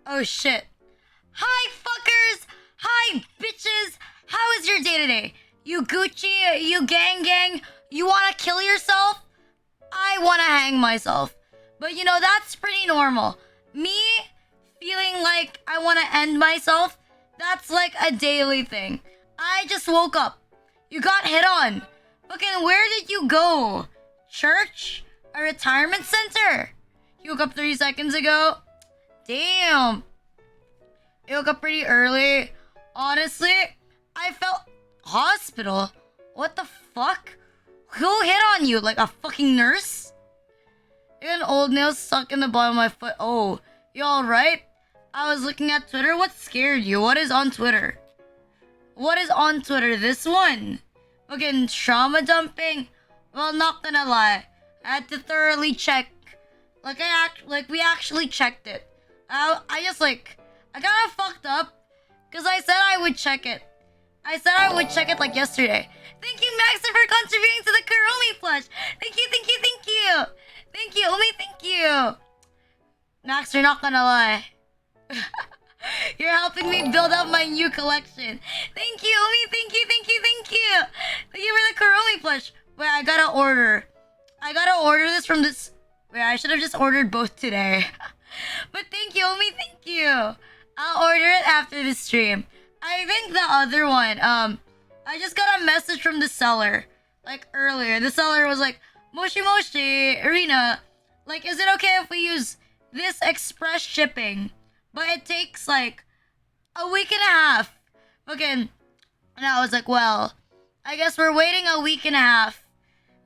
Oh shit. Hi fuckers! Hi bitches! How is your day today? You Gucci? You gang? You wanna kill yourself? I wanna hang myself. But you know, that's pretty normal. Me feeling like I wanna end myself, that's like a daily thing. I just woke up. You got hit on. Fucking where did you go? Church? A retirement center? You woke up 3 seconds ago? Damn. You woke up pretty early. Honestly, I felt hospital. What the fuck? Who hit on you? Like a fucking nurse? You got an old nail stuck in the bottom of my foot. Oh, you alright? I was looking at Twitter. What scared you? What is on Twitter? What is on Twitter? This one. Fucking trauma dumping? Well, not gonna lie. I had to thoroughly check. Like we actually checked it. I got fucked up because I said I would check it. I said I would check it like yesterday. Thank you, Maxer, for contributing to the Kuromi plush. Thank you. Thank you, Umi, thank you. Max, you're not gonna lie. You're helping me build up my new collection. Thank you, Umi, thank you. Thank you for the Kuromi plush. Wait, I gotta order this from this. Wait, I should have just ordered both today. But thank you, Umi, thank you. I'll order it after the stream. I think the other one, I just got a message from the seller, like earlier. The seller was like, Moshi Moshi, Arena, like, is it okay if we use this express shipping? But it takes like a week and a half. Okay, and I was like, well, I guess we're waiting a week and a half.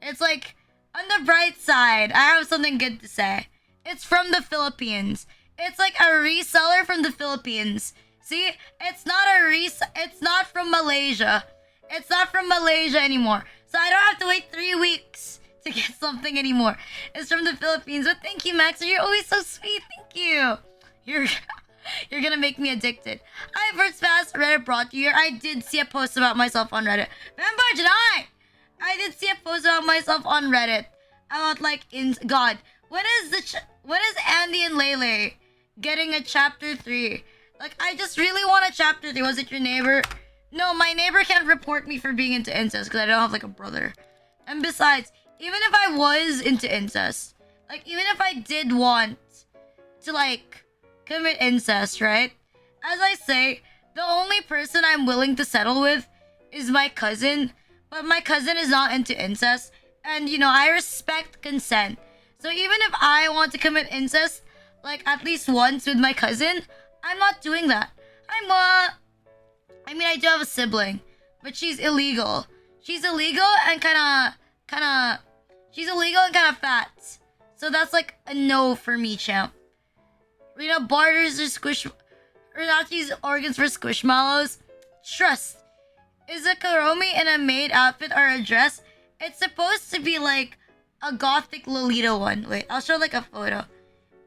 It's like, on the bright side, I have something good to say. It's from the Philippines. It's like a reseller from the Philippines. See, it's not from Malaysia. It's not from Malaysia anymore. So I don't have to wait 3 weeks to get something anymore. It's from the Philippines. But thank you, Max. You're always so sweet. Thank you. You're gonna make me addicted. Hi, first fast Reddit brought you here. I did see a post about myself on Reddit. Vampire Janai! I did see a post about myself on Reddit. About like God. When is Andy and Lele getting a chapter 3? Like, I just really want a chapter 3. Was it your neighbor? No, my neighbor can't report me for being into incest because I don't have like a brother. And besides, even if I was into incest, like even if I did want to like commit incest, right? As I say, the only person I'm willing to settle with is my cousin, but my cousin is not into incest, and you know, I respect consent. So even if I want to commit incest, like at least once with my cousin, I'm not doing that. I mean, I do have a sibling, but she's illegal. She's illegal and she's illegal and kind of fat. So that's like a no for me, champ. Rita barters or Renachi's organs for squishmallows. Trust. Is a Kuromi in a maid outfit or a dress? It's supposed to be like a gothic Lolita one. Wait, I'll show like a photo.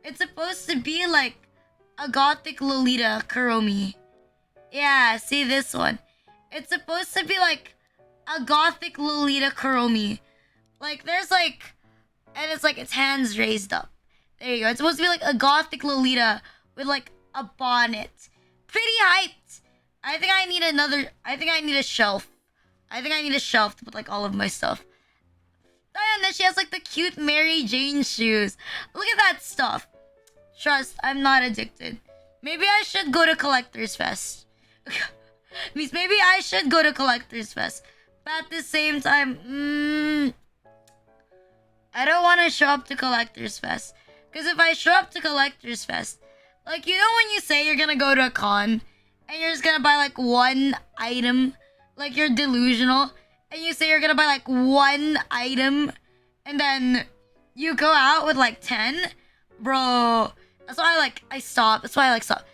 It's supposed to be like a gothic Lolita Kuromi. Yeah, see this one. It's supposed to be like a gothic Lolita Kuromi. Like there's like, and it's like its hands raised up. There you go. It's supposed to be like a gothic Lolita with like a bonnet. Pretty hyped. I think I need a shelf. I think I need a shelf to put like all of my stuff. And then she has like the cute Mary Jane shoes. Look at that stuff. Trust, I'm not addicted. Maybe I should go to Collector's Fest. Means maybe I should go to Collector's Fest. But at the same time, I don't want to show up to Collector's Fest. Because if I show up to Collector's Fest, like, you know when you say you're gonna go to a con, and you're just gonna buy like one item, like you're delusional, and you say you're gonna buy like one item, and then you go out with like 10, bro. That's why I stop. That's why I stop.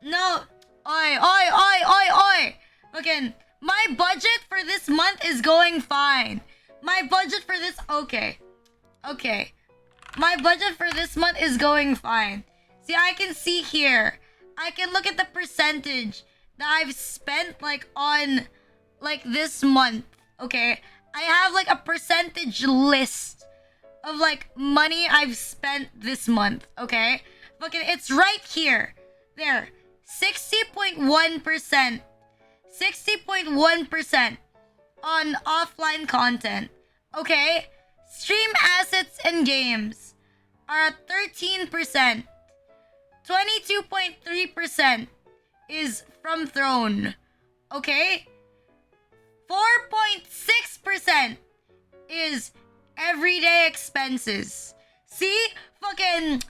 No. Oi. Fucking, my budget for this month is going fine. My budget for this, okay. My budget for this month is going fine. See, I can see here. I can look at the percentage that I've spent like on like this month. Okay, I have like a percentage list of like money I've spent this month. Okay, Fucking, it's right here. There. 60.1%. 60.1% on offline content. Okay? Stream assets and games are at 13%. 22.3% is from Throne. Okay? 4.6% is everyday expenses. See? Fucking...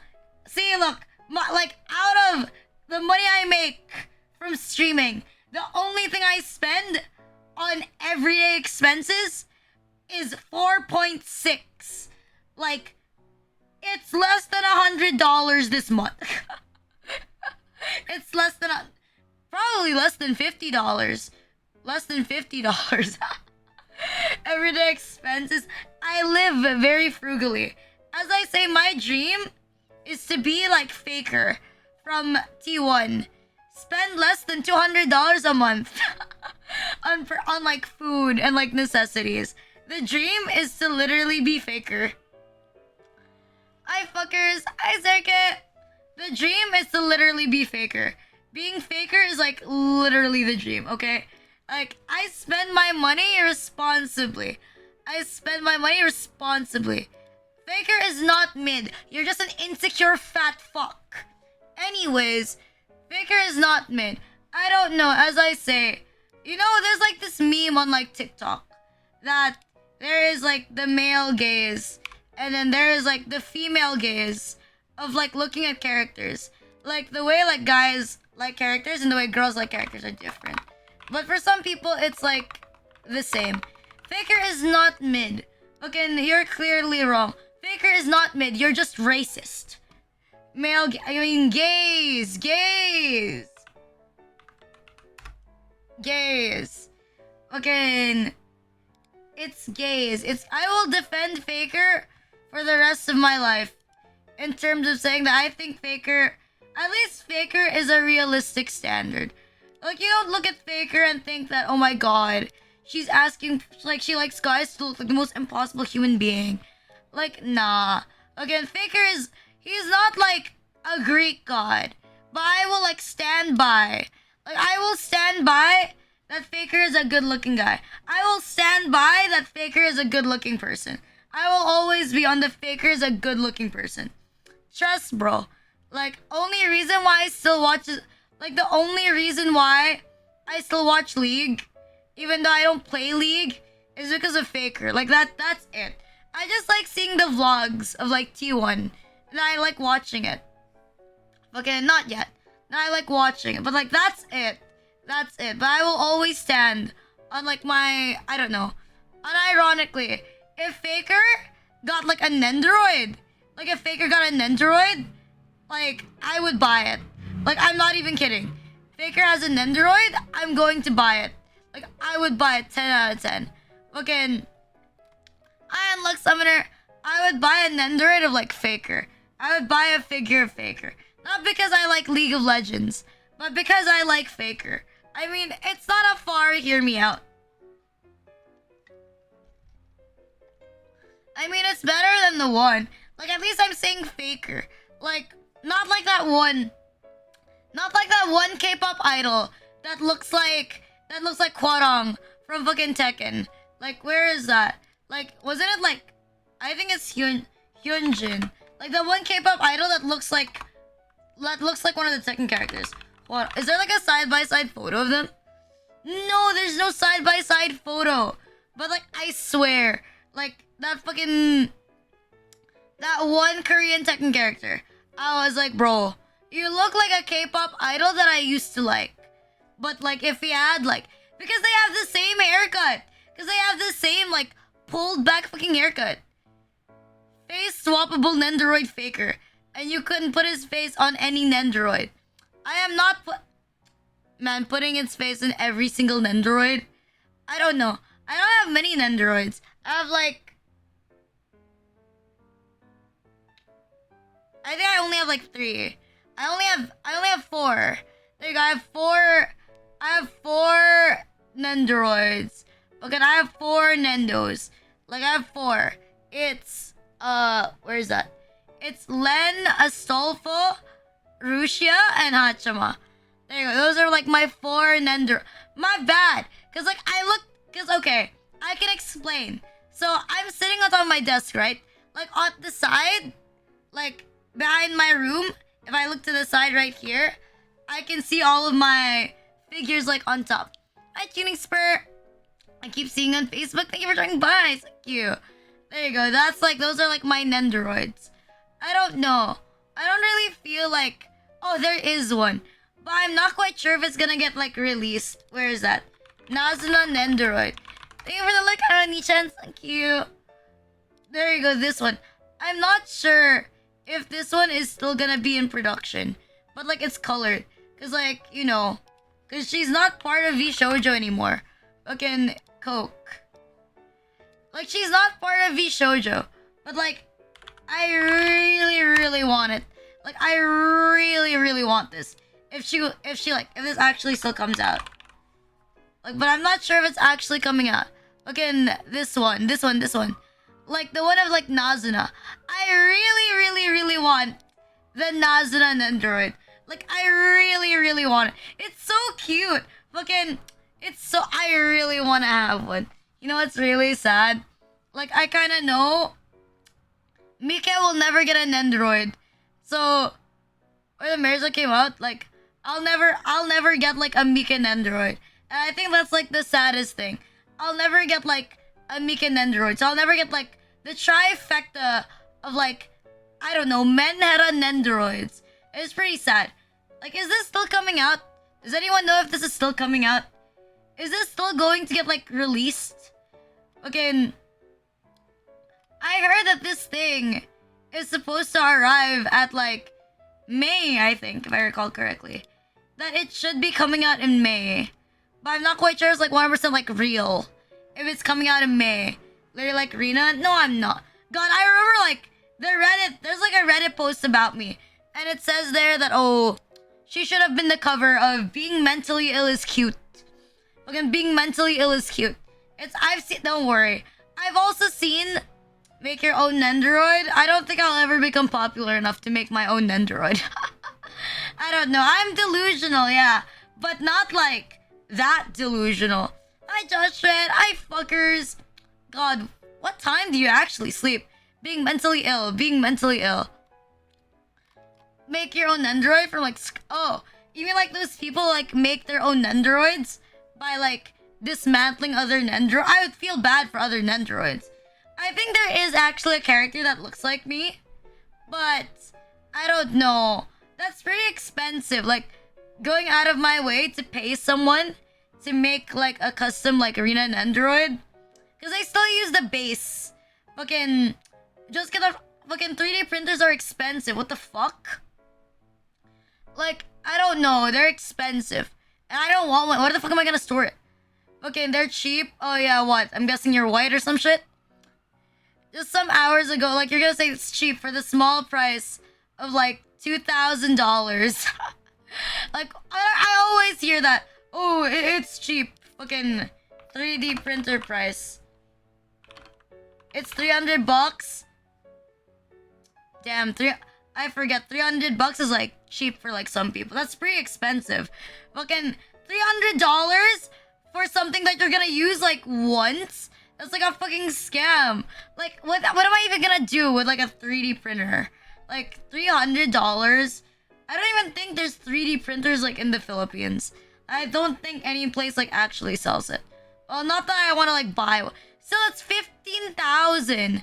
See, look. Like, out of the money I make from streaming, the only thing I spend on everyday expenses is 4.6. Like, it's less than $100 this month. It's less than probably less than $50. Less than $50. Everyday expenses. I live very frugally. As I say, my dream is to be like Faker from T1. Spend less than $200 a month on like food and like necessities. The dream is to literally be Faker. Hi fuckers, hi Circuit. The dream is to literally be Faker. Being Faker is like literally the dream, okay? Like, I spend my money responsibly. Faker is not mid. You're just an insecure fat fuck. Anyways, Faker is not mid. I don't know, as I say, you know, there's like this meme on like TikTok that there is like the male gaze and then there is like the female gaze of like looking at characters. Like the way like guys like characters and the way girls like characters are different. But for some people, it's like the same. Faker is not mid. Okay, you're clearly wrong. Faker is not mid. You're just racist. Gays. Okay, it's gays. I will defend Faker for the rest of my life. In terms of saying that I think Faker, at least Faker is a realistic standard. Like, you don't look at Faker and think that, oh my god, she's asking, like, she likes guys to look like the most impossible human being. Like, nah. Again, Faker he's not like a Greek god. But I will, like, stand by. Like, I will stand by that Faker is a good looking guy. I will stand by that Faker is a good looking person. I will always be on the Faker is a good looking person. Trust, bro. Like, only reason why I still watch it. Like, the only reason why I still watch League, even though I don't play League, is because of Faker. Like, that's it. I just like seeing the vlogs of, like, T1. And I like watching it. Okay, not yet. No, I like watching it. But, like, that's it. That's it. But I will always stand on, like, my... I don't know. Unironically, if Faker got, like, a Nendoroid, like, I would buy it. Like, I'm not even kidding. Faker has a Nendoroid, I'm going to buy it. Like, I would buy it 10 out of 10. Fucking... I am Lux Summoner. I would buy a Nendoroid of, like, Faker. I would buy a figure of Faker. Not because I like League of Legends, but because I like Faker. I mean, it's not a far hear me out. I mean, it's better than the one. Like, at least I'm saying Faker. Like, not like that one K-pop idol that looks like Kwarong from fucking Tekken. Like, where is that? Like, wasn't it like, I think it's Hyunjin. Like, the one K-pop idol that looks like one of the Tekken characters. What? Is there like a side-by-side photo of them? No, there's no side-by-side photo. But like, I swear, like, that one Korean Tekken character. I was like, bro, you look like a K-pop idol that I used to like. But like, if he had like, because they have the same haircut. Because they have the same like pulled back fucking haircut. Face swappable Nendoroid Faker. And you couldn't put his face on any Nendoroid. I am not putting his face in every single Nendoroid. I don't know. I don't have many Nendoroids. I have like, I think I only have like 3. I only have 4. There you go. I have 4 Nendoroids. Okay, I have 4 Nendos. Like, I have 4. It's where is that? It's Len, Astolfo, Rushia, and Hachima. There you go. Those are like my 4 Nender. My bad. Cause like okay, I can explain. So I'm sitting on top of my desk, right? Like on the side, like behind my room. If I look to the side right here, I can see all of my figures like on top. Hi, Tuning Spur. I keep seeing on Facebook. Thank you for joining by. Thank you. There you go. That's like, those are like my Nendoroids. I don't know. I don't really feel like... Oh, there is one. But I'm not quite sure if it's gonna get like released. Where is that? Nazuna Nendoroid. Thank you for the like, Arani-chan. Thank you. There you go. This one. I'm not sure if this one is still gonna be in production. But like, it's colored. Because like, you know... Because she's not part of VShoujo anymore. Fucking Coke. Like, she's not part of VShoujo. But like, I really, really want it. Like, I really, really want this. If this actually still comes out. Like, but I'm not sure if it's actually coming out. Fucking this one. Like, the one of like Nazuna. I really, really, really want the Nazuna Nendoroid. Like, I really, really want it. It's so cute. Fucking, I really want to have one. You know what's really sad? Like, I kind of know Mika will never get a Nendoroid. So, when the Mirza came out, like, I'll never get, like, a Mika Nendoroid. And I think that's, like, the saddest thing. I'll never get, like, a Mika Nendoroid. So, I'll never get, like, the trifecta of, like, I don't know, Menhera Nendoroids. It's pretty sad. Like, is this still coming out? Does anyone know if this is still coming out? Is this still going to get, like, released? Okay, I heard that this thing is supposed to arrive at, like, May, I think, if I recall correctly. That it should be coming out in May. But I'm not quite sure it's, like, 100% like real. If it's coming out in May. Literally, like, Rina? No, I'm not. God, I remember, like, there's, like, a Reddit post about me. And it says there that, oh, she should have been the cover of Being Mentally Ill is Cute. Again, Being Mentally Ill is Cute. Don't worry. I've also seen Make Your Own Nendoroid. I don't think I'll ever become popular enough to make my own Nendoroid. I don't know. I'm delusional, yeah. But not like that delusional. Hi, Josh Red. Hi, fuckers. God, what time do you actually sleep? Being mentally ill. Make your own Nendoroid from like... Oh, you mean like those people like make their own Nendoroids by like dismantling other Nendoroids? I would feel bad for other Nendoroids. I think there is actually a character that looks like me. But I don't know. That's pretty expensive. Like going out of my way to pay someone to make like a custom like Arena Nendoroid. Because I still use the base. Fucking... Just get a... Fucking 3D printers are expensive. What the fuck? Like, I don't know. They're expensive. And I don't want one. Where the fuck am I gonna store it? Okay, they're cheap. Oh yeah, what? I'm guessing you're white or some shit? Just some hours ago, like, you're gonna say it's cheap for the small price of, like, $2,000. Like, I always hear that. Oh, it's cheap. Fucking 3D printer price. It's $300. Damn, I forget. $300 is like cheap for like some people. That's pretty expensive. Fucking $300 for something that you're gonna use like once? That's like a fucking scam. Like, what am I even gonna do with like a 3D printer? Like $300? I don't even think there's 3D printers like in the Philippines. I don't think any place like actually sells it. Well, not that I want to like buy one. So that's 15,000.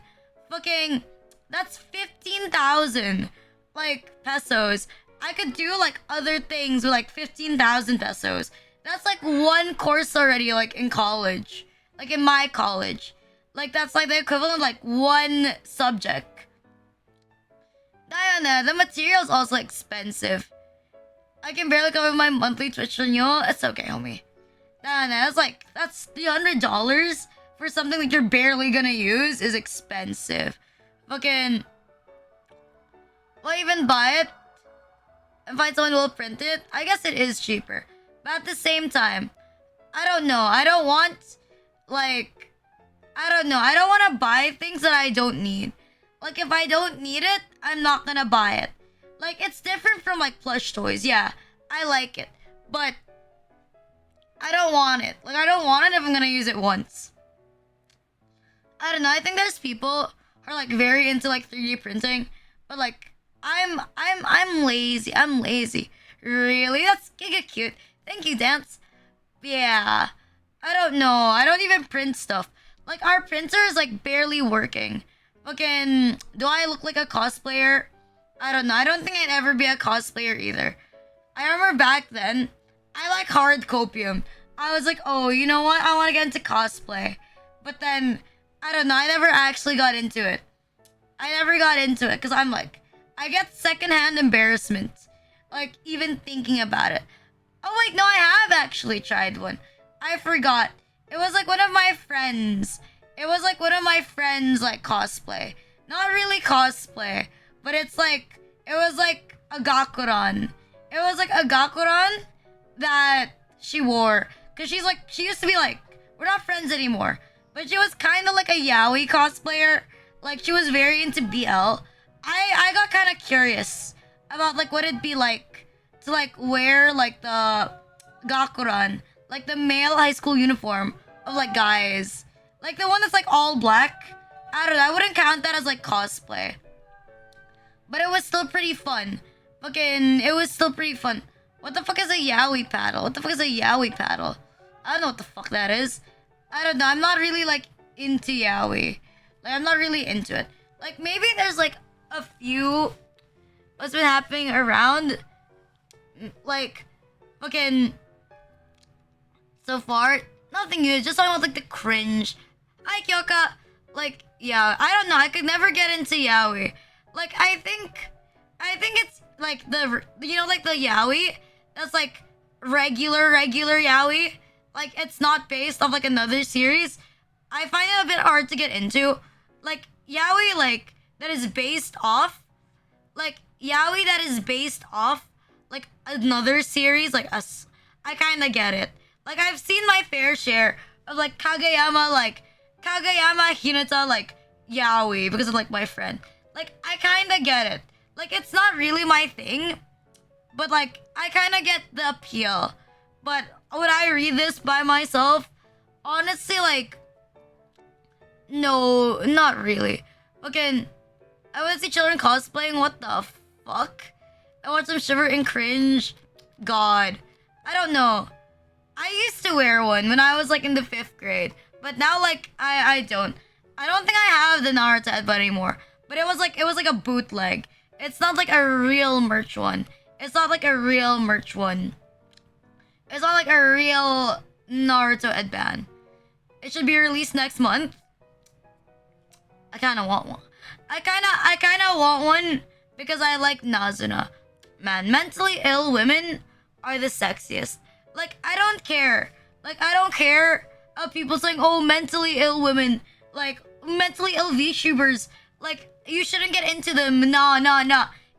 Fucking, that's 15,000 like pesos. I could do like other things with like 15,000 pesos. That's like one course already, like in college, like in my college. Like that's like the equivalent of like one subject. Diana, the material's also expensive. I can barely cover my monthly Twitch renewal. It's okay, homie. Diana, that's $300 for something that you're barely gonna use is expensive. Fucking, will I even buy it and find someone who will print it? I guess it is cheaper. But at the same time, I don't know. I don't want, like, I don't know. I don't want to buy things that I don't need. Like, if I don't need it, I'm not gonna buy it. Like, it's different from like plush toys. Yeah, I like it, but I don't want it. Like, I don't want it if I'm gonna use it once. I don't know. I think there's people who are like very into like 3D printing, but like I'm lazy. I'm lazy. Really? That's giga cute. Thank you, Dance. Yeah. I don't know. I don't even print stuff. Like, our printer is like barely working. Fucking, do I look like a cosplayer? I don't know. I don't think I'd ever be a cosplayer either. I remember back then, I like hard copium. I was like, oh, you know what? I want to get into cosplay. But then, I don't know. I never actually got into it. I never got into it because I'm like, I get secondhand embarrassment. Like, even thinking about it. Oh, wait, no, I have actually tried one. I forgot. It was like one of my friends. It was like one of my friends, like, cosplay. Not really cosplay, but it was like a Gakuran. It was like a Gakuran that she wore. Because she used to be like, we're not friends anymore. But she was kind of like a yaoi cosplayer. Like, she was very into BL. I got kind of curious about, like, what it'd be like to, like, wear, like, the Gakuran. Like, the male high school uniform of, like, guys. Like, the one that's, like, all black. I don't know. I wouldn't count that as, like, cosplay. But it was still pretty fun. It was still pretty fun. What the fuck is a yaoi paddle? What the fuck is a yaoi paddle? I don't know what the fuck that is. I don't know. I'm not really, like, into yaoi. Like, I'm not really into it. Like, maybe there's, like, a few... What's been happening around? Like, so far, nothing new. Just talking about, like, the cringe. Hi, Kyoka. Like, yeah, I don't know. I could never get into yaoi. Like, I think it's, like, like, the yaoi that's, like, regular yaoi. Like, it's not based off, like, another series. I find it a bit hard to get into. Like, yaoi, like, that is based off, like, another series, like, I kind of get it. Like, I've seen my fair share of, like, Kageyama Hinata, like, yaoi, because of, like, my friend. Like, I kind of get it. Like, it's not really my thing, but, like, I kind of get the appeal. But would I read this by myself? Honestly, like, no, not really. Okay, I would see children cosplaying. What the fuck? I watch them shiver and cringe. God, I don't know. I used to wear one when I was like in the 5th grade, but now like I don't. I don't think I have the Naruto headband anymore. But it was like a bootleg. It's not like a real merch one. It's not like a real merch one. It's not like a real Naruto headband. It should be released next month. I kind of want one. I kind of want one because I like Nazuna. Man, mentally ill women are the sexiest. Like, I don't care. Like, I don't care of people saying, oh, mentally ill women. Like, mentally ill VTubers. Like, you shouldn't get into them. Nah.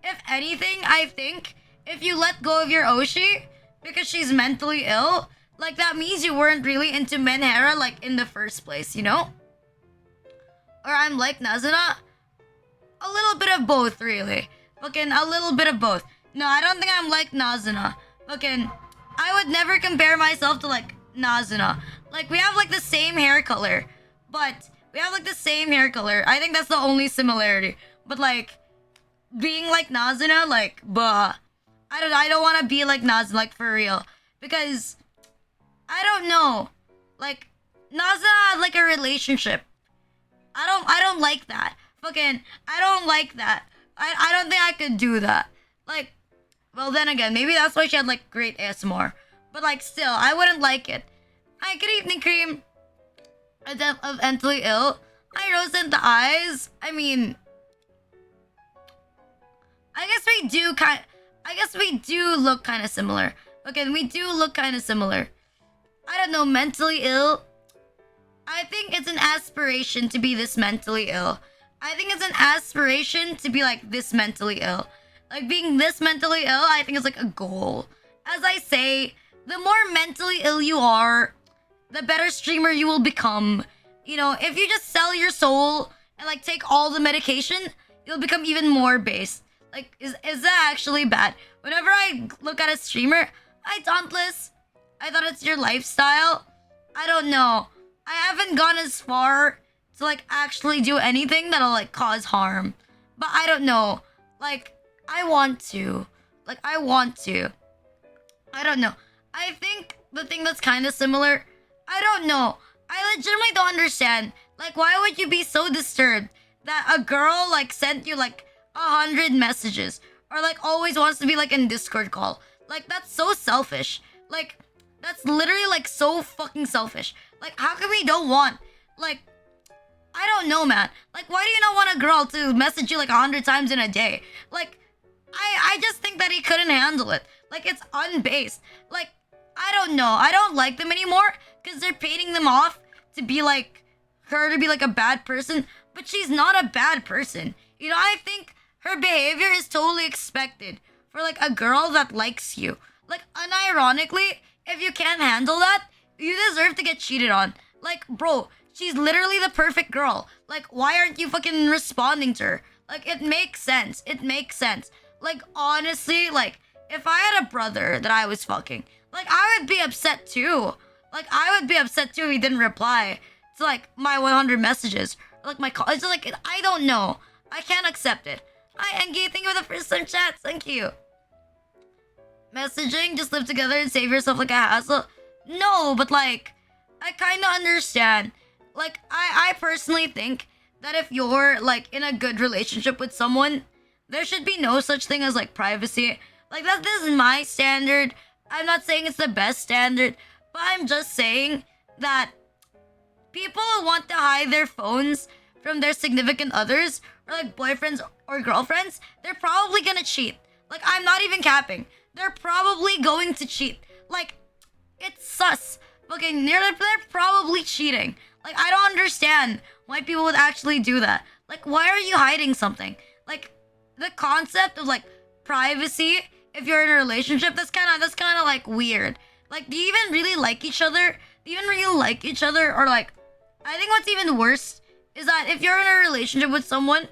If anything, I think if you let go of your Oshi because she's mentally ill, like, that means you weren't really into Menhera, like, in the first place, you know? Or I'm like Nazuna. A little bit of both, really. Fucking a little bit of both. No, I don't think I'm like Nazuna. Fucking, I would never compare myself to, like, Nazuna. Like, we have, like, the same hair color. But, we have, like, the same hair color. I think that's the only similarity. But, like, being like Nazuna, like, bah. I don't want to be like Nazuna, like, for real. Because, I don't know. Like, Nazuna had, like, a relationship. I don't like that. Fucking, I don't like that. I don't think I could do that. Like, well, then again, maybe that's why she had, like, great ASMR. But, like, still, I wouldn't like it. Hi, good evening, Cream. Of mentally ill. Hi, Rose in the eyes. I mean, I guess we do look kind of similar. Okay, we do look kind of similar. I don't know, mentally ill. I think it's an aspiration to be this mentally ill. I think it's an aspiration to be like this mentally ill. Like being this mentally ill, I think is like a goal. As I say, the more mentally ill you are, the better streamer you will become. You know, if you just sell your soul and like take all the medication, you'll become even more based. Like, is that actually bad? Whenever I look at a streamer, hi Dauntless, I thought it's your lifestyle. I don't know. I haven't gone as far to like actually do anything that'll like cause harm. But I don't know. Like, I want to. Like, I want to. I don't know. I think the thing that's kind of similar, I don't know. I legitimately don't understand. Like, why would you be so disturbed that a girl like sent you like 100 messages or like always wants to be like in Discord call? Like, that's so selfish. Like, that's literally like so fucking selfish. Like, how come we don't want like, I don't know, man. Like, why do you not want a girl to message you like 100 times in a day? Like, I just think that he couldn't handle it. Like, it's unbased. Like, I don't know. I don't like them anymore because they're painting them off to be like her to be like a bad person, but she's not a bad person. You know, I think her behavior is totally expected for like a girl that likes you. Like, unironically, if you can't handle that, you deserve to get cheated on. Like, bro, she's literally the perfect girl. Like, why aren't you fucking responding to her? Like, it makes sense. It makes sense. Like, honestly, like, if I had a brother that I was fucking, like, I would be upset too. Like, I would be upset too if he didn't reply to, like, my 100 messages. Or, like, my call. It's just, like, I don't know. I can't accept it. Hi, Engie. Thank you for the first time chat. Thank you. Messaging, just live together and save yourself like a hassle. No, but, like, I kind of understand. Like, I personally think that if you're, like, in a good relationship with someone, there should be no such thing as, like, privacy. Like, this is my standard. I'm not saying it's the best standard, but I'm just saying that people who want to hide their phones from their significant others or, like, boyfriends or girlfriends, they're probably gonna cheat. Like, I'm not even capping. They're probably going to cheat. Like, it's sus. Okay, they're probably cheating. Like, I don't understand why people would actually do that. Like, why are you hiding something? Like, the concept of like privacy if you're in a relationship, that's kind of like weird. Like, do you even really like each other? Do you even really like each other? Or like, I think what's even worse is that if you're in a relationship with someone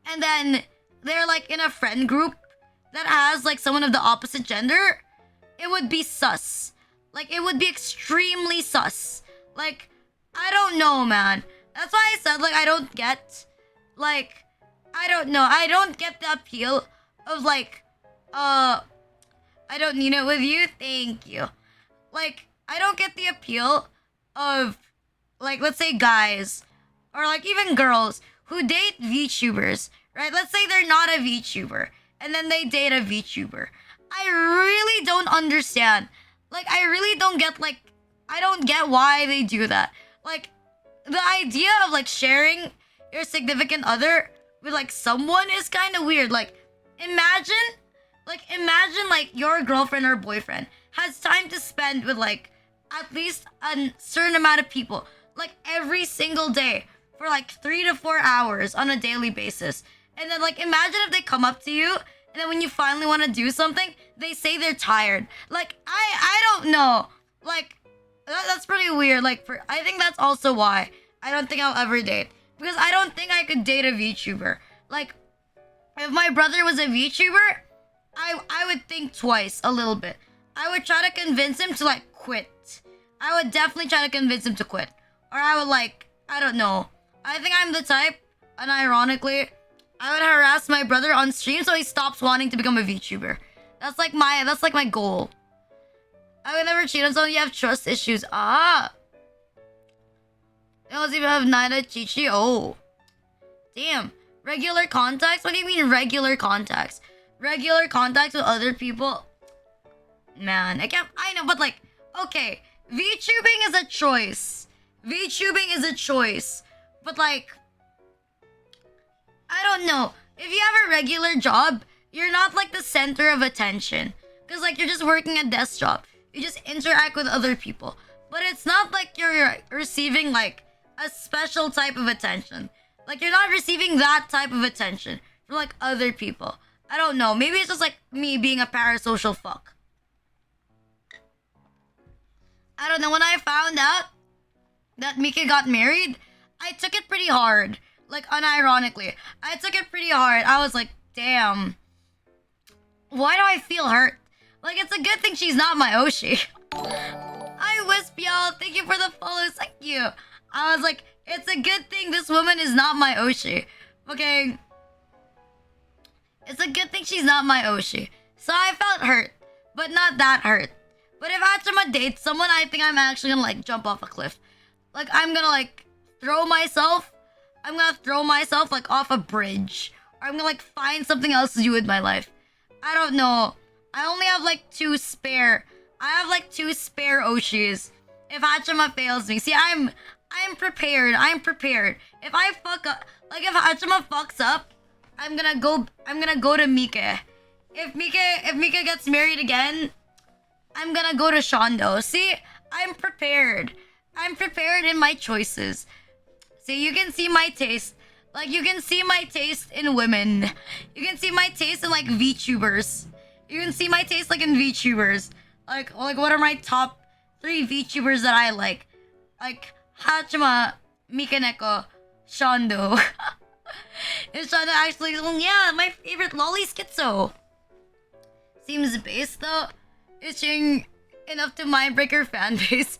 and then they're like in a friend group that has like someone of the opposite gender, it would be sus. Like, it would be extremely sus. Like, I don't know, man. That's why I said, like, I don't get, like, I don't know. I don't get the appeal of, like, I don't need it with you. Thank you. Like, I don't get the appeal of, like, let's say guys or, like, even girls who date VTubers, right? Let's say they're not a VTuber and then they date a VTuber. I really don't understand. Like, I really don't get, like, I don't get why they do that. Like, the idea of, like, sharing your significant other with, like, someone is kind of weird. Like, imagine, like, your girlfriend or boyfriend has time to spend with, like, at least a certain amount of people, like, every single day for, like, 3 to 4 hours on a daily basis. And then, like, imagine if they come up to you and then when you finally want to do something, they say they're tired. Like, I don't know. Like, that's pretty weird. Like, I think that's also why I don't think I'll ever date. Because I don't think I could date a VTuber. Like, if my brother was a VTuber, I would think twice a little bit. I would try to convince him to, like, quit. I would definitely try to convince him to quit. Or I would, like, I don't know. I think I'm the type, unironically, I would harass my brother on stream so he stops wanting to become a VTuber. That's like my goal. I would never cheat on someone. You have trust issues. Ah. You don't even have Naida Chichi. Oh. Damn. Regular contacts? What do you mean regular contacts? Regular contacts with other people? Man, I know, but like, okay. VTubing is a choice. VTubing is a choice. But like, I don't know. If you have a regular job, you're not like the center of attention. Because like, you're just working a desk job. You just interact with other people. But it's not like you're receiving like a special type of attention. Like, you're not receiving that type of attention from like other people. I don't know. Maybe it's just like me being a parasocial fuck. I don't know. When I found out that Mika got married, I took it pretty hard. Like, unironically. I took it pretty hard. I was like, damn. Why do I feel hurt? Like, it's a good thing she's not my Oshi. Hi, Wisp, y'all. Thank you for the follows. Thank you. I was like, it's a good thing this woman is not my Oshi. Okay? It's a good thing she's not my Oshi. So I felt hurt, but not that hurt. But if Hachima dates someone, I think I'm actually gonna, like, jump off a cliff. Like, I'm gonna, like, throw myself, like, off a bridge. Or I'm gonna, like, find something else to do with my life. I don't know. I only have, like, two spare Oshis. If Hachima fails me. See, I'm prepared. If I fuck up, like, if Hachima fucks up, I'm gonna go to Mike. If Mika gets married again, I'm gonna go to Shondo. See, I'm prepared. I'm prepared in my choices. See, you can see my taste. Like, you can see my taste in women. You can see my taste in, like, VTubers. You can see my taste, like, in VTubers. Like, what are my top 3 VTubers that I like? Like, Hachima, Mikaneko, Shondo. Is Shondo actually, yeah, my favorite lolly schizo. Seems base, though. Itching enough to mindbreaker fanbase.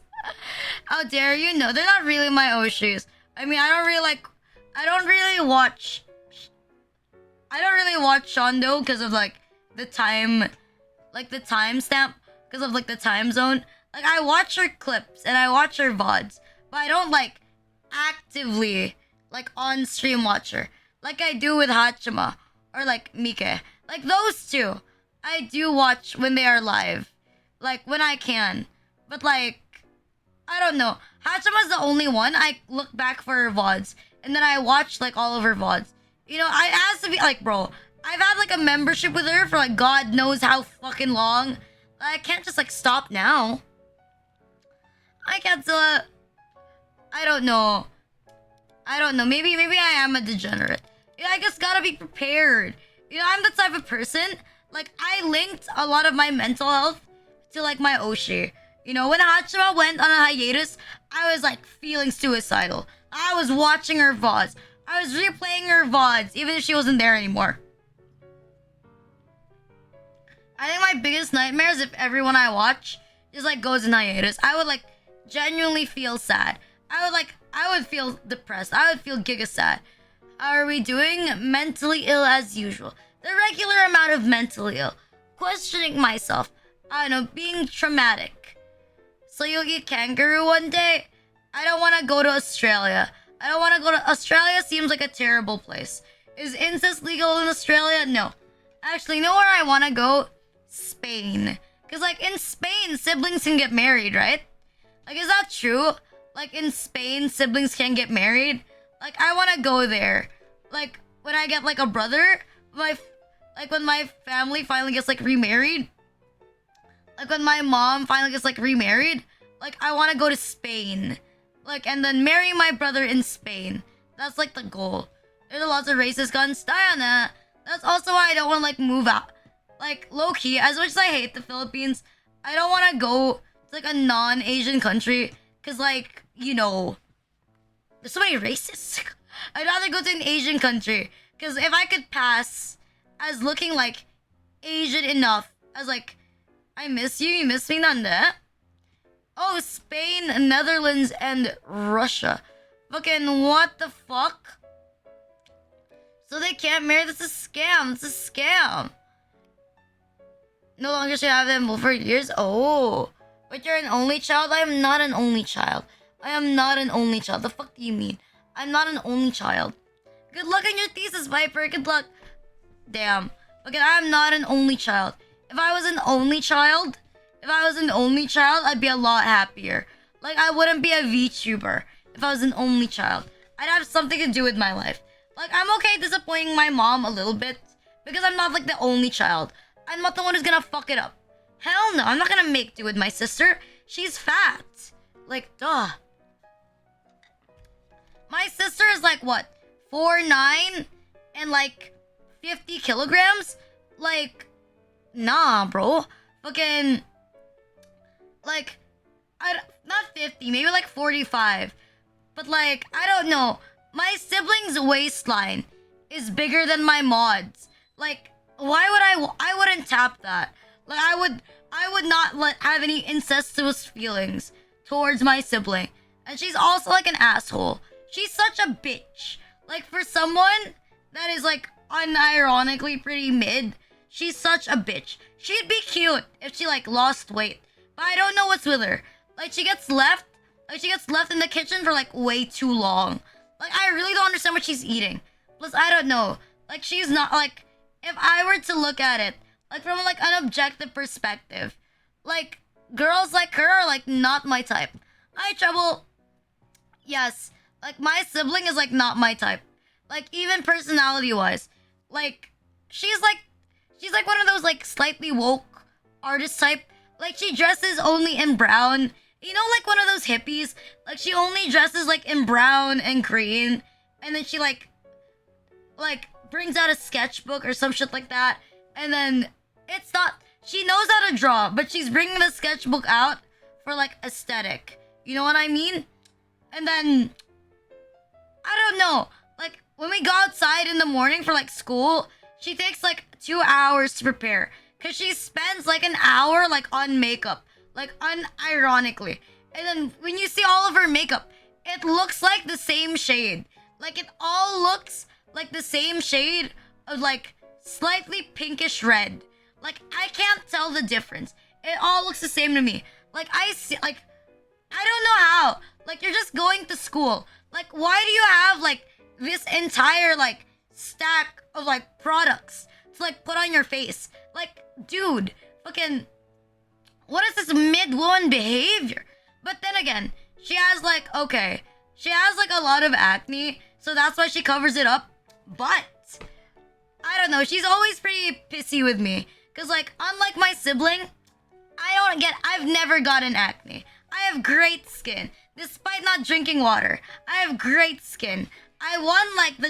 How dare you? No, they're not really my Oshis. I mean, I don't really watch Shondo because of, like, the time stamp, because of, like, the time zone. Like, I watch her clips and I watch her VODs, but I don't, like, actively, like, on stream watch her like I do with Hachima or, like, Mike. Like, those two I do watch when they are live, like, when I can. But, like, I don't know. Hachima's the only one I look back for her VODs, and then I watch, like, all of her VODs. You know, I has to be, like, bro, I've had, like, a membership with her for, like, God knows how fucking long. I can't just, like, stop now. I can't still, I don't know. Maybe I am a degenerate. Yeah, I just gotta be prepared. You know, I'm the type of person, like, I linked a lot of my mental health to, like, my Oshi. You know, when Hachima went on a hiatus, I was, like, feeling suicidal. I was watching her VODs. I was replaying her VODs, even if she wasn't there anymore. I think my biggest nightmare is if everyone I watch just, like, goes in hiatus. I would, like, genuinely feel sad. I would feel depressed. I would feel giga sad. How are we doing? Mentally ill as usual. The regular amount of mentally ill. Questioning myself. I don't know, being traumatic. So you'll get kangaroo one day? I don't want to go to Australia. Australia seems like a terrible place. Is incest legal in Australia? No. Actually, you know where I want to go? Spain. Because, like, in Spain, siblings can get married, right? Like, is that true? Like, in Spain, siblings can get married? Like, I want to go there. Like, when I get, like, a brother, when my family finally gets, like, remarried. Like, when my mom finally gets, like, remarried. Like, I want to go to Spain. Like, and then marry my brother in Spain. That's, like, the goal. There's lots of racist guns. Diana. That's also why I don't want to, like, move out. Like, low-key, as much as I hate the Philippines, I don't want to go to, like, a non-Asian country. Because, like, you know, there's so many racists. I'd rather go to an Asian country. Because if I could pass as looking, like, Asian enough, as, like, I miss you, you miss me, nande? Oh, Spain, Netherlands, and Russia. Fucking what the fuck? So they can't marry? This is a scam. It's a scam. No longer should have them for years? Oh. But you're an only child? I am not an only child. The fuck do you mean? I'm not an only child. Good luck on your thesis, Viper. Good luck. Damn. Okay, I'm not an only child. If I was an only child, I'd be a lot happier. Like, I wouldn't be a VTuber if I was an only child. I'd have something to do with my life. Like, I'm okay disappointing my mom a little bit because I'm not, like, the only child. I'm not the one who's gonna fuck it up. Hell no, I'm not gonna make do with my sister. She's fat. Like, duh. My sister is, like, what? 4'9" and, like, 50 kilograms? Like, nah, bro. Fucking, like, not 50, maybe, like, 45. But, like, I don't know. my sibling's waistline is bigger than my mod's. Like, why would I wouldn't tap that. Like, I would not have any incestuous feelings towards my sibling. And she's also like an asshole. She's such a bitch. Like, for someone that is like unironically pretty mid, she's such a bitch. She'd be cute if she like lost weight. But I don't know what's with her. Like, she gets left in the kitchen for like way too long. Like, I really don't understand what she's eating. Plus, I don't know. Like, she's not like, if I were to look at it like from like an objective perspective, like, girls like her are like not my type. Hi, Trouble. Yes, like, my sibling is like not my type. Like, even personality wise, like, she's like one of those like slightly woke artist type. Like, she dresses only in brown. You know, like one of those hippies. Like, she only dresses like in brown and green, and then she like brings out a sketchbook or some shit like that. And then it's not. She knows how to draw, but she's bringing the sketchbook out for like aesthetic. You know what I mean? And then I don't know. Like, when we go outside in the morning for like school, she takes like 2 hours to prepare. Cause she spends like an hour like on makeup. Like, unironically. And then when you see all of her makeup, it looks like the same shade. Like, it all looks like the same shade of like slightly pinkish red. Like, I can't tell the difference. It all looks the same to me. Like, I see, like, I don't know how. Like, you're just going to school. Like, why do you have like this entire like stack of like products to like put on your face? Like, dude, fucking, what is this mid-woman behavior? But then again, she has like a lot of acne, so that's why she covers it up. But I don't know, she's always pretty pissy with me. Cause like, unlike my sibling, I've never gotten acne. I have great skin. Despite not drinking water, I have great skin. I won like the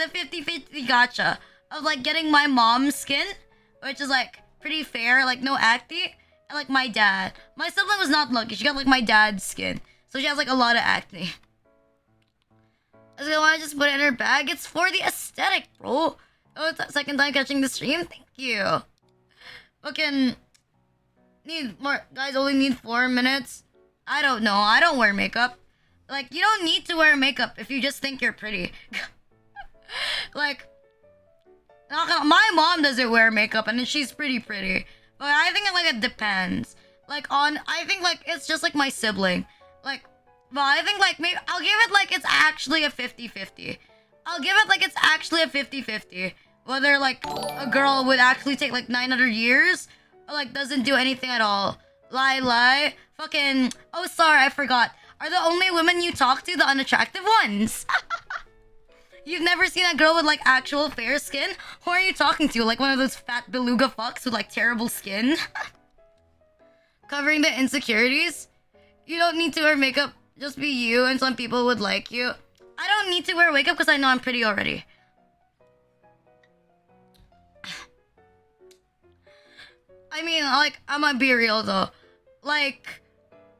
50-50 gacha of like getting my mom's skin, which is like pretty fair, like no acne. And like my dad. My sibling was not lucky. She got like my dad's skin. So she has like a lot of acne. So I want to just put it in her bag. It's for the aesthetic, bro. Oh, it's the second time catching the stream. Thank you. Fucking need more. Guys only need 4 minutes. I don't know. I don't wear makeup. Like, you don't need to wear makeup if you just think you're pretty. Like, my mom doesn't wear makeup and she's pretty. But I think it depends. Like, I think like it's just like my sibling. Like, but I think like maybe I'll give it like it's actually a 50-50. I'll give it like it's actually a 50-50. Whether like a girl would actually take like 900 years or like doesn't do anything at all. Lie. Fucking, oh sorry, I forgot. Are the only women you talk to the unattractive ones? You've never seen a girl with like actual fair skin? Who are you talking to? Like one of those fat beluga fucks with like terrible skin? Covering the insecurities? You don't need to wear makeup. Just be you and some people would like you. I don't need to wear makeup because I know I'm pretty already. I mean, like, I'm gonna be real though. Like,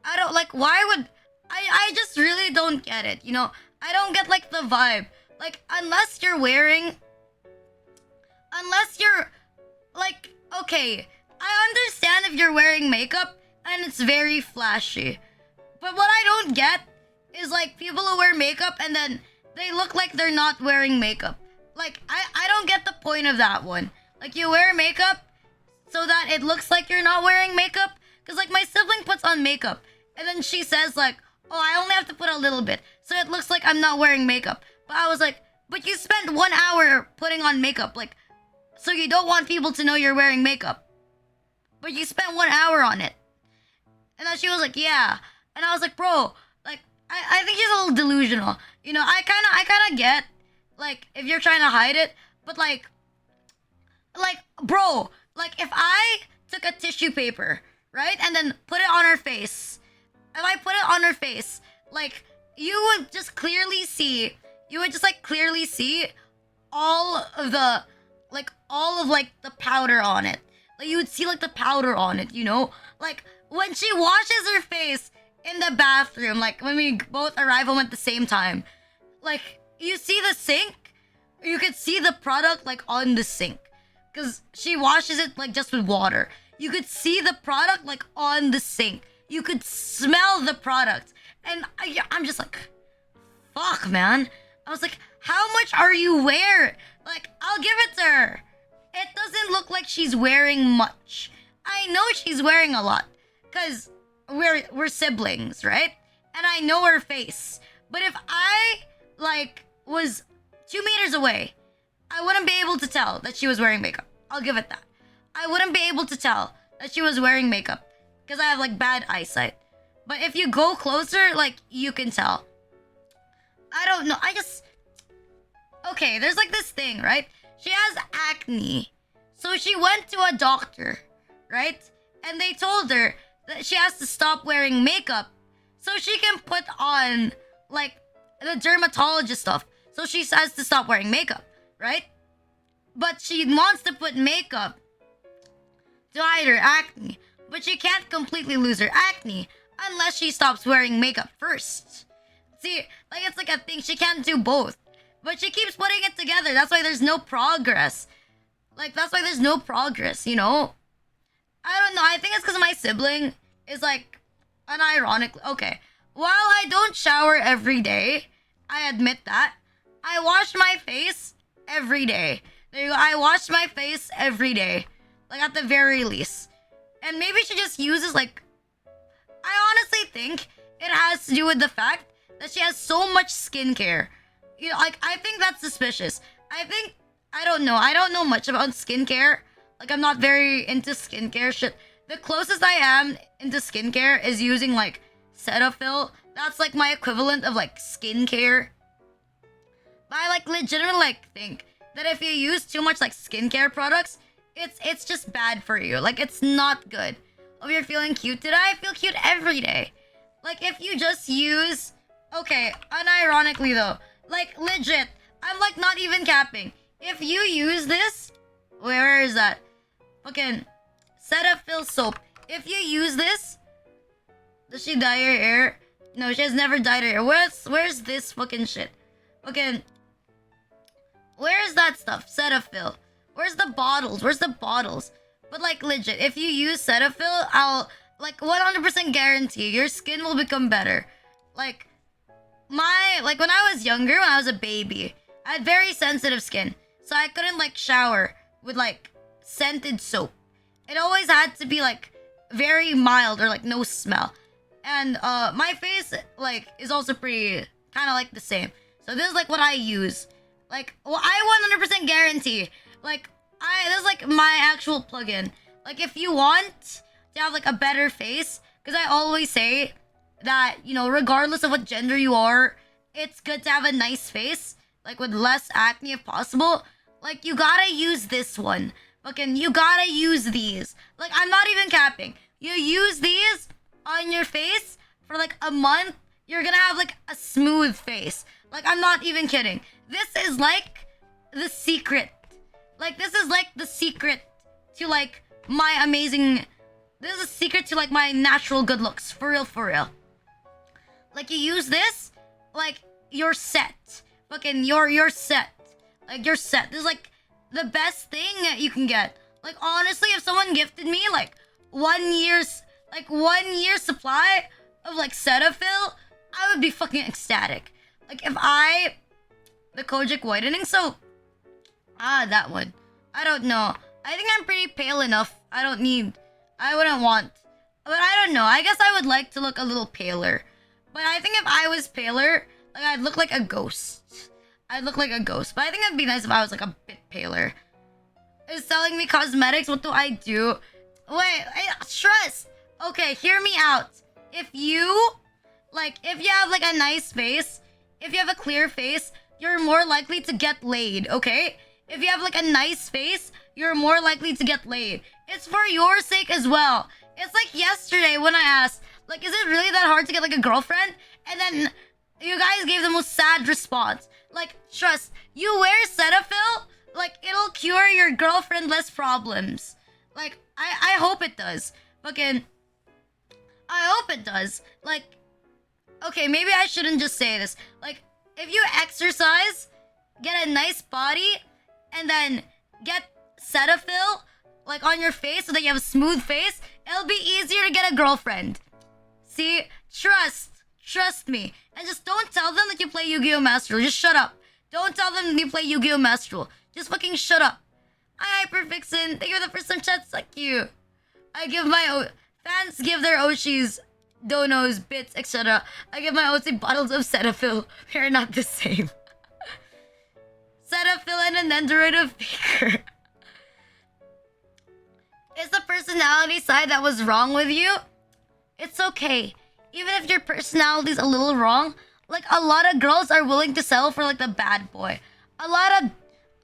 I don't, like, why would... I just really don't get it, you know? I don't get, like, the vibe. Like, unless you're, like, okay, I understand if you're wearing makeup and it's very flashy. But what I don't get is, like, people who wear makeup and then they look like they're not wearing makeup. Like, I don't get the point of that one. Like, you wear makeup so that it looks like you're not wearing makeup. Because, like, my sibling puts on makeup. And then she says, like, oh, I only have to put a little bit. So it looks like I'm not wearing makeup. But I was like, but you spent 1 hour putting on makeup. Like, so you don't want people to know you're wearing makeup. But you spent 1 hour on it. And then she was like, yeah. And I was like, bro, like, I think she's a little delusional. You know, I kind of get, like, if you're trying to hide it. But, like, bro, like, if I took a tissue paper, right? And then put it on her face. If I put it on her face, like, you would just clearly see, all of the, like, the powder on it. Like, you would see, like, the powder on it, you know? Like, when she washes her face, in the bathroom, like when we both arrive home at the same time. Like, you see the sink, you could see the product like on the sink. Because she washes it like just with water. You could see the product like on the sink. You could smell the product. And I'm just like, fuck, man. I was like, how much are you wearing? Like, I'll give it to her. It doesn't look like she's wearing much. I know she's wearing a lot. Because we're siblings, right? And I know her face. But if I, like, was 2 meters away, I wouldn't be able to tell that she was wearing makeup. I'll give it that. I wouldn't be able to tell that she was wearing makeup. Because I have, like, bad eyesight. But if you go closer, like, you can tell. I don't know. Okay, there's, like, this thing, right? She has acne. So she went to a doctor, right? And they told her that she has to stop wearing makeup so she can put on, like, the dermatologist stuff. So she has to stop wearing makeup, right? But she wants to put makeup to hide her acne. But she can't completely lose her acne unless she stops wearing makeup first. See, like, it's like a thing. She can't do both. But she keeps putting it together. That's why there's no progress. Like, that's why there's no progress, you know? I don't know. I think it's because my sibling is, like, unironically... Okay. While I don't shower every day, I admit that, I wash my face every day. There you go. I wash my face every day. Like, at the very least. And maybe she just uses, like... I honestly think it has to do with the fact that she has so much skincare. You know, like, I think that's suspicious. I don't know. I don't know much about skincare. Like, I'm not very into skincare shit. The closest I am into skincare is using, like, Cetaphil. That's, like, my equivalent of, like, skincare. But I, like, legitimately, like, think that if you use too much, like, skincare products, it's just bad for you. Like, it's not good. Oh, you're feeling cute today? I feel cute every day. Like, if you just use... Okay, unironically, though. Like, legit. I'm, like, not even capping. If you use this... Where is that? Fucking Cetaphil soap. If you use this... Does she dye her hair? No, she has never dyed her hair. Where's this fucking shit? Fucking... Where's that stuff? Cetaphil. Where's the bottles? Where's the bottles? But, like, legit, if you use Cetaphil, I'll, like, 100% guarantee your skin will become better. Like, when I was younger, when I was a baby, I had very sensitive skin. So I couldn't, like, shower with, like, scented soap. It always had to be, like, very mild or, like, no smell. And, my face, like, is also pretty, kind of, like, the same. So this is, like, what I use. Like, well, I 100% guarantee, like, this is, like, my actual plugin. Like, if you want to have, like, a better face, because I always say that, you know, regardless of what gender you are, it's good to have a nice face, like, with less acne if possible. Like, you gotta use this one. Fucking, you gotta use these. Like, I'm not even capping. You use these on your face for, like, a month, you're gonna have, like, a smooth face. Like, I'm not even kidding. This is, like, the secret. Like, this is, like, the secret to, like, my amazing... This is a secret to, like, my natural good looks. For real, for real. Like, you use this, like, you're set. Fucking, you're set. Like, you're set. This is, like, the best thing that you can get. Like, honestly, if someone gifted me, like, 1 year's supply of, like, Cetaphil, I would be fucking ecstatic. Like, if the Kojic whitening soap... that one. I don't know. I think I'm pretty pale enough. I wouldn't want. But I don't know. I guess I would like to look a little paler. But I think if I was paler, like, I'd look like a ghost. I'd look like a ghost. But I think it'd be nice if I was, like, a bit paler. Is selling me cosmetics? What do I do? Wait, stress. Okay, hear me out. If you have, like, a nice face, if you have a clear face, you're more likely to get laid, okay? If you have, like, a nice face, you're more likely to get laid. It's for your sake as well. It's like yesterday when I asked, like, is it really that hard to get, like, a girlfriend? And then you guys gave the most sad response. Like, trust, you wear Cetaphil, like, it'll cure your girlfriend less problems. Like, I hope it does. Fucking, I hope it does. Like, okay, maybe I shouldn't just say this. Like, if you exercise, get a nice body, and then get Cetaphil, like, on your face so that you have a smooth face, it'll be easier to get a girlfriend. See? Trust me. And just don't tell them that you play Yu-Gi-Oh! Master Duel. Just shut up. Don't tell them that you play Yu-Gi-Oh! Master Duel. Just fucking shut up. Hi, Hypervixen. Thank you for the first time chat. Thank you. I give my fans give their Oshis, donos, bits, etc. I give my Oshi bottles of Cetaphil. We are not the same. Cetaphil and an Nendoroid of Faker. It's the personality side that was wrong with you. It's okay. Even if your personality's a little wrong, like a lot of girls are willing to settle for like the bad boy. A lot of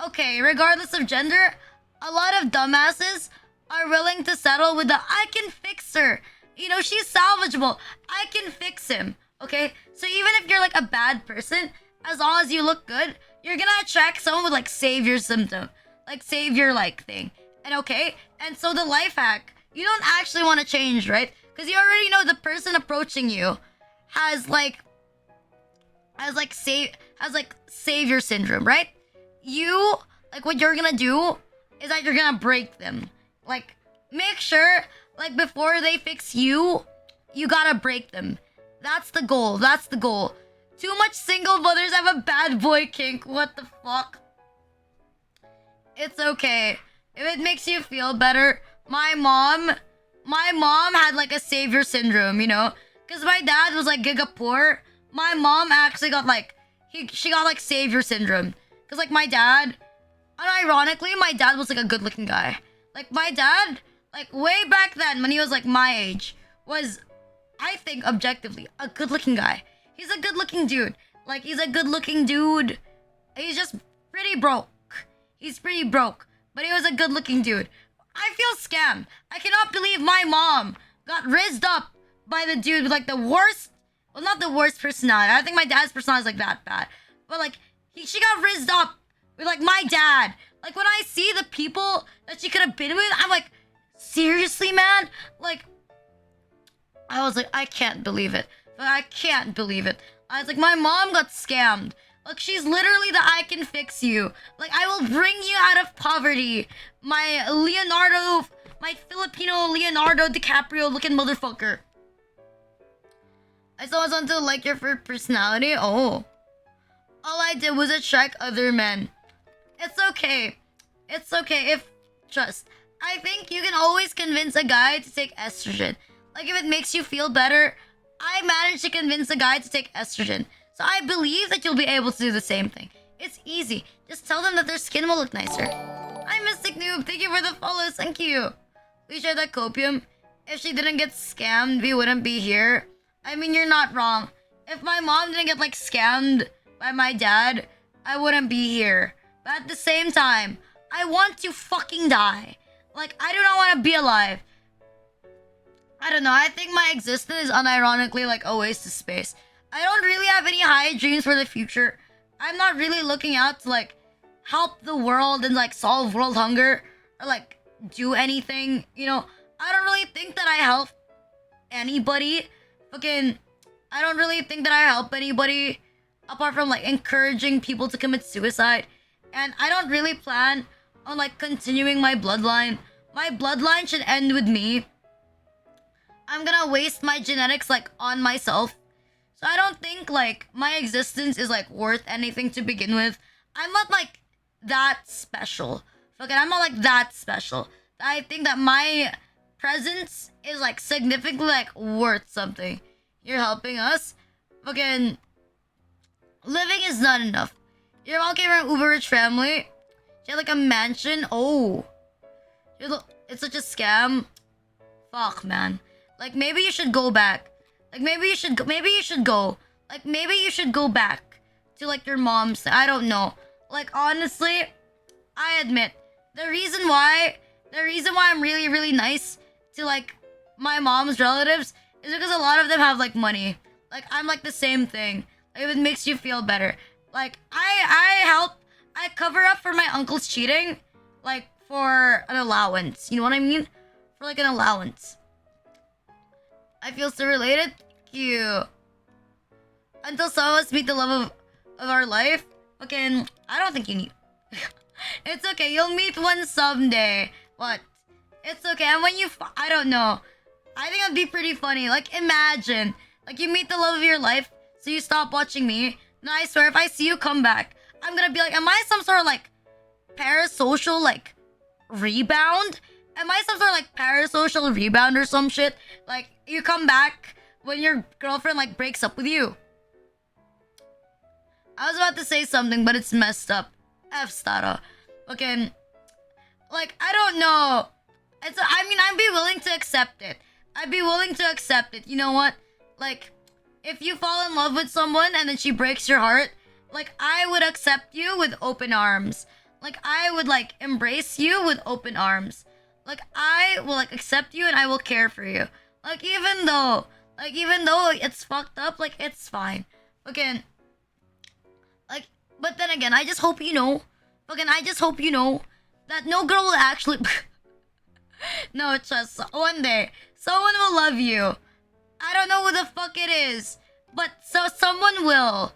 okay, regardless of gender, a lot of dumbasses are willing to settle with the I can fix her. You know, she's salvageable. I can fix him. Okay? So even if you're like a bad person, as long as you look good, you're gonna attract someone with like savior symptom. Like savior like thing. And okay? And so the life hack, you don't actually want to change, right? Because you already know the person approaching you has savior syndrome, right? You like what you're gonna do is that you're gonna break them. Like make sure like before they fix you, you gotta break them. That's the goal. That's the goal. Too much single mothers have a bad boy kink. What the fuck? It's okay. If it makes you feel better, my mom had like a savior syndrome, you know? Because my dad was like giga poor. My mom actually got like, she got like savior syndrome. Because like my dad, unironically, my dad was like a good looking guy. Like my dad, like way back then when he was like my age, was, I think objectively, a good looking guy. He's a good looking dude. Like he's a good looking dude. He's just pretty broke. He's pretty broke. But he was a good looking dude. I feel scammed. I cannot believe my mom got rizzed up by the dude with like the worst, well not the worst personality. I don't think my dad's personality is like that bad. But like, she got rizzed up with like my dad. Like when I see the people that she could have been with, I'm like, seriously man? Like, I was like, I can't believe it. I can't believe it. I was like, my mom got scammed. Like, she's literally the I can fix you. Like, I will bring you out of poverty. My Filipino Leonardo DiCaprio looking motherfucker. I saw someone to like your personality. Oh. All I did was attract other men. It's okay. It's okay if, trust. I think you can always convince a guy to take estrogen. Like, if it makes you feel better, I managed to convince a guy to take estrogen. So I believe that you'll be able to do the same thing. It's easy. Just tell them that their skin will look nicer. Hi, Mystic Noob. Thank you for the follows. Thank you. We shared that copium. If she didn't get scammed, we wouldn't be here. I mean, you're not wrong. If my mom didn't get, like, scammed by my dad, I wouldn't be here. But at the same time, I want to fucking die. Like, I do not want to be alive. I don't know. I think my existence is unironically, like, a waste of space. I don't really have any high dreams for the future. I'm not really looking out to like help the world and like solve world hunger or like do anything, you know. I don't really think that I help anybody. Fucking, I don't really think that I help anybody apart from like encouraging people to commit suicide. And I don't really plan on like continuing my bloodline. My bloodline should end with me. I'm gonna waste my genetics like on myself. So I don't think like my existence is like worth anything to begin with. I'm not like that special. Fucking, I'm not like that special. I think that my presence is like significantly like worth something. You're helping us. Fucking, living is not enough. Your mom came from an uber rich family. She had like a mansion. Oh, it's such a scam. Fuck, man. Like maybe you should go back. Like maybe you should go. Like maybe you should go back to like your mom's. I don't know. Like honestly, I admit the reason why I'm really really nice to like my mom's relatives is because a lot of them have like money. Like I'm like the same thing. Like, if it makes you feel better. Like I cover up for my uncle's cheating, like for an allowance. You know what I mean? For like an allowance. I feel so related. Thank you. Until some of us meet the love of our life. Okay, I don't think you need. It's okay. You'll meet one someday. What? It's okay. And when I don't know. I think it'd be pretty funny. Like, imagine. Like, you meet the love of your life. So you stop watching me. And I swear, if I see you come back, I'm gonna be like, am I some sort of, like, parasocial, like, rebound? Am I some sort of, like, parasocial rebound or some shit? Like, you come back when your girlfriend, like, breaks up with you. I was about to say something, but it's messed up. F Stara. Okay. Like, I don't know. I'd be willing to accept it. I'd be willing to accept it. You know what? Like, if you fall in love with someone and then she breaks your heart, like, I would accept you with open arms. Like, I would, like, embrace you with open arms. Like, I will, like, accept you and I will care for you. Like, even though it's fucked up, like, it's fine. Okay. Like, but then again, I just hope you know. Fucking, I just hope you know that no girl will actually. No, just one day someone will love you. I don't know who the fuck it is, but someone will.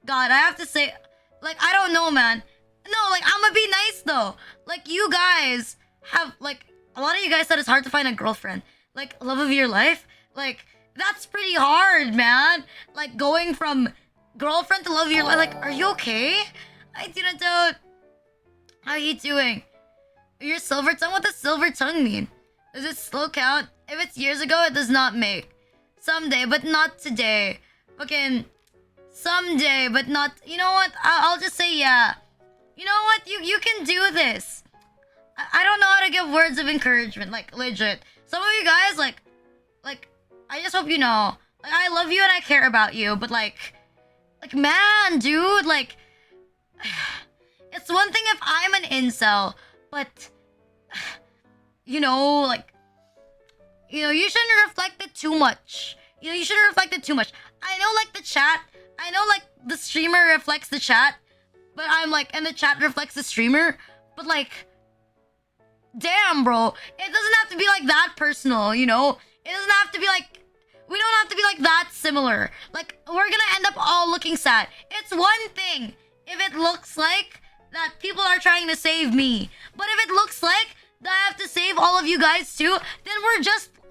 God, I have to say, like, I don't know, man. No, like, I'ma be nice though. Like, you guys have, like, a lot of you guys said it's hard to find a girlfriend. Like, love of your life. Like, that's pretty hard, man. Like, going from girlfriend to love of your life. Like, are you okay? I didn't know. How you doing? Your silver tongue? What does silver tongue mean? Does it still count? If it's years ago, it does not make. Someday, but not today. Fucking someday, but not. You know what? I'll just say yeah. You know what? You can do this. I don't know how to give words of encouragement. Like, legit. Some of you guys, like, I just hope you know. Like, I love you and I care about you, but like, man, dude, like. It's one thing if I'm an incel, but you know, like, you know, you shouldn't reflect it too much. You know, you shouldn't reflect it too much. I know, like, the chat. I know, like, the streamer reflects the chat, but I'm like, and the chat reflects the streamer. But like, damn, bro, it doesn't have to be like that personal. You know, it doesn't have to be like. We don't have to be like that similar. Like, we're gonna end up all looking sad. It's one thing if it looks like that people are trying to save me. But if it looks like that I have to save all of you guys too, then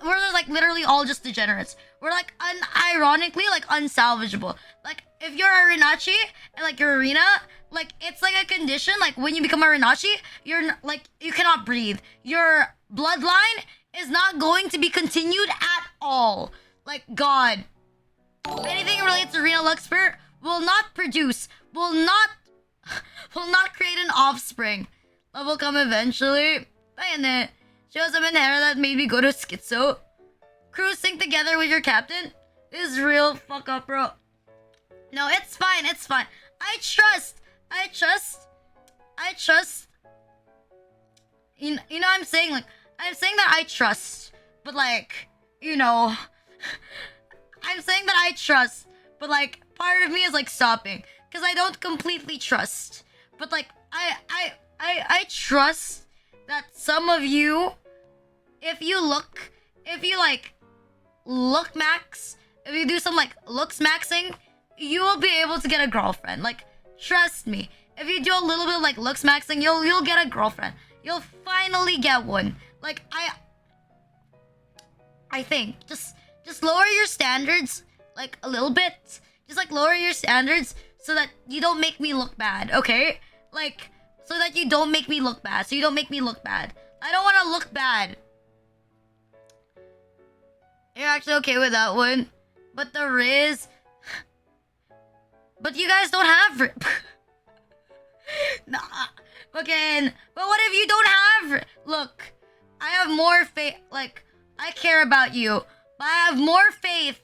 we're like literally all just degenerates. We're like unironically like unsalvageable. Like, if you're a Rinachi and like you're Arena, like, it's like a condition. Like, when you become a Rinachi, you're like, you cannot breathe. Your bloodline is not going to be continued at all. Like, God. Anything related to Arena Luxpert will not produce, will not create an offspring. Love will come eventually. Ayun shows him in hair that made me go to schizo. Crew sync together with your captain. This is real fuck up, bro. No, it's fine, it's fine. I trust. You know, I'm saying that I trust, but like, you know, I'm saying that I trust, but like, part of me is like stopping because I don't completely trust. But like, I trust that some of you, if you like look max, if you do some like looks maxing, you will be able to get a girlfriend. Like, trust me. If you do a little bit of like looks maxing, you'll get a girlfriend. You'll finally get one. Like, I think just lower your standards like a little bit. Just like lower your standards so that you don't make me look bad, okay? Like, so that you don't make me look bad. So you don't make me look bad. I don't want to look bad. You're actually okay with that one. But the Riz... But you guys don't have... Nah. Okay, but what if you don't have... Look, I have more faith... Like, I care about you. But I have more faith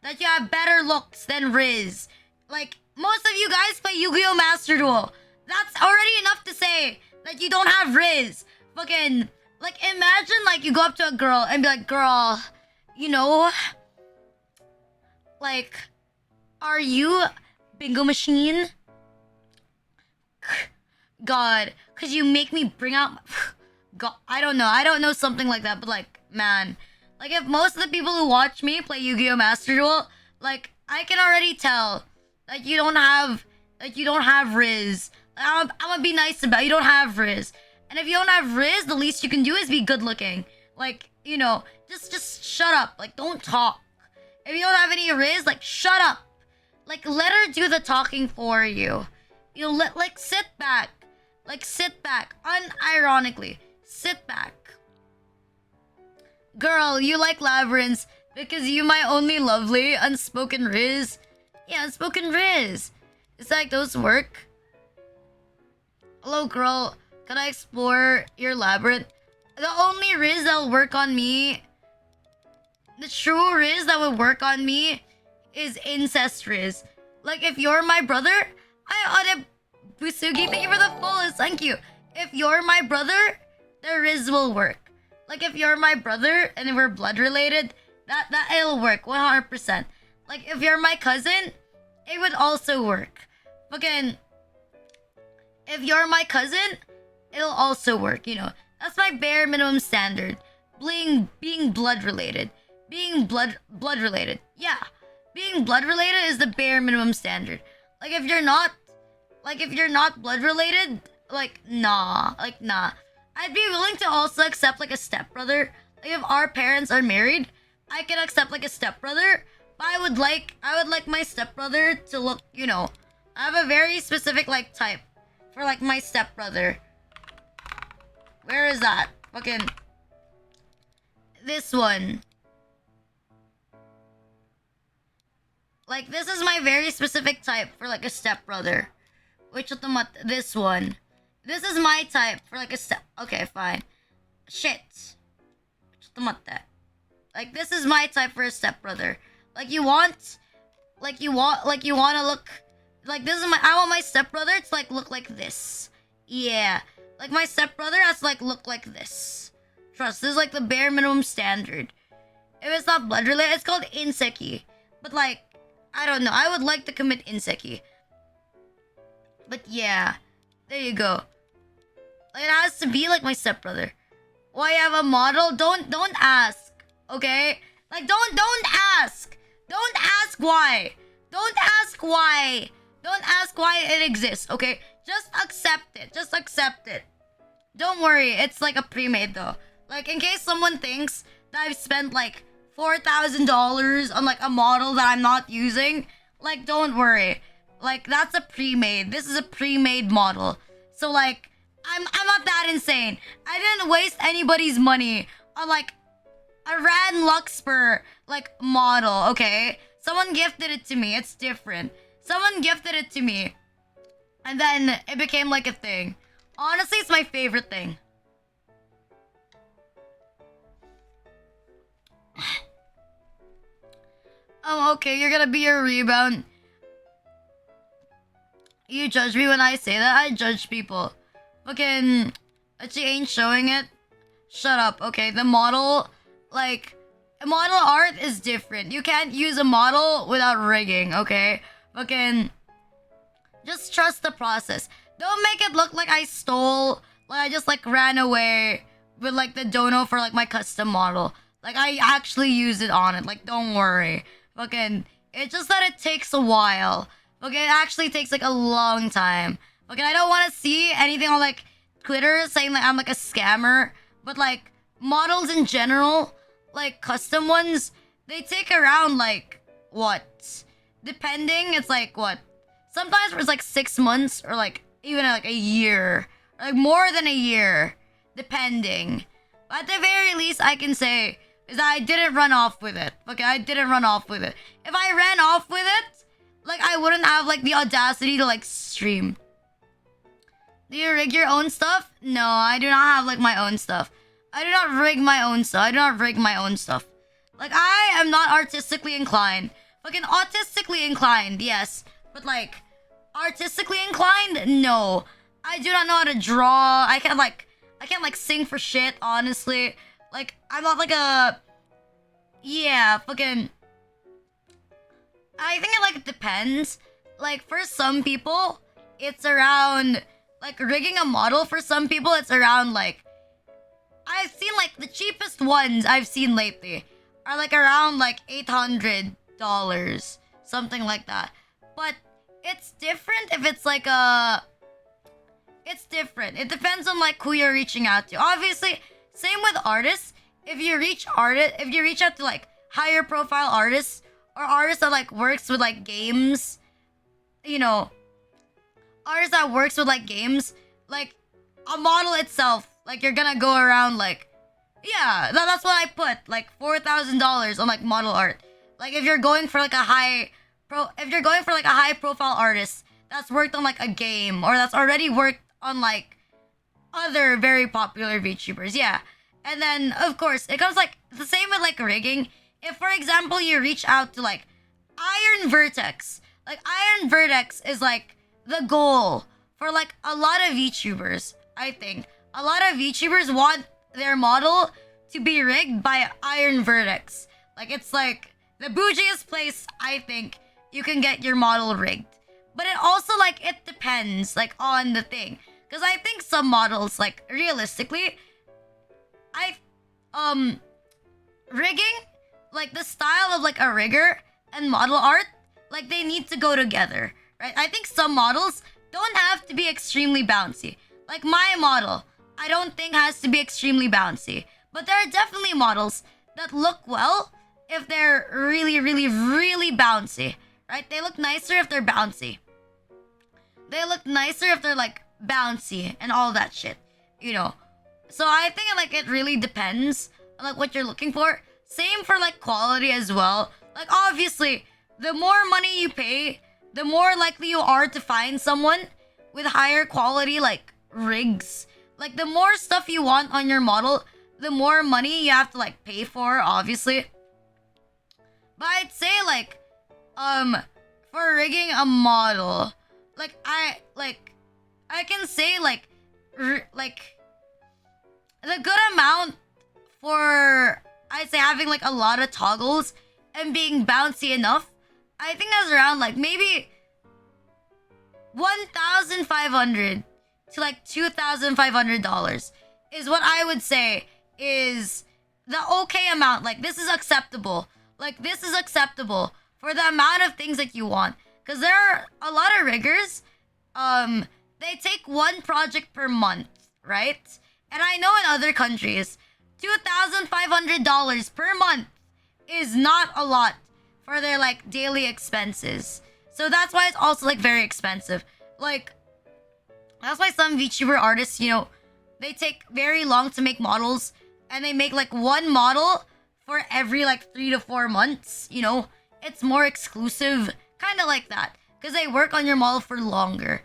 that you have better looks than Riz. Like, most of you guys play Yu-Gi-Oh! Master Duel. That's already enough to say that you don't have Riz. Fucking... Like, imagine, like, you go up to a girl and be like, girl, you know... Like, are you bingo machine? God, could you make me bring out... God, I don't know something like that, but like, man, Like if most of the people who watch me play Yu-Gi-Oh! Master Duel, like I can already tell that you don't have Riz. I'm gonna be nice about it. You don't have Riz. And if you don't have Riz, the least you can do is be good looking. Like, you know, just shut up. Like don't talk. If you don't have any Riz, like shut up. Like let her do the talking for you. You know, sit back. Like sit back. Unironically. Sit back. Girl, you like labyrinths because you my only lovely unspoken Riz. Yeah, unspoken Riz. It's like those work. Hello, girl. Can I explore your labyrinth? The only Riz that'll work on me, the true Riz that would work on me, is incest Riz. Like if you're my brother, Busugi, thank you for the follows. Thank you. If you're my brother, the Riz will work. Like if you're my brother and we're blood related, that it'll work 100%. Like if you're my cousin, it would also work. Fucking, if you're my cousin, it'll also work. You know, that's my bare minimum standard. Being blood related, being blood related. Yeah, being blood related is the bare minimum standard. Like if you're not blood related, like nah. I'd be willing to also accept like a stepbrother. Like if our parents are married, I can accept like a stepbrother. But I would like my stepbrother to look, you know, I have a very specific like type for like my stepbrother. Where is that? Fucking this one. Like this is my very specific type for like a stepbrother. Which this one. This is my type for like a step. Okay, fine. Shit. Like this is my type for a stepbrother. Like you want to look like this is I want my stepbrother to like look like this. Yeah. Like my stepbrother has to like look like this. Trust, this is like the bare minimum standard. If it's not blood related, it's called inseki. But like, I don't know. I would like to commit inseki. But yeah, there you go. It has to be like my stepbrother. Why have a model? Don't ask. Okay? Like don't ask. Don't ask why. Don't ask why. Don't ask why it exists, okay? Just accept it. Just accept it. Don't worry, it's like a pre-made though. Like in case someone thinks that I've spent like $4,000 on like a model that I'm not using, like don't worry. Like that's a pre-made. This is a pre-made model. So like I'm not that insane. I didn't waste anybody's money on like a Ran Luxper like model, okay? Someone gifted it to me. It's different. Someone gifted it to me. And then it became like a thing. Honestly, it's my favorite thing. Oh, okay, you're gonna be a rebound. You judge me when I say that? I judge people. Fucking, she ain't showing it. Shut up, okay? The model, like, model art is different. You can't use a model without rigging, okay? Fucking, just trust the process. Don't make it look like I stole, like I just like ran away with like the dono for like my custom model. Like I actually used it on it. Like don't worry. Fucking, it's just that it takes a while. Okay, it actually takes like a long time. Okay, I don't want to see anything on like Twitter saying like I'm like a scammer. But like models in general, like custom ones, they take around like what? Depending, it's like what? Sometimes it's like 6 months or like even like a year. Or like more than a year. Depending. But at the very least I can say is that I didn't run off with it. Okay, I didn't run off with it. If I ran off with it, like I wouldn't have like the audacity to like stream. Do you rig your own stuff? No, I do not have like my own stuff. I do not rig my own stuff. I do not rig my own stuff. Like I am not artistically inclined. Fucking autistically inclined, yes. But like artistically inclined? No. I do not know how to draw. I can't like sing for shit, honestly. Like I'm not like a yeah, fucking I think it like depends. Like for some people, it's around like rigging a model for some people it's around like I've seen like the cheapest ones I've seen lately are like around like $800, something like that. But it's different if it's like a. It's different. It depends on like who you're reaching out to. Obviously, same with artists. If you reach out to like higher profile artists or artists that like works with like games, you know, artists that works with like games, like a model itself, like you're gonna go around like, yeah, that's what I put, like $4,000 on like model art. Like if you're going for like if you're going for like a high profile artist that's worked on like a game or that's already worked on like other very popular VTubers, yeah. And then of course it comes like the same with like rigging. If for example you reach out to like Iron Vertex, like Iron Vertex is like the goal for like a lot of VTubers. I think a lot of VTubers want their model to be rigged by Iron Vertex. Like it's like the bougiest place I think you can get your model rigged. But it also like it depends like on the thing. Cause I think some models like realistically, rigging, like the style of like a rigger and model art, like they need to go together, right? I think some models don't have to be extremely bouncy. Like my model, I don't think has to be extremely bouncy. But there are definitely models that look well if they're really, really, really bouncy, right? They look nicer if they're bouncy. They look nicer if they're like bouncy and all that shit, you know? So I think like it really depends on like what you're looking for. Same for like quality as well. Like obviously, the more money you pay, the more likely you are to find someone with higher quality like rigs. Like the more stuff you want on your model, the more money you have to like pay for, obviously. But I'd say like for rigging a model, like I can say like the good amount for I'd say having like a lot of toggles and being bouncy enough, I think that's around like maybe 1,500 to like $2,500 is what I would say is the okay amount. Like this is acceptable. Like this is acceptable for the amount of things that you want. Cause there are a lot of riggers, they take one project per month, right? And I know in other countries, $2,500 per month is not a lot for their like daily expenses. So that's why it's also like very expensive. Like that's why some VTuber artists, you know, they take very long to make models and they make like one model for every like 3 to 4 months, you know? It's more exclusive, kind of like that, because they work on your model for longer.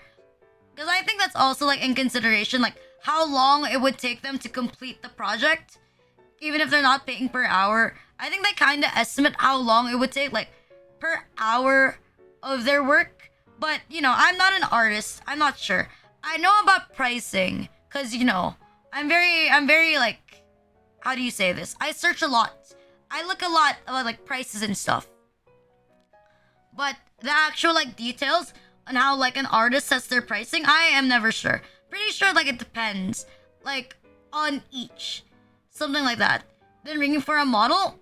Because I think that's also like in consideration, like how long it would take them to complete the project, even if they're not paying per hour. I think they kind of estimate how long it would take, like per hour of their work. But you know, I'm not an artist. I'm not sure. I know about pricing, cause you know, I'm very like, how do you say this? I search a lot. I look a lot about like prices and stuff. But the actual like details on how like an artist sets their pricing, I am never sure. Pretty sure like it depends, like on each, something like that. Then ringing for a model,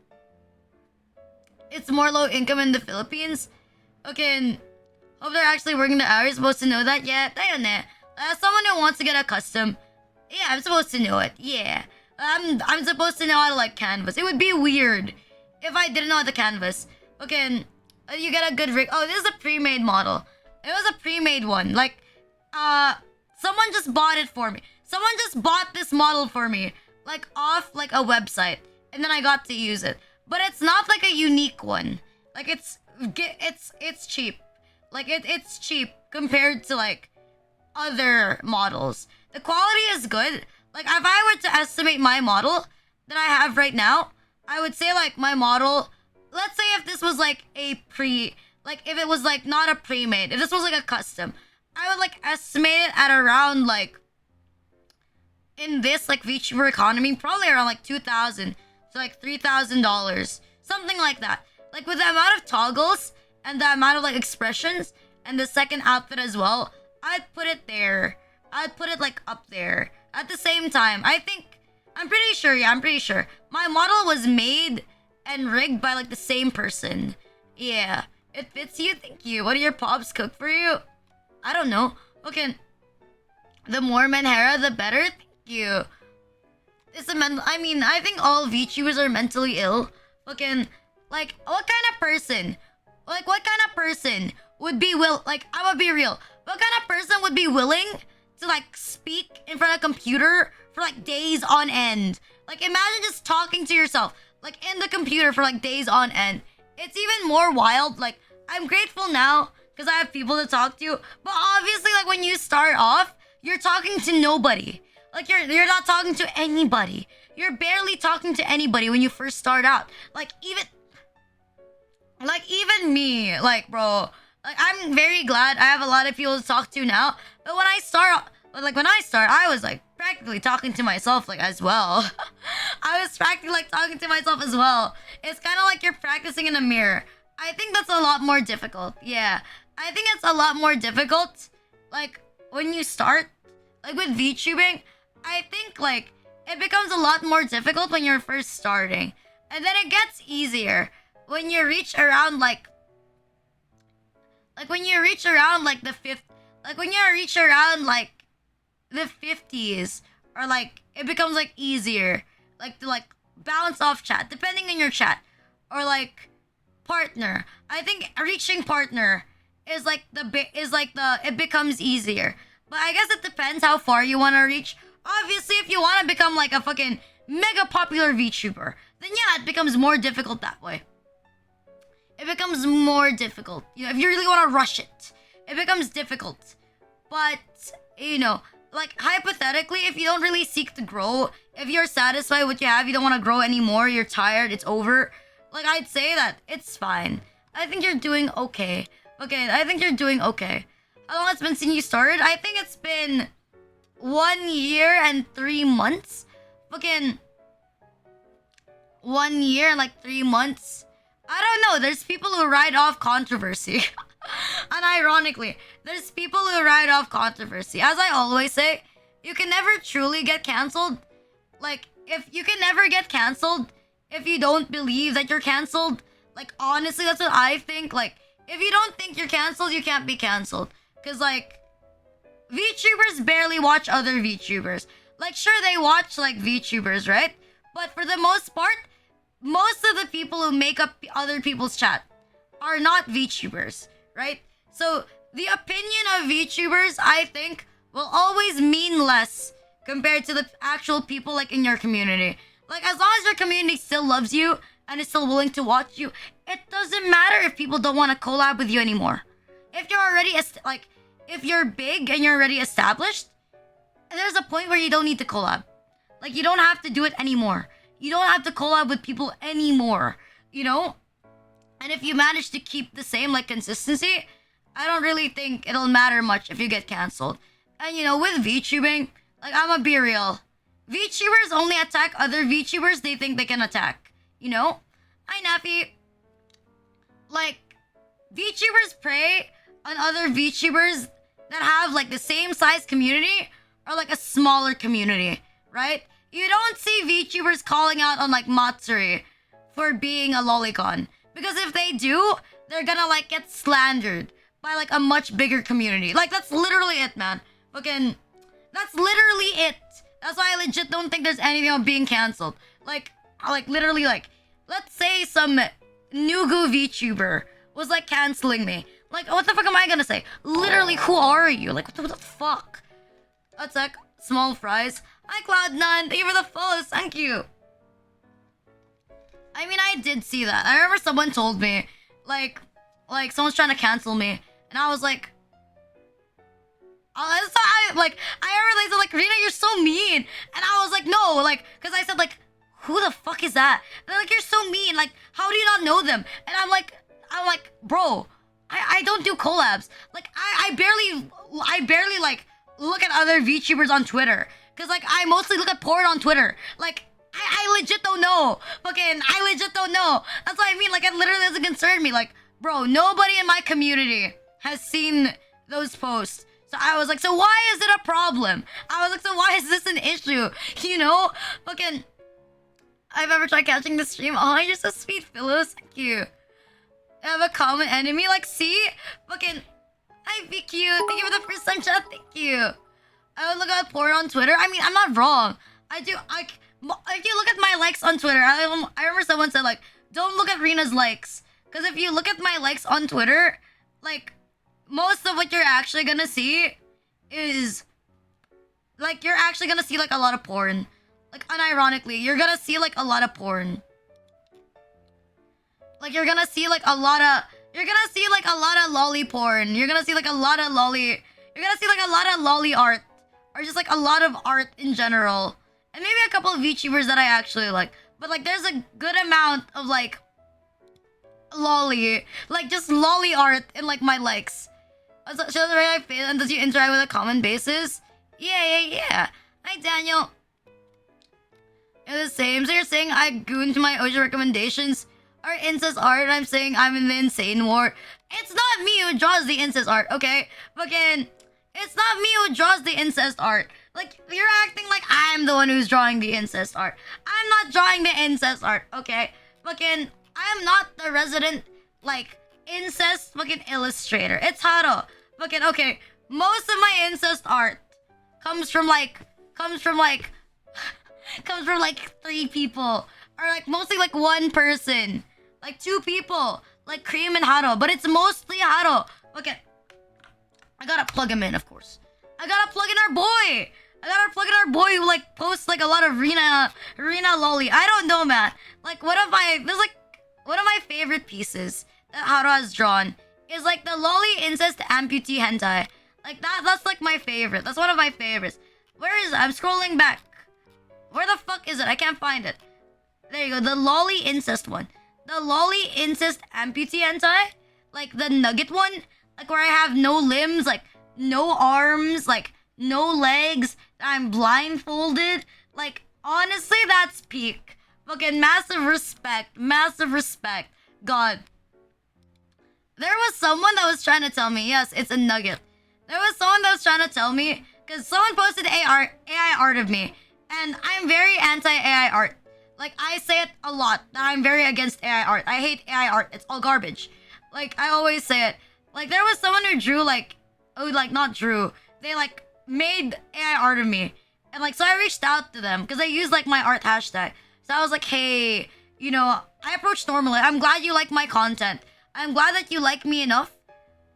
it's more low income in the Philippines. Okay, and hope they're actually working the hours. Supposed to know that, yeah. Tayo na. As someone who wants to get a custom, yeah, I'm supposed to know it. Yeah, I'm supposed to know how to like canvas. It would be weird if I didn't know how to canvas. Okay, and you get a good rig. Oh, this is a pre-made model. It was a pre-made one. Like, someone just bought it for me. Someone just bought this model for me, like off like a website, and then I got to use it. But it's not like a unique one. Like it's cheap. Like it's cheap compared to like other models. The quality is good. Like if I were to estimate my model that I have right now, I would say like my model, let's say if this was like if it was like not a pre-made, if this was like a custom, I would like estimate it at around like, in this like VTuber economy, probably around like $2,000 to like $3,000, something like that. Like with the amount of toggles and the amount of like expressions and the second outfit as well, I'd put it there. I'd put it like up there. At the same time, I think I'm pretty sure. Yeah, I'm pretty sure. My model was made and rigged by like the same person. Yeah, it fits you. Thank you. What do your pops cook for you? I don't know. Okay, the more Manhera, the better. Thank you. It's a mental. I mean, I think all VTubers are mentally ill. Fucking, like, what kind of person? Like, what kind of person would be like? I'm gonna be real. What kind of person would be willing to like speak in front of a computer for like days on end? Like, imagine just talking to yourself, like in the computer for like days on end. It's even more wild. Like, I'm grateful now because I have people to talk to. But obviously, like when you start off, you're talking to nobody. Like you're not talking to anybody. You're barely talking to anybody when you first start out. Like even me, like bro, like I'm very glad I have a lot of people to talk to now. But when I start, I was like practically talking to myself like as well. I was practically like talking to myself as well. It's kind of like you're practicing in a mirror. I think that's a lot more difficult. Yeah, I think it's a lot more difficult. Like when you start, like with VTubing, I think like it becomes a lot more difficult when you're first starting, and then it gets easier when you reach around like when you reach around like the fifth, like when you reach around like the 50s, or like it becomes like easier, like to like bounce off chat depending on your chat, or like partner. I think reaching partner is like it becomes easier. But I guess it depends how far you want to reach. Obviously, if you want to become like a fucking mega popular VTuber, then yeah, it becomes more difficult that way. It becomes more difficult. You know, if you really want to rush it, it becomes difficult. But, you know, like hypothetically, if you don't really seek to grow, if you're satisfied with what you have, you don't want to grow anymore, you're tired, it's over, like I'd say that it's fine. I think you're doing okay. Okay, I think you're doing okay. How long it's been since you started? I think it's been 1 year and 3 months. Fucking 1 year and like 3 months. I don't know. There's people who ride off controversy. And ironically, there's people who ride off controversy. As I always say, you can never truly get canceled. Like, if you can never get canceled if you don't believe that you're canceled. Like, honestly, that's what I think. Like, if you don't think you're canceled, you can't be canceled. Because, like, VTubers barely watch other VTubers. Like, sure, they watch, like, VTubers, right? But for the most part, most of the people who make up other people's chat are not VTubers, right? So, the opinion of VTubers, I think, will always mean less compared to the actual people, like, in your community. Like, as long as your community still loves you and is still willing to watch you, it doesn't matter if people don't want to collab with you anymore. If you're already, if you're big and you're already established, there's a point where you don't need to collab. Like, you don't have to do it anymore. You don't have to collab with people anymore, you know? And if you manage to keep the same, like, consistency, I don't really think it'll matter much if you get canceled. And, you know, with VTubing, like, I'ma be real. VTubers only attack other VTubers they think they can attack, you know? Hi, Nappy. Like, VTubers prey on other VTubers that have, like, the same size community or, like, a smaller community, right? You don't see VTubers calling out on, like, Matsuri for being a lolicon. Because if they do, they're gonna, like, get slandered by, like, a much bigger community. Like, that's literally it, man. Fucking, that's literally it. That's why I legit don't think there's anything about being canceled. Like, literally, like, let's say some Nugu VTuber was, like, canceling me. Like, what the fuck am I gonna say? Literally, who are you? Like, what the fuck? That's like small fries. Hi, Cloud9. Thank you for the follows. Thank you. I mean, I did see that. I remember someone told me, like someone's trying to cancel me, and I was like, I remember they said, like, Rina, you're so mean, and I was like, no, like, because I said, like, who the fuck is that? And they're like, you're so mean. Like, how do you not know them? And I'm like, bro, I don't do collabs. Like, I barely like look at other VTubers on Twitter. Cause like I mostly look at porn on Twitter. Like I legit don't know. Fucking I legit don't know. That's what I mean. Like it literally doesn't concern me. Like, bro, nobody in my community has seen those posts. So I was like, so why is it a problem? I was like, so why is this an issue? You know? Fucking, I've ever tried catching the stream. Oh, you're so sweet, Phyllis. Thank you. I have a common enemy. Like, see? Fucking, hi, BQ. Thank you for the first time chat. Thank you. I would look at porn on Twitter. I mean, I'm not wrong. If you look at my likes on Twitter, I remember someone said, like, don't look at Rena's likes. Because if you look at my likes on Twitter, like, most of what you're actually gonna see is, like, you're actually gonna see, like, a lot of porn. Like, unironically, you're gonna see, like, a lot of porn. Like, you're gonna see, like, a lot of lolly porn. You're gonna see, like, a lot of lolly art. Or just, like, a lot of art in general. And maybe a couple of VTubers that I actually like. But, like, there's a good amount of, like, lolly. Like, just lolly art in, like, my likes. So, shows right I fail, and does you interact with a common basis? Yeah. Hi, Daniel. You're the same. So you're saying I gooned my OJ recommendations are incest art, and I'm saying I'm in the insane war. It's not me who draws the incest art, okay? Fucking, it's not me who draws the incest art. Like, you're acting like I'm the one who's drawing the incest art. I'm not drawing the incest art, okay? Fucking, I'm not the resident, like, incest fucking illustrator. It's Haro. Fucking, okay, most of my incest art comes from like 3 people. Or like mostly like 1 person. Like 2 people. Like Cream and Haro. But it's mostly Haro. Okay. I gotta plug him in, of course. I gotta plug in our boy who like posts like a lot of Rina lolly. I don't know, man. Like one of my favorite pieces that Haro has drawn is like the lolly incest amputee hentai. Like that's like my favorite. That's one of my favorites. Where is it? I'm scrolling back. Where the fuck is it? I can't find it. There you go. The lolly incest one. The lolly incest amputee hentai. Like the nugget one. Like where I have no limbs, like no arms, like no legs. I'm blindfolded. Like honestly, that's peak. Fucking massive respect. Massive respect. God. There was someone that was trying to tell me. Yes, it's a nugget. There was someone that was trying to tell me. Because someone posted AI art of me. And I'm very anti-AI art. Like, I say it a lot, that I'm very against AI art. I hate AI art. It's all garbage. Like, I always say it. Like, there was someone who drew, like... Oh, like, not drew. They, like, made AI art of me. And, like, so I reached out to them. Because they used, like, my art hashtag. So I was like, hey, you know, I approached normally. I'm glad you like my content. I'm glad that you like me enough.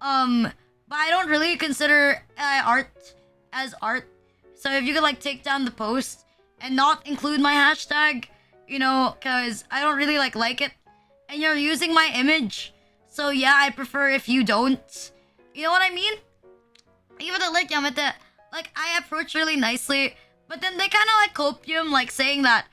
But I don't really consider AI art as art. So if you could, like, take down the post and not include my hashtag, you know, because I don't really, like it. And you're using my image. So, yeah, I prefer if you don't. You know what I mean? Even the like, like, I approach really nicely. But then they kind of, like, copium, like, saying that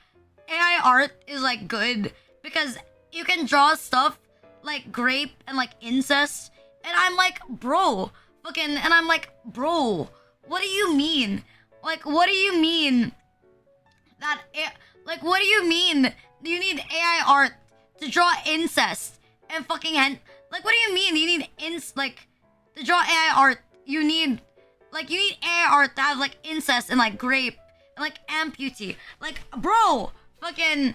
AI art is, like, good. Because you can draw stuff like grape and, like, incest. And I'm like, bro. Fucking, and I'm like, bro, what do you mean? Like, what do you mean? Like, what do you mean you need AI art to draw incest and fucking like, what do you mean you need like, to draw AI art, you need AI art to have, like, incest and, like, grape and, like, amputee. Like, bro, fucking,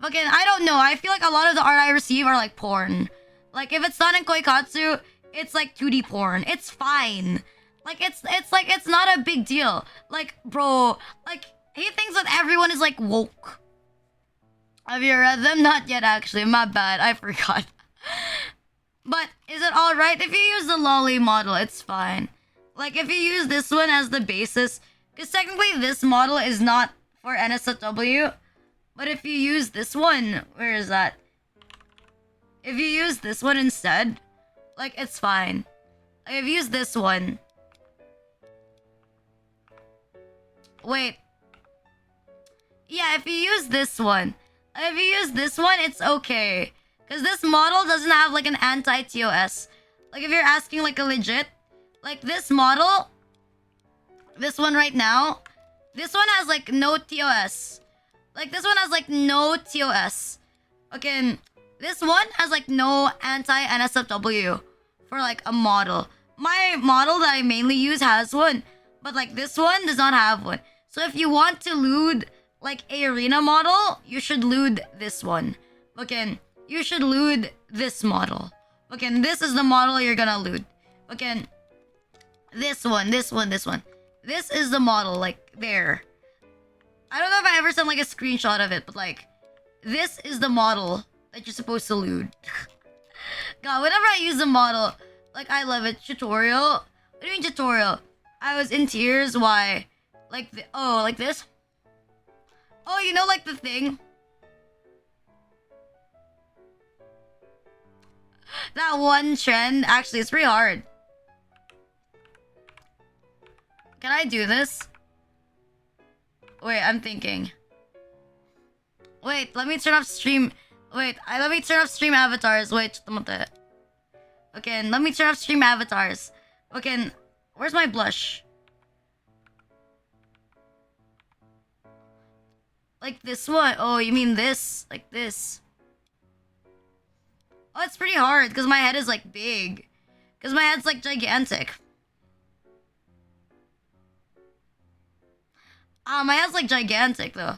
I don't know. I feel like a lot of the art I receive are, like, porn. Like, if it's not in Koikatsu, it's, like, 2D porn. It's fine. Like, it's not a big deal. Like, bro, like, he thinks that everyone is, like, woke. Have you read them? Not yet, actually. My bad. I forgot. But is it alright? If you use the lolly model, it's fine. Like, if you use this one as the basis... Because technically, this model is not for NSFW. But if you use this one... Where is that? If you use this one instead... Like, it's fine. Like, if you use this one... Wait. Yeah, if you use this one. If you use this one, it's okay. Because this model doesn't have, like, an anti-TOS. Like, if you're asking, like, a legit... Like, this model... This one right now... This one has, like, no TOS. Like, this one has, like, no TOS. Okay, this one has, like, no anti-NSFW for, like, a model. my model that I mainly use has one, but like this one does not have one. So if you want to loot like a arena model, you should loot this one. Okay, you should loot this model. Okay, this is the model you're gonna loot. Okay, this one. This is the model, like there. I don't know if I ever sent like a screenshot of it, but like this is the model that you're supposed to loot. God, whenever I use the model, like I love it. Tutorial? What do you mean tutorial? I was in tears. Why? Like like this? Oh, you know, like the thing? That one trend, actually, it's pretty hard. Can I do this? Wait, I'm thinking. Wait, let me turn off stream. Wait, let me turn off stream avatars. Wait, okay, let me turn off stream avatars. Okay, where's my blush? Like this one? Oh, you mean this? Like this? Oh, it's pretty hard because my head is like big. Because my head's like gigantic. My head's like gigantic though.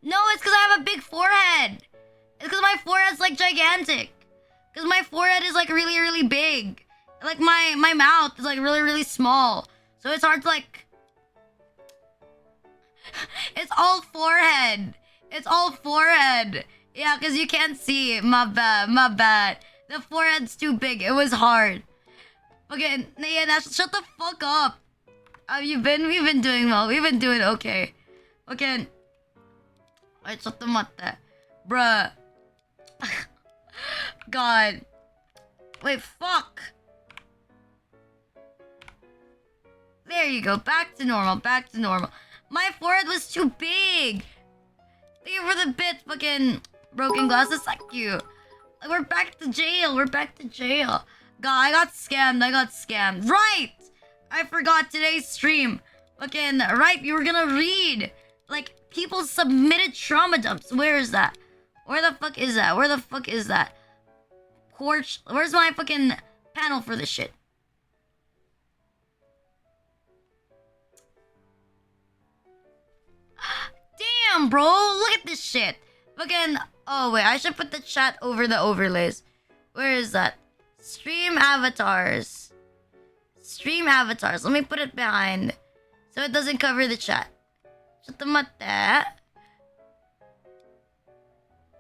No, it's because I have a big forehead. It's because my forehead's like gigantic. Because my forehead is like really, really big. Like my mouth is like really, really small. So it's hard to like... It's all forehead. It's all forehead. Yeah, because you can't see. My bad. The forehead's too big. It was hard. Okay, yeah, shut the fuck up. We've been doing well. We've been doing okay. Okay. Wait, shut the matte. Bruh. God. Wait, fuck. There you go. Back to normal. My forehead was too big. Thank you for the bit, fucking broken glasses. Thank you. We're back to jail. God, I got scammed. Right! I forgot today's stream. Fucking, right, you were gonna read. Like, people submitted trauma dumps. Where is that? Where the fuck is that? Porch. Where's my fucking panel for this shit? Damn, bro. Look at this shit. Fucking... Oh, wait. I should put the chat over the overlays. Where is that? Stream avatars. Let me put it behind. So it doesn't cover the chat. Shut the matte.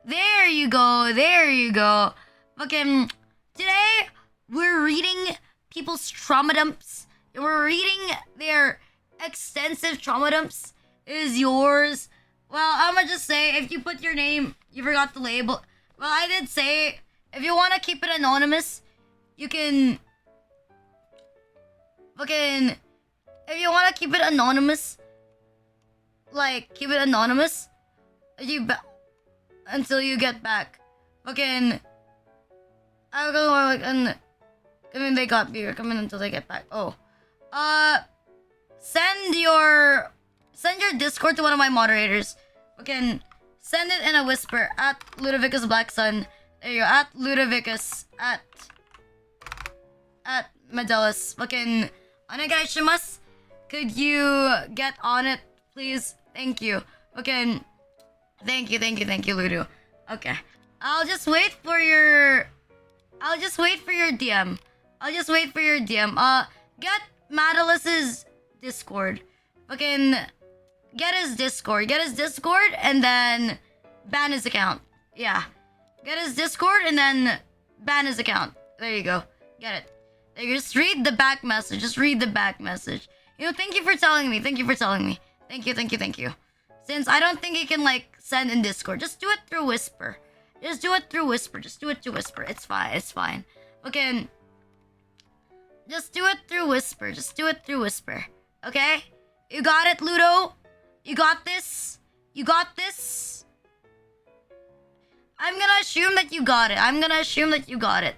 There you go. Fucking... Today, we're reading people's trauma dumps. We're reading their extensive trauma dumps. Is yours. Well, I'ma just say, if you put your name, you forgot the label. Well, I did say, if you want to keep it anonymous, you can... Fucking... If you want to keep it anonymous, like, keep it anonymous, until you get back. Fucking... I'll go, like, and... I mean, they got me. Come in until they get back. Oh. Send your Discord to one of my moderators. Okay, send it in a whisper at Ludovicus Black Sun. There you go, at Ludovicus at Medellis. Fucking onegaishimasu. Could you get on it, please? Thank you. Okay. Thank you, Ludo. Okay. I'll just wait for your DM. Get Medellis's Discord. Fucking get his Discord and then ban his account. Yeah. Get his Discord and then ban his account. There you go. Get it. There you just read the back message. You know, thank you for telling me. Thank you. Since I don't think you can like send in Discord, just do it through Whisper. Just do it through Whisper. It's fine. Okay. Just do it through Whisper. Okay? You got it, Ludo? You got this? I'm gonna assume that you got it.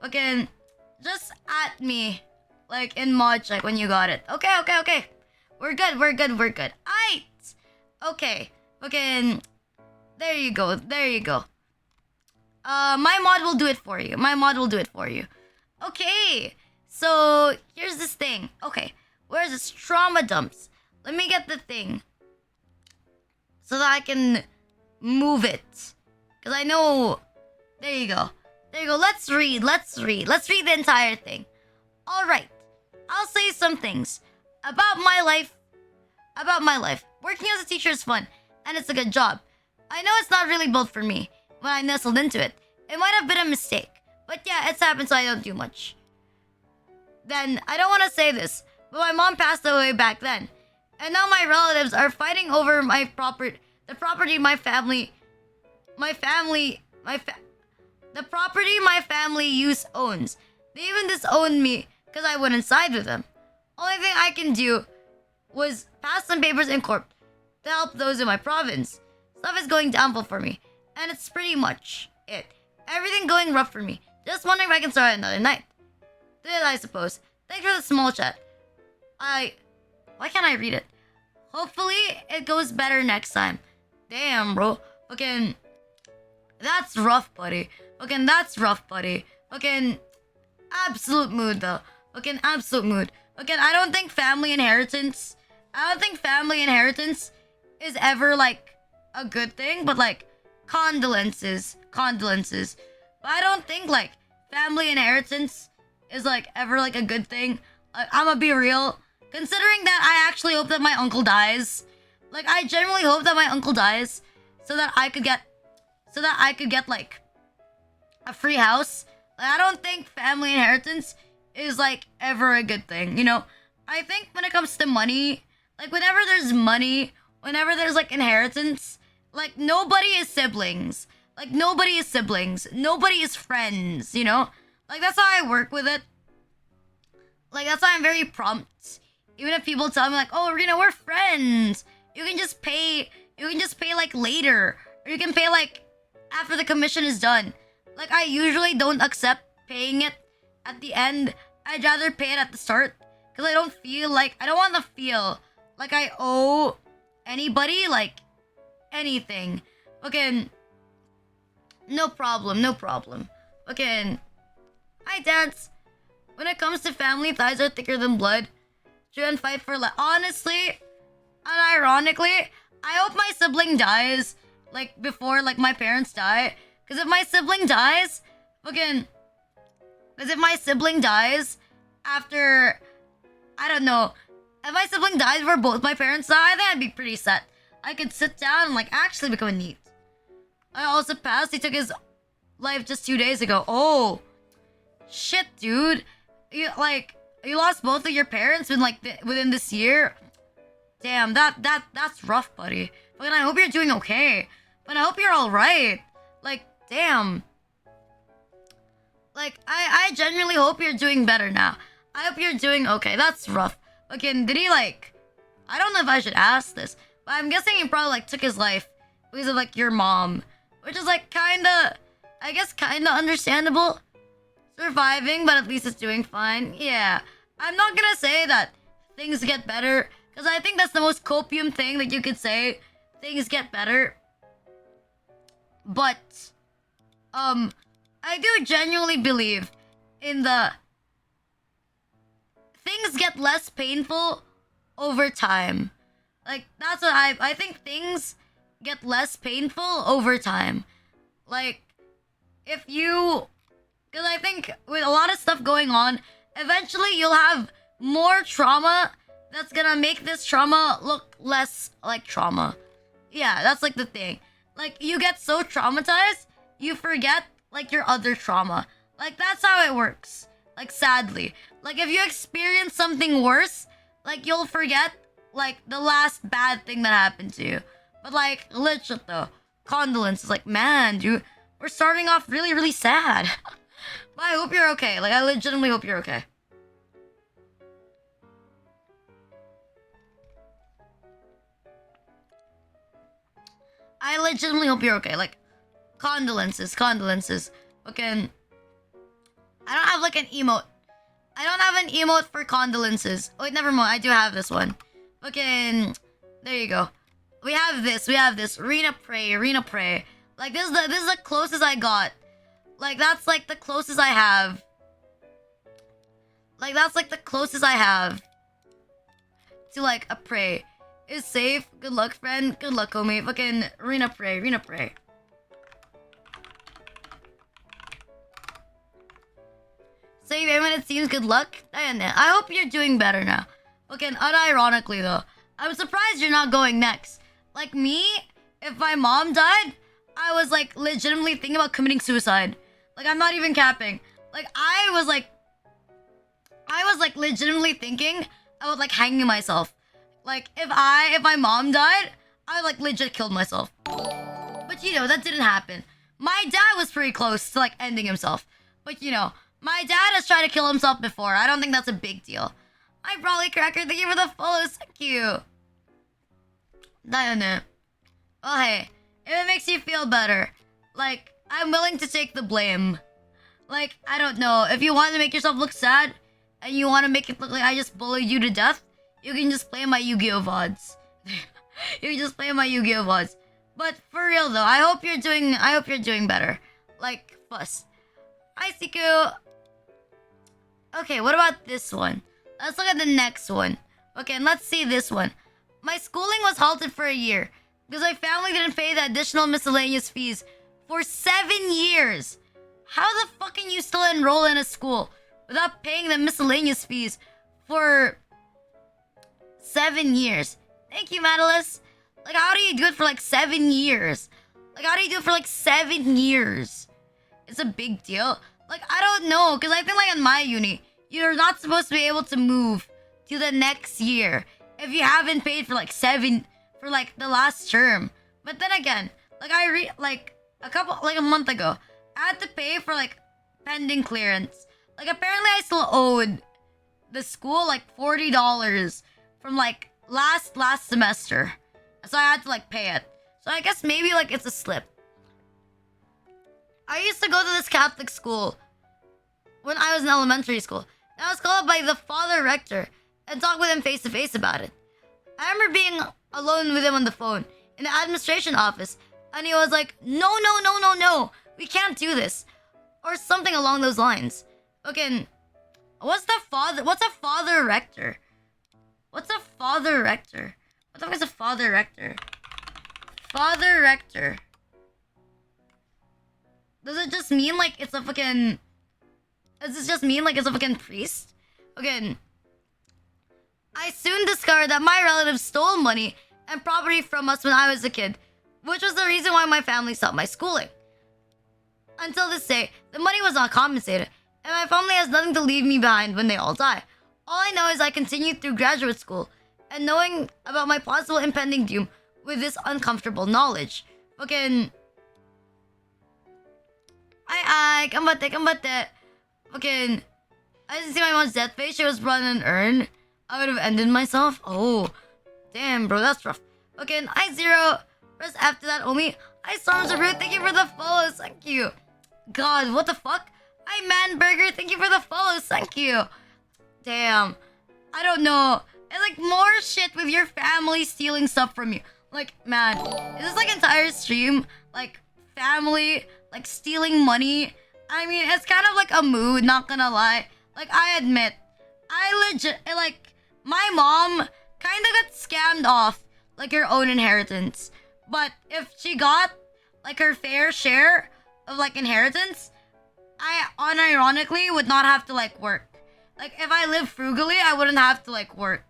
Okay, just at me, like, in mod check when you got it. Okay. We're good. Aight! Okay. There you go. My mod will do it for you. My mod will do it for you. Okay. So here's this thing. Okay. Where's this trauma dumps? Let me get the thing. So that I can move it. Because I know... There you go. There you go. Let's read. Let's read. Let's read the entire thing. Alright. I'll say some things. About my life. About my life. Working as a teacher is fun. And it's a good job. I know it's not really built for me. When I nestled into it. It might have been a mistake. But yeah, it's happened so I don't do much. Then, I don't want to say this. But my mom passed away back then. And now my relatives are fighting over my property. The property my family... The property my family owns. They even disowned me because I wouldn't side with them. Only thing I can do was pass some papers in court to help those in my province. Stuff is going downhill for me, and it's pretty much it. Everything going rough for me. Just wondering if I can start another night. Did I suppose. Thanks for the small chat. Why can't I read it? Hopefully, it goes better next time. Damn, bro. Fucking... That's rough, buddy. Fucking that's rough, buddy. Fucking... Absolute mood, though. Fucking absolute mood. Fucking I don't think family inheritance... I don't think family inheritance is ever, like, a good thing. But, like, condolences. Condolences. But I don't think, like, family inheritance is, like, ever, like, a good thing. Like, I'ma be real. Considering that I actually hope that my uncle dies. Like, I genuinely hope that my uncle dies. So that I could get... like, a free house. Like, I don't think family inheritance is, like, ever a good thing, you know? I think when it comes to money, like, whenever there's money, whenever there's, like, inheritance, like, nobody is siblings. Like, nobody is siblings. Nobody is friends, you know? Like, that's how I work with it. Like, that's why I'm very prompt. Even if people tell me, like, oh, Rena, we're friends. You can just pay, like, later. Or you can pay, like, after the commission is done. Like, I usually don't accept paying it at the end. I'd rather pay it at the start. Because I don't want to feel like I owe anybody, like, anything. Okay, no problem, no problem. Okay, hi, Dance. When it comes to family, ties are thicker than blood. Try and fight for honestly, unironically, I hope my sibling dies, like, before, like, my parents die. Because if my sibling dies, after, I don't know, if my sibling dies before both my parents die, then I'd be pretty set. I could sit down and, like, actually become a NEET. I also passed. He took his life just 2 days ago. Oh, shit, dude. You lost both of your parents within this year. Damn, that's rough, buddy. But I hope you're doing okay. But I hope you're all right. Like, damn. Like, I genuinely hope you're doing better now. I hope you're doing okay. That's rough. Okay, did he, like... I don't know if I should ask this, but I'm guessing he probably, like, took his life because of, like, your mom. Which is, like, kinda... I guess kinda understandable. Surviving, but at least it's doing fine. Yeah. I'm not gonna say that things get better, because I think that's the most copium thing that you could say. Things get better. But, I do genuinely believe in the... Things get less painful over time. Like, that's what I think things get less painful over time. Like, if you... Because I think with a lot of stuff going on, eventually you'll have more trauma that's gonna make this trauma look less like trauma. Yeah, that's like the thing. Like, you get so traumatized, you forget, like, your other trauma. Like, that's how it works. Like, sadly. Like, if you experience something worse, like, you'll forget, like, the last bad thing that happened to you. But, like, legit though, condolences. Like, man, dude, we're starting off really, really sad. But I hope you're okay. Like, I legitimately hope you're okay. I legitimately hope you're okay. Like, condolences. Okay. I don't have, like, an emote. I don't have an emote for condolences. Oh, wait, never mind. I do have this one. Okay. There you go. We have this. Rena pray. Like, this is the closest I got. Like, that's like the closest I have. Like, that's like the closest I have to like a pray. Is safe. Good luck, friend. Good luck, homie. Fucking Rena pray. Rena pray. Save aim when it seems. Good luck. Diana, I hope you're doing better now. Okay, unironically though, I'm surprised you're not going next. Like me, if my mom died, I was like legitimately thinking about committing suicide. Like, I'm not even capping. Like, I was like legitimately thinking about like hanging myself. Like, if my mom died, I like legit killed myself. But you know, that didn't happen. My dad was pretty close to like ending himself. But you know, my dad has tried to kill himself before. I don't think that's a big deal. Hi, Brawly Cracker. Thank you for the follows. Thank you. Diana. Oh, hey. If it makes you feel better, like, I'm willing to take the blame. Like, I don't know. If you want to make yourself look sad, and you want to make it look like I just bullied you to death, you can just play my Yu-Gi-Oh! VODs. You can just play my Yu-Gi-Oh! VODs. But for real though, I hope you're doing better. Like, fuss. Hi, Siku. Okay, what about this one? Let's look at the next one. Okay, and let's see this one. My schooling was halted for a year because my family didn't pay the additional miscellaneous fees for 7 years. How the fuck can you still enroll in a school without paying the miscellaneous fees for 7 years? Thank you, Madalis. Like, how do you do it for like 7 years? Like, how do you do it for like 7 years? It's a big deal. Like, I don't know, because I think like in my uni, you're not supposed to be able to move to the next year if you haven't paid for like the last term. But then again, like a month ago, I had to pay for like pending clearance. Like, apparently I still owed the school like $40 from like last semester. So I had to like pay it. So I guess maybe like it's a slip. I used to go to this Catholic school when I was in elementary school. And I was called up by the father rector and talked with him face to face about it. I remember being alone with him on the phone in the administration office, and he was like, no, we can't do this. Or something along those lines. Okay, what's a father rector? What's a father rector? What the fuck is a father rector? Father rector. Does it just mean like it's a fucking... Does this just mean like it's a fucking priest? Okay. I soon discovered that my relatives stole money and property from us when I was a kid, which was the reason why my family stopped my schooling. Until this day, the money was not compensated, and my family has nothing to leave me behind when they all die. All I know is I continued through graduate school, and knowing about my possible impending doom with this uncomfortable knowledge. Fucking... Ay, kambate. Fucking... I didn't see my mom's death face. She was brought in an urn. I would have ended myself. Oh. Damn, bro. That's rough. Fucking I0. Press after that, Omi. Hi, Storms of Root. Thank you for the follows. Thank you. God, what the fuck? Hi, Manburger. Thank you for the follows. Thank you. Damn. I don't know. And like more shit with your family stealing stuff from you. Like, man, is this like entire stream like family like stealing money? I mean, it's kind of like a mood, not gonna lie. Like, I admit, I legit like my mom kind of got scammed off like her own inheritance. But if she got like her fair share of like inheritance, I unironically would not have to like work. Like, if I live frugally, I wouldn't have to like work.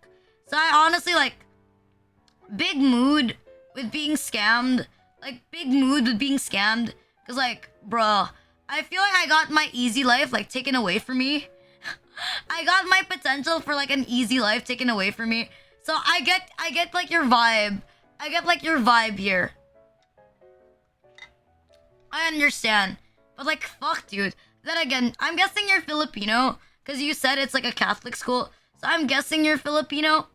So I honestly like big mood with being scammed. Like, big mood with being scammed. Cause like, bruh, I feel like I got my easy life like taken away from me. I got my potential for like an easy life taken away from me. So I get like your vibe. I get like your vibe here. I understand. But like, fuck, dude. Then again, I'm guessing you're Filipino. Because you said it's like a Catholic school. So I'm guessing you're Filipino.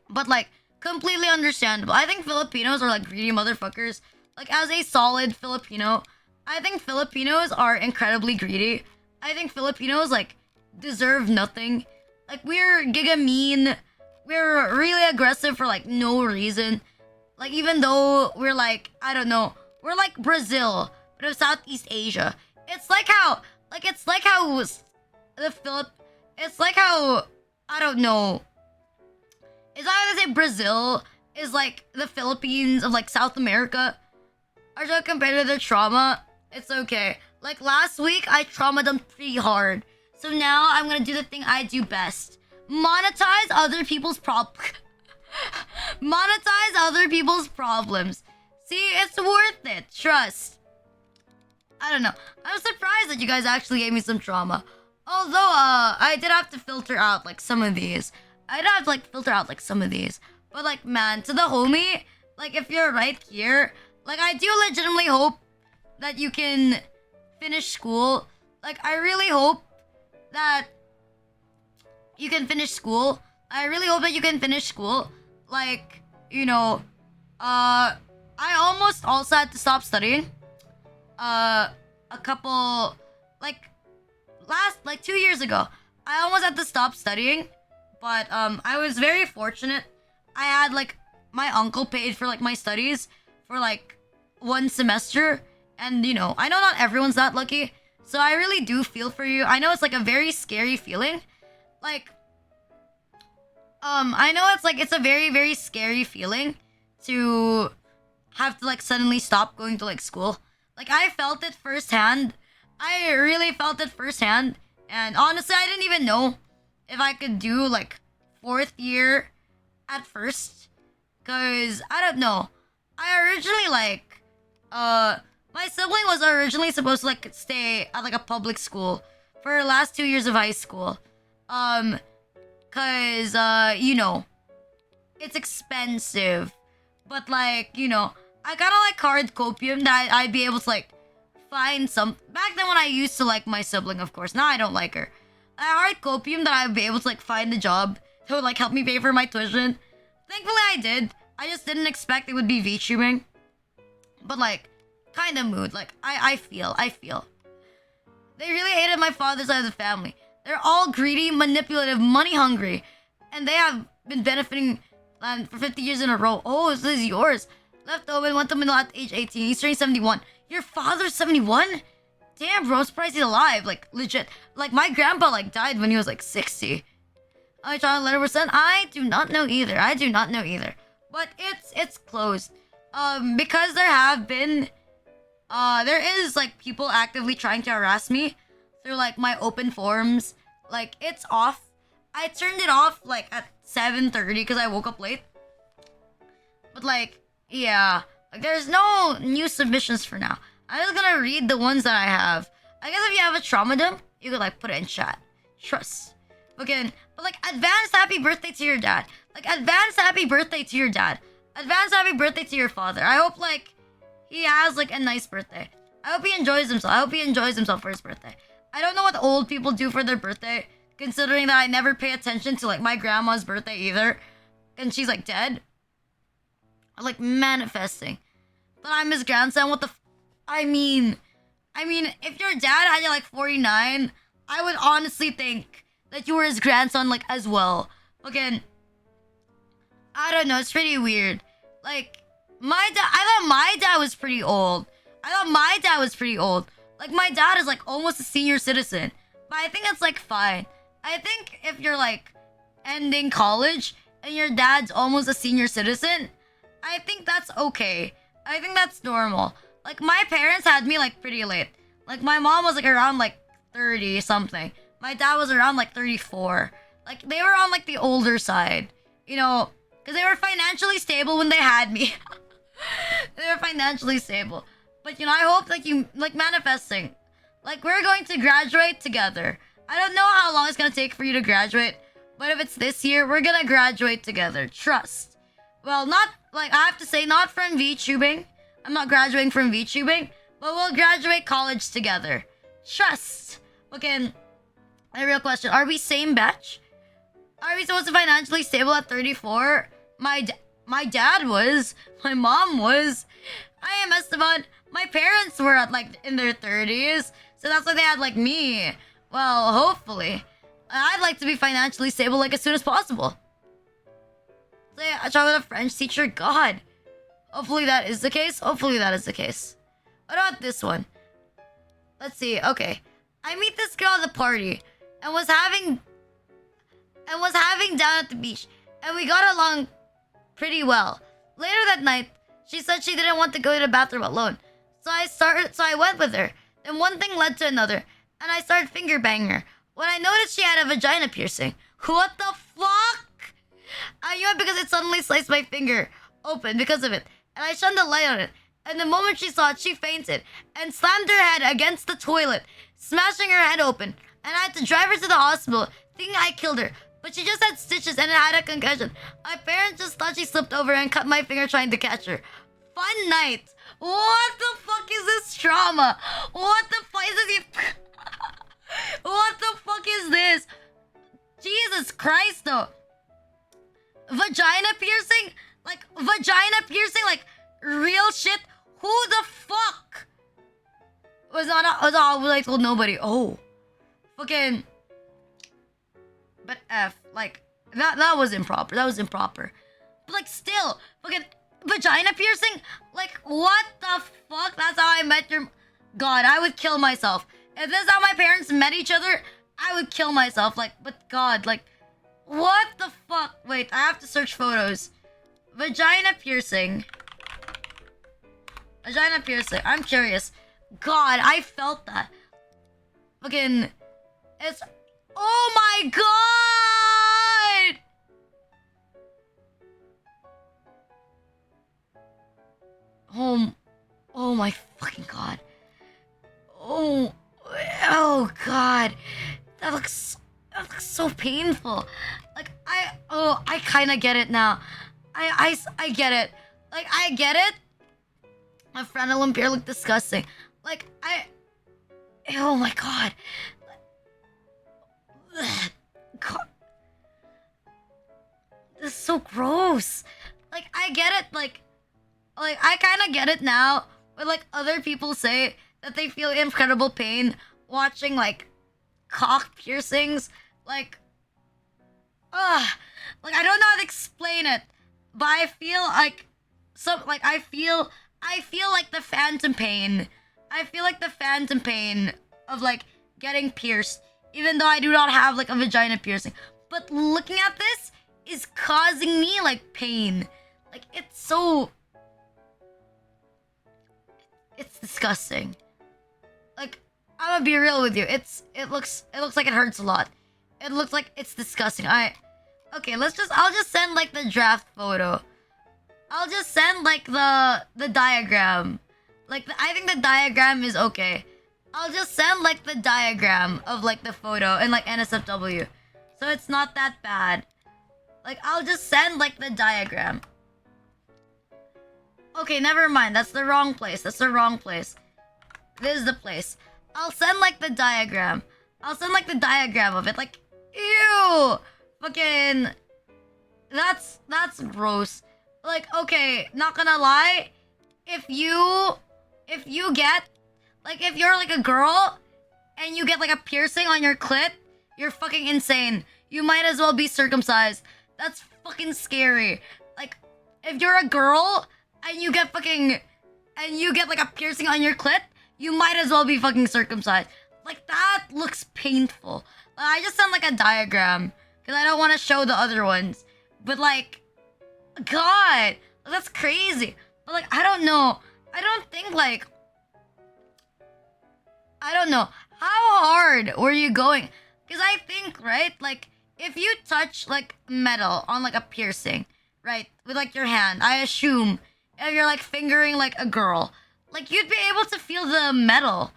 But like, completely understandable. I think Filipinos are like greedy motherfuckers. Like, as a solid Filipino, I think Filipinos are incredibly greedy. I think Filipinos like deserve nothing. Like, we're giga mean. We're really aggressive for like no reason. Like, even though we're like, I don't know, we're like Brazil, but of Southeast Asia. it's like how the Philip. It's like how I don't know. It's not gonna say Brazil is like the Philippines of like South America. Are trying to compare to their trauma. It's okay. Like last week, I trauma dumped pretty hard. So now I'm gonna do the thing I do best: monetize other people's monetize other people's problems. See, it's worth it. Trust. I don't know. I'm surprised that you guys actually gave me some trauma. Although, I did have to filter out like some of these. I did have to like filter out like some of these. But like, man, to the homie, like if you're right here, like I do legitimately hope that you can finish school. Like I really hope that you can finish school. I really hope that you can finish school. Like, you know, I almost also had to stop studying. A couple, like, 2 years ago, I almost had to stop studying. But, I was very fortunate. I had, like, my uncle paid for, like, my studies for, like, 1 semester. And, you know, I know not everyone's that lucky. So I really do feel for you. I know it's, like, a very scary feeling. Like, I know it's a very, very scary feeling to have to, like, suddenly stop going to, like, school. Like, I felt it firsthand. I really felt it firsthand. And honestly, I didn't even know if I could do, like, 4th year at first. Because, I don't know. I originally, like, my sibling was originally supposed to, like, stay at, like, a public school for her last 2 years of high school. Because, you know, it's expensive. But, like, you know, I kind of like hard copium that I'd be able to, like, find some. Back then when I used to like my sibling, of course. Now I don't like her. I hard copium that I'd be able to, like, find a job that would, like, help me pay for my tuition. Thankfully, I did. I just didn't expect it would be VTubing. But, like, kind of mood. Like, I feel. They really hated my father's side of the family. They're all greedy, manipulative, money hungry. And they have been benefiting for 50 years in a row. Oh, this is yours. Left Owen, went to Manila at age 18. He's turning 71. Your father's 71? Damn, bro, I'm surprised he's alive. Like, legit. Like, my grandpa, like, died when he was, like, 60. I tried a letter was sent. I do not know either. But it's closed. Because there have been... there is, like, people actively trying to harass me through, like, my open forums. Like, it's off. I turned it off, like, at 7:30 because I woke up late. But, like, yeah. Like, there's no new submissions for now. I'm just gonna read the ones that I have. I guess if you have a trauma dump, you could, like, put it in chat. Trust. Okay, but, like, advanced happy birthday to your dad. Like, advanced happy birthday to your dad. Advanced happy birthday to your father. I hope, like, he has, like, a nice birthday. I hope he enjoys himself. I hope he enjoys himself for his birthday. I don't know what old people do for their birthday, considering that I never pay attention to, like, my grandma's birthday either. And she's, like, dead. I'm, like, manifesting. But I'm his grandson. What the I mean, if your dad had you, like, 49, I would honestly think that you were his grandson, like, as well. Okay, I don't know. It's pretty weird. Like, I thought my dad was pretty old. Like, my dad is, like, almost a senior citizen. But I think it's, like, fine. I think if you're, like, ending college and your dad's almost a senior citizen, I think that's okay. I think that's normal. Like, my parents had me, like, pretty late. Like, my mom was, like, around, like, 30 something. My dad was around, like, 34. Like, they were on, like, the older side. You know, because they were financially stable when they had me. They were financially stable. But, you know, I hope, like, you, like, manifesting. Like, we're going to graduate together. I don't know how long it's gonna take for you to graduate. But if it's this year, we're gonna graduate together. Trust. Well, not, like, I have to say, not from VTubing. I'm not graduating from VTubing. But we'll graduate college together. Trust. Okay, a real question. Are we same batch? Are we supposed to financially stable at 34? My dad was. My mom was. I am Esteban. My parents were at, like, in their 30s. So that's why they had, like, me. Well, hopefully. I'd like to be financially stable, like, as soon as possible. So yeah, I try with a French teacher. God. Hopefully that is the case. What about this one? let's see. Okay, I meet this girl at the party, and was having down at the beach, and we got along pretty well. Later that night, she said she didn't want to go to the bathroom alone, so I went with her. Then one thing led to another, and I started finger banging her. When I noticed she had a vagina piercing, what the fuck? I knew it because it suddenly sliced my finger open because of it, and I shined the light on it. And the moment she saw it, she fainted and slammed her head against the toilet, smashing her head open. And I had to drive her to the hospital, thinking I killed her. But she just had stitches and had a concussion. My parents just thought she slipped over and cut my finger trying to catch her. Fun night. What the fuck is this trauma? What the fuck is this? What the fuck is this? Jesus Christ, though. Vagina piercing? Like, real shit? Who the fuck? I told nobody. Oh. Fucking. But F. Like, that was improper. But, like, still. Fucking vagina piercing? Like, what the fuck? That's how I met your... God, I would kill myself. If this is how my parents met each other, I would kill myself. Like, but God, like... What the fuck? Wait, I have to search photos. Vagina piercing. I'm curious. God, I felt that. Fucking... It's... Oh my God! Oh my fucking God. Oh God. That looks so painful. Like, I kind of get it now. I get it. Like, I get it. My friend Olympia looked disgusting. Like, oh my God. God. This is so gross. Like, I get it. Like I kind of get it now. When, like, other people say that they feel incredible pain watching, like, cock piercings. Like, like, I don't know how to explain it, but I feel like I feel like the phantom pain. I feel like the phantom pain of, like, getting pierced, even though I do not have, like, a vagina piercing. But looking at this is causing me, like, pain. Like, it's disgusting. Like, I'm gonna be real with you. It looks like it hurts a lot. It looks like it's disgusting. Okay, I'll just send, like, the draft photo. I'll just send, like, the diagram. Like, I think the diagram is okay. I'll just send, like, the diagram of, like, the photo and, like, NSFW. So it's not that bad. Like, I'll just send, like, the diagram. Okay, never mind. That's the wrong place. This is the place. I'll send, like, the diagram. I'll send, like, the diagram of it. Like, ew! Fucking... That's gross. Like, okay, not gonna lie. If you get... Like, if you're, like, a girl and you get, like, a piercing on your clit, you're fucking insane. You might as well be circumcised. That's fucking scary. Like, if you're a girl and you get like, a piercing on your clit, you might as well be fucking circumcised. Like, that looks painful. I just sent, like, a diagram because I don't want to show the other ones. But, like, God, that's crazy. But, like, I don't know. I don't know. How hard were you going? Because I think, right, like, if you touch, like, metal on, like, a piercing, right, with, like, your hand, I assume, if you're, like, fingering, like, a girl, like, you'd be able to feel the metal.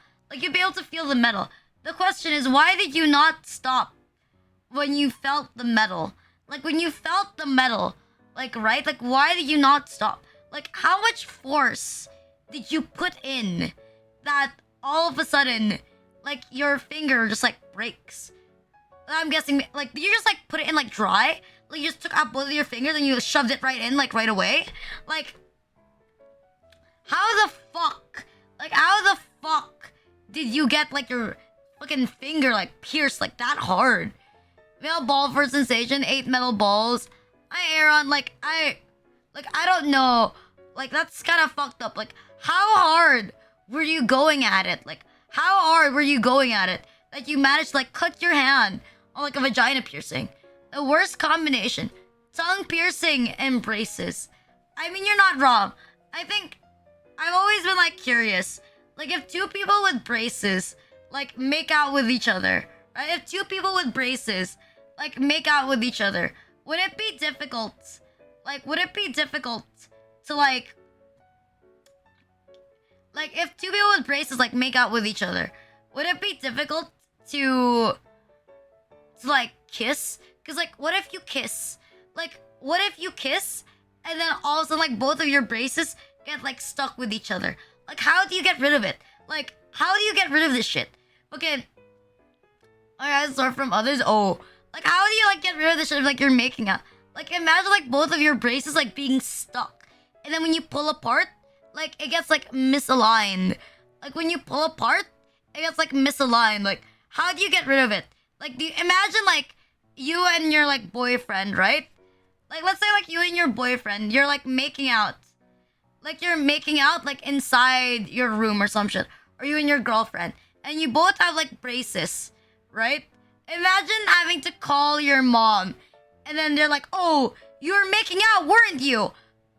The question is, why did you not stop when you felt the metal? Like, when you felt the metal, like, right? Like, why did you not stop? Like, how much force did you put in that all of a sudden, like, your finger just, like, breaks? I'm guessing, like, did you just, like, put it in, like, dry? Like, you just took out both of your fingers and you shoved it right in, like, right away? Like, how the fuck did you get, like, your fucking finger, like, pierced, like, that hard? Male ball for sensation, 8 metal balls. Aaron, I don't know. Like, that's kind of fucked up. Like, how hard were you going at it? Like, how hard were you going at it that you managed to like cut your hand on like a vagina piercing? The worst combination: tongue piercing and braces. I mean, you're not wrong. I think I've always been like curious. Like if two people with braces like make out with each other, right? If two people with braces like make out with each other, would it be difficult? Like, would it be difficult to like if two people with braces like make out with each other, would it be difficult to like kiss? Cause like, what if you kiss? Like, what if you kiss and then all of a sudden like both of your braces get like stuck with each other? Like, how do you get rid of it? Like, how do you get rid of this shit? Okay, alright, start from others. Oh, like how do you like get rid of this shit if like you're making out? Like, imagine like both of your braces like being stuck, and then when you pull apart, like it gets like misaligned. Like when you pull apart, it gets like misaligned. Like, how do you get rid of it? Like, do you imagine like you and your like boyfriend, right? Like, let's say like you and your boyfriend, you're like making out. Like you're making out like inside your room or some shit. Or you and your girlfriend. And you both have like braces, right? Imagine having to call your mom. And then they're like, oh, you were making out, weren't you?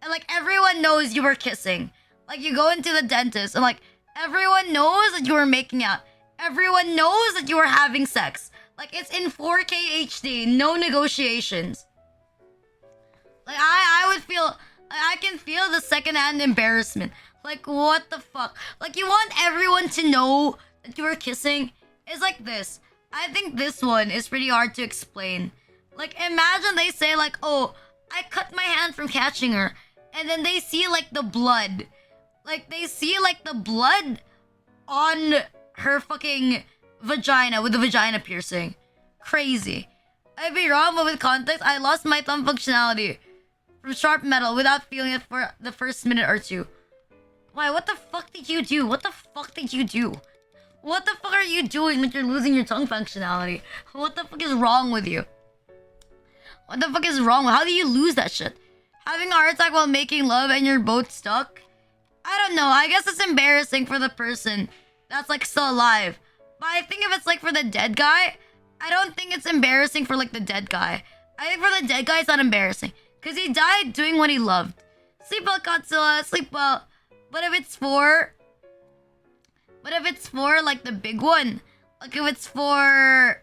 And like everyone knows you were kissing. Like you go into the dentist and like everyone knows that you were making out. Everyone knows that you were having sex. Like it's in 4K HD, no negotiations. Like I would feel, I can feel the secondhand embarrassment. Like what the fuck? Like you want everyone to know that you were kissing? It's like this. I think this one is pretty hard to explain. Like imagine they say like, oh, I cut my hand from catching her. And then they see like the blood. Like they see like the blood on her fucking vagina with the vagina piercing. Crazy. I'd be wrong, but with context, I lost my thumb functionality from sharp metal without feeling it for the first minute or two. Why, what the fuck did you do? What the fuck did you do? What the fuck are you doing that you're losing your tongue functionality? What the fuck is wrong with you? What the fuck is wrong? How do you lose that shit? Having a heart attack while making love and you're both stuck? I don't know. I guess it's embarrassing for the person that's like still alive. But I think if it's like for the dead guy, I don't think it's embarrassing for like the dead guy. I think for the dead guy, it's not embarrassing. Because he died doing what he loved. Sleep well, Godzilla. Sleep well. But if it's for like the big one, like if it's for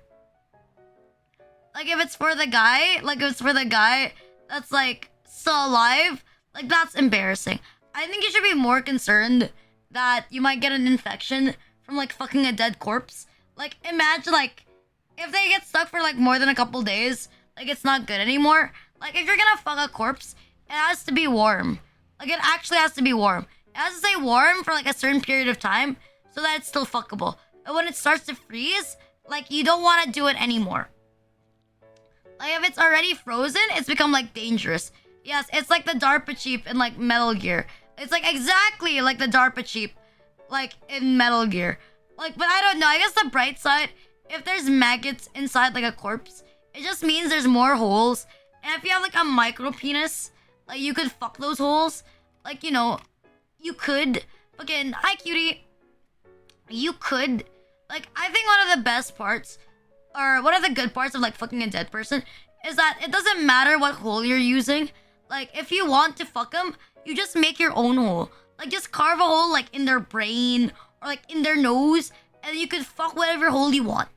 the guy that's like still alive, like that's embarrassing. I think you should be more concerned that you might get an infection from like fucking a dead corpse. Like imagine like if they get stuck for like more than a couple days, like it's not good anymore. Like if you're gonna fuck a corpse, it has to be warm. Like it actually has to be warm. It has to stay warm for like a certain period of time so that it's still fuckable. And when it starts to freeze, like you don't want to do it anymore. Like if it's already frozen, it's become like dangerous. Yes, it's like the DARPA chip in like Metal Gear. It's like exactly like the DARPA chip like in Metal Gear. Like, but I don't know. I guess the bright side, if there's maggots inside like a corpse, it just means there's more holes. And if you have like a micro penis, like you could fuck those holes. Like, you know, you could. Fucking, hi cutie. You could. Like, I think one of the best parts, or one of the good parts of like fucking a dead person, is that it doesn't matter what hole you're using. Like, if you want to fuck them, you just make your own hole. Like, just carve a hole like in their brain or like in their nose, and you could fuck whatever hole you want.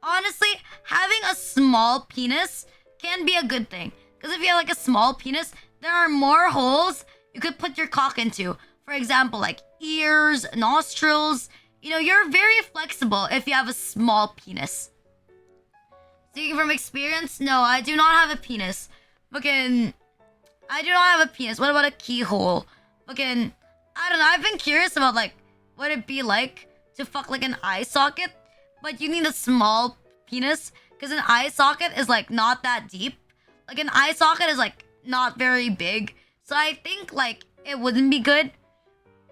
Honestly, having a small penis can be a good thing. Because if you have like a small penis, there are more holes you could put your cock into. For example, like ears, nostrils. You know, you're very flexible if you have a small penis. Speaking from experience, no, I do not have a penis. Fucking, I do not have a penis. What about a keyhole? Fucking, I don't know. I've been curious about like what it'd be like to fuck like an eye socket, but you need a small penis because an eye socket is like not that deep. Like an eye socket is like not very big, so I think like it wouldn't be good.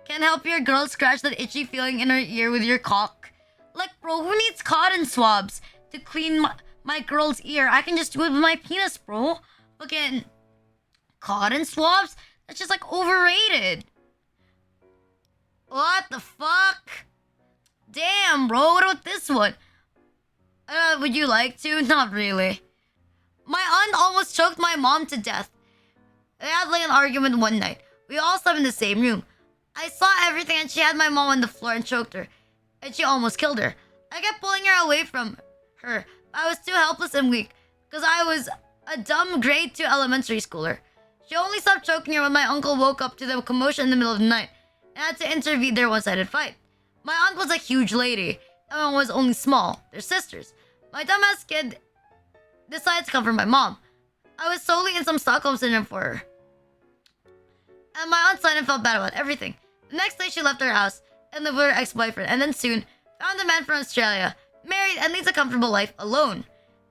Can help your girl scratch that itchy feeling in her ear with your cock. Like, bro, who needs cotton swabs to clean my girl's ear? I can just do it with my penis, bro. Fucking cotton swabs? That's just like overrated. What the fuck? Damn, bro, what about this one? Would you like to? Not really. My aunt almost choked my mom to death. They had like an argument one night. We all slept in the same room. I saw everything and she had my mom on the floor and choked her. And she almost killed her. I kept pulling her away from her. I was too helpless and weak. Because I was a dumb grade 2 elementary schooler. She only stopped choking her when my uncle woke up to the commotion in the middle of the night. And had to intervene their one-sided fight. My aunt was a huge lady. And my mom was only small. They're sisters. My dumbass kid decided to comfort my mom. I was solely in some Stockholm syndrome for her. And my aunt Simon felt bad about everything. The next day she left her house and lived with her ex-boyfriend, and then soon found a man from Australia, married and leads a comfortable life alone.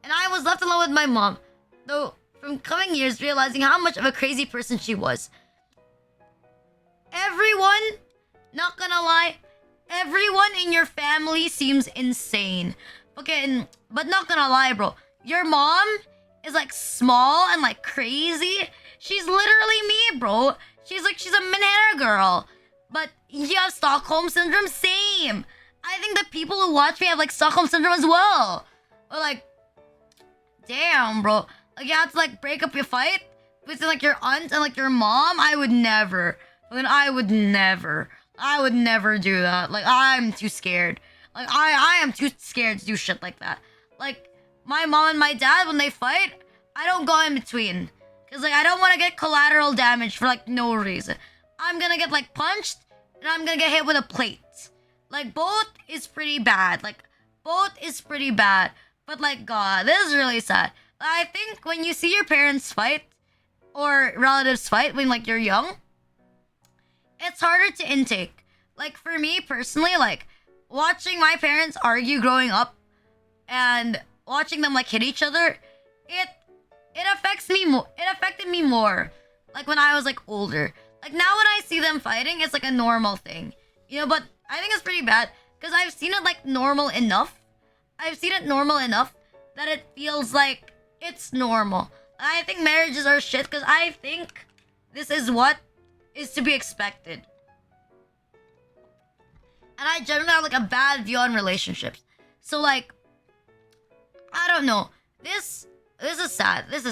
And I was left alone with my mom, though from coming years realizing how much of a crazy person she was. Everyone, not gonna lie, everyone in your family seems insane. Okay, but not gonna lie, bro. Your mom is like small and like crazy. She's literally me, bro. She's a Manhattan girl. But you have Stockholm Syndrome? Same. I think the people who watch me have like Stockholm Syndrome as well. But like, damn, bro. Like you have to like break up your fight with like your aunt and like your mom? I would never. I would never do that. Like I'm too scared. Like I am too scared to do shit like that. Like my mom and my dad, when they fight, I don't go in between. Cause like I don't want to get collateral damage for like no reason. I'm gonna get like punched and I'm gonna get hit with a plate. Like both is pretty bad. But like God, this is really sad. I think when you see your parents fight or relatives fight when like you're young, it's harder to intake. Like for me personally, like watching my parents argue growing up and watching them like hit each other, it affects me more. It affected me more like when I was like older. Like now when I see them fighting, it's like a normal thing. You know, but I think it's pretty bad because I've seen it like normal enough. That it feels like it's normal. I think marriages are shit because I think this is what is to be expected. And I generally have like a bad view on relationships. So like, I don't know. This is sad. Okay,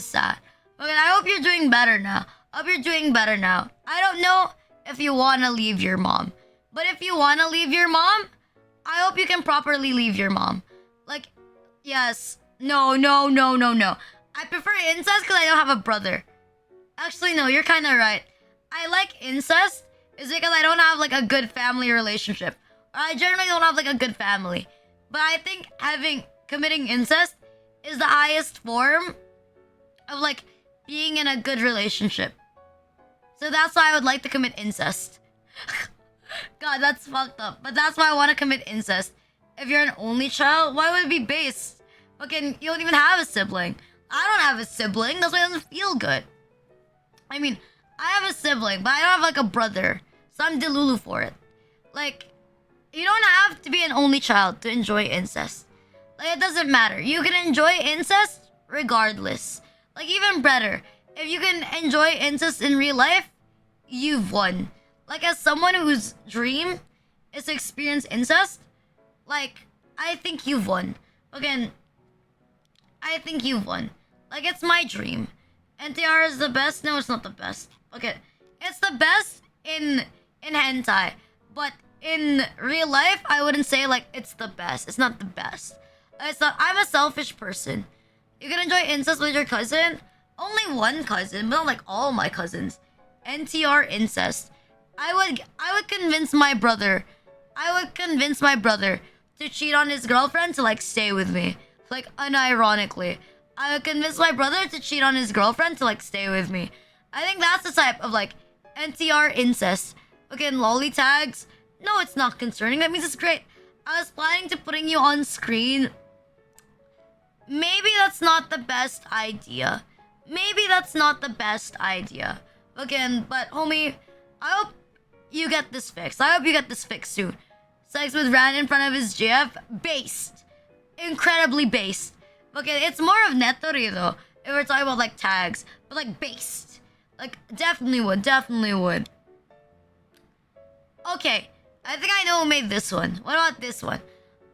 I hope you're doing better now. I don't know if you want to leave your mom. But if you want to leave your mom, I hope you can properly leave your mom. Like, yes. No. I prefer incest because I don't have a brother. Actually, no, you're kind of right. I like incest is because I don't have like a good family relationship. Or I generally don't have like a good family. But I think committing incest is the highest form of like being in a good relationship. So that's why I would like to commit incest. God, that's fucked up. But that's why I want to commit incest. If you're an only child, why would it be based? Fucking, you don't even have a sibling. I don't have a sibling. That's why it doesn't feel good. I mean, I have a sibling, but I don't have like a brother. So I'm delulu for it. Like, you don't have to be an only child to enjoy incest. Like, it doesn't matter. You can enjoy incest regardless. Like, even better. If you can enjoy incest in real life, you've won. Like, as someone whose dream is to experience incest, like, I think you've won. Again, I think you've won. Like, it's my dream. NTR is the best? No, it's not the best. Okay, it's the best in hentai. But in real life, I wouldn't say, like, it's the best. It's not the best. It's not. I'm a selfish person. You can enjoy incest with your cousin. Only one cousin, but not like all my cousins. NTR incest. I would convince my brother. To cheat on his girlfriend to like stay with me. Like unironically. I would convince my brother to cheat on his girlfriend to like stay with me. I think that's the type of like NTR incest. Okay, and lolly tags. No, it's not concerning. That means it's great. I was planning to putting you on screen. Maybe that's not the best idea. Again, but homie, I hope you get this fixed. Soon. Sex with Ran in front of his GF, based. Incredibly based. Okay, it's more of Netori though, if we're talking about like tags. But like based. Like, definitely would. Okay, I think I know who made this one. What about this one?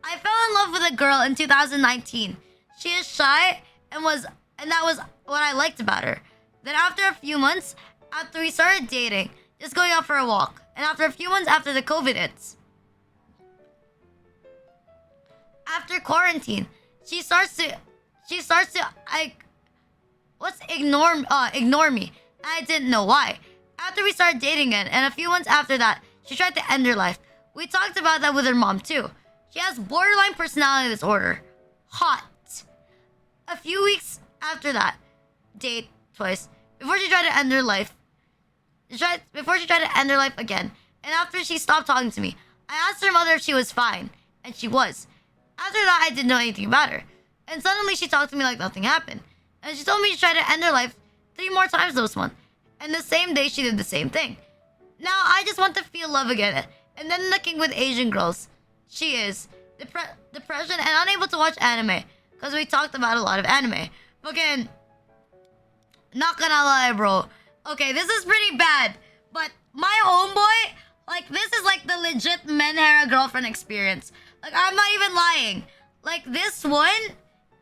I fell in love with a girl in 2019. She is shy and that was what I liked about her. Then after a few months, after we started dating, just going out for a walk, and after a few months after the COVID hits, after quarantine, she starts to like ignore me. I didn't know why. After we started dating again, and a few months after that, she tried to end her life. We talked about that with her mom too. She has borderline personality disorder. Hot. A few weeks after that, date twice before she tried to end her life. Before she tried to end her life again, and after she stopped talking to me, I asked her mother if she was fine, and she was. After that, I didn't know anything about her, and suddenly she talked to me like nothing happened, and she told me she tried to end her life 3 more times this month, and the same day she did the same thing. Now I just want to feel love again, and then looking with Asian girls. She is depression and unable to watch anime because we talked about a lot of anime. Again, not gonna lie, bro. Okay, this is pretty bad, but my homeboy, like, this is like the legit Menhera girlfriend experience. Like, I'm not even lying. Like, this one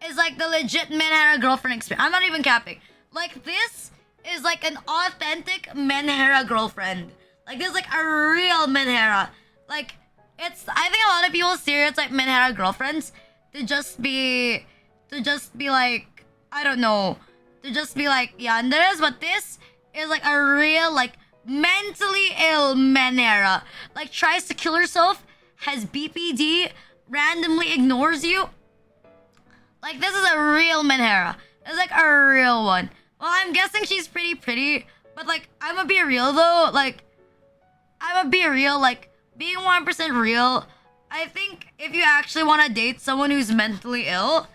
is like the legit Menhera girlfriend experience. I'm not even capping. Like, this is like an authentic Menhera girlfriend. Like, this is like a real Menhera. Like, I think a lot of people stereotype Menhera girlfriends to just be like, I don't know, to just be like yanderes, but this is like a real, like, mentally ill Menhera. Like, tries to kill herself, has BPD, randomly ignores you. Like, this is a real Menhera. It's like a real one. Well, I'm guessing she's pretty, but like, I'ma be real though, like, being 1% real, I think if you actually want to date someone who's mentally ill,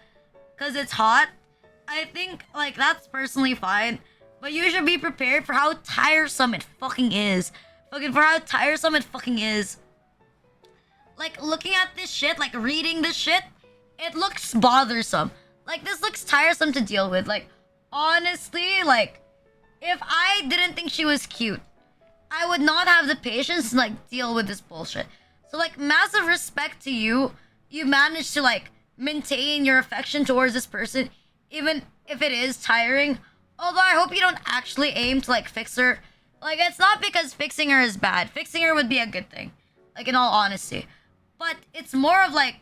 because it's hot, I think, like, that's personally fine. But you should be prepared for how tiresome it fucking is. Like, looking at this shit, like, reading this shit, it looks bothersome. Like, this looks tiresome to deal with. Like, honestly, like, if I didn't think she was cute, I would not have the patience to, like, deal with this bullshit. So, like, massive respect to you. You managed to, like, maintain your affection towards this person, even if it is tiring. Although I hope you don't actually aim to, like, fix her. Like, it's not because fixing her is bad. Fixing her would be a good thing. Like, in all honesty. But it's more of, like,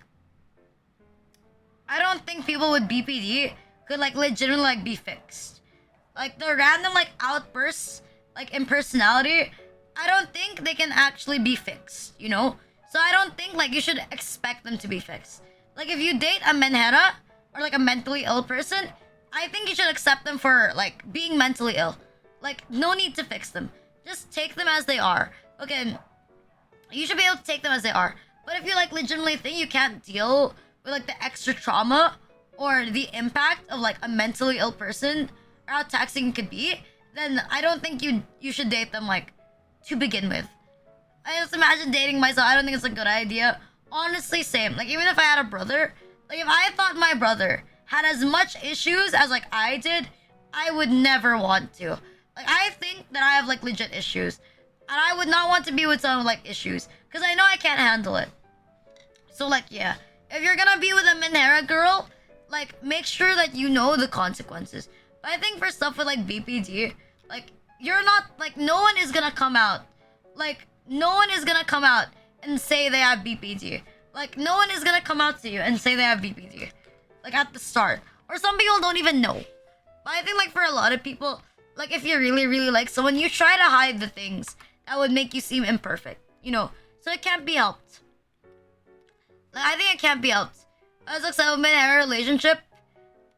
I don't think people with BPD could, like, legitimately, like, be fixed. Like, the random, like, outbursts, like, in personality, I don't think they can actually be fixed, you know? So I don't think, like, you should expect them to be fixed. Like, if you date a menhera, or, like, a mentally ill person, I think you should accept them for, like, being mentally ill. Like, no need to fix them. Just take them as they are. Okay, you should be able to take them as they are. But if you, like, legitimately think you can't deal with, like, the extra trauma or the impact of, like, a mentally ill person, or how taxing it could be, then I don't think you should date them, like, to begin with. I just imagine dating myself. I don't think it's a good idea. Honestly, same. Like, even if I had a brother, like, if I thought my brother had as much issues as, like, I did, I would never want to. Like, I think that I have, like, legit issues. And I would not want to be with someone with, like, issues. Because I know I can't handle it. So, like, yeah. If you're gonna be with a Menhera girl, like, make sure that you know the consequences. But I think for stuff with, like, BPD, like, you're not, like, no one is gonna come out. Like, no one is gonna come out and say they have BPD. Like, no one is gonna come out to you and say they have BPD. Like, at the start. Or some people don't even know. But I think, like, for a lot of people, like, if you really like someone, you try to hide the things that would make you seem imperfect. You know? So it can't be helped. Like, I think it can't be helped. I was like, someone in a relationship,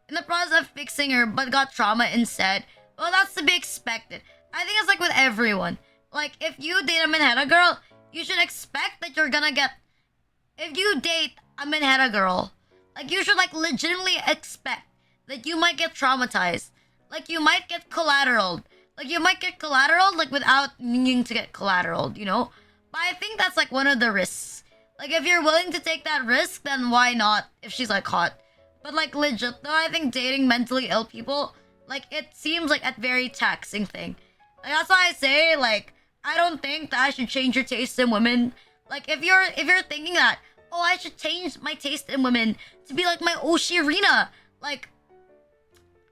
in the process of fixing her, but got trauma instead. Well, that's to be expected. I think it's like with everyone. Like, if you date a Menhera girl, you should expect that you're gonna get... If you date a Menhera girl, like, you should, like, legitimately expect that you might get traumatized. Like, you might get collateraled. Like, you might get collateraled, like, without needing to get collateraled, you know? But I think that's, like, one of the risks. Like, if you're willing to take that risk, then why not if she's, like, hot? But, like, legit, though, I think dating mentally ill people, like, it seems like a very taxing thing. Like, that's why I say, like, I don't think that I should change your taste in women Like if you're thinking that, oh, I should change my taste in women to be like my Oshirina, like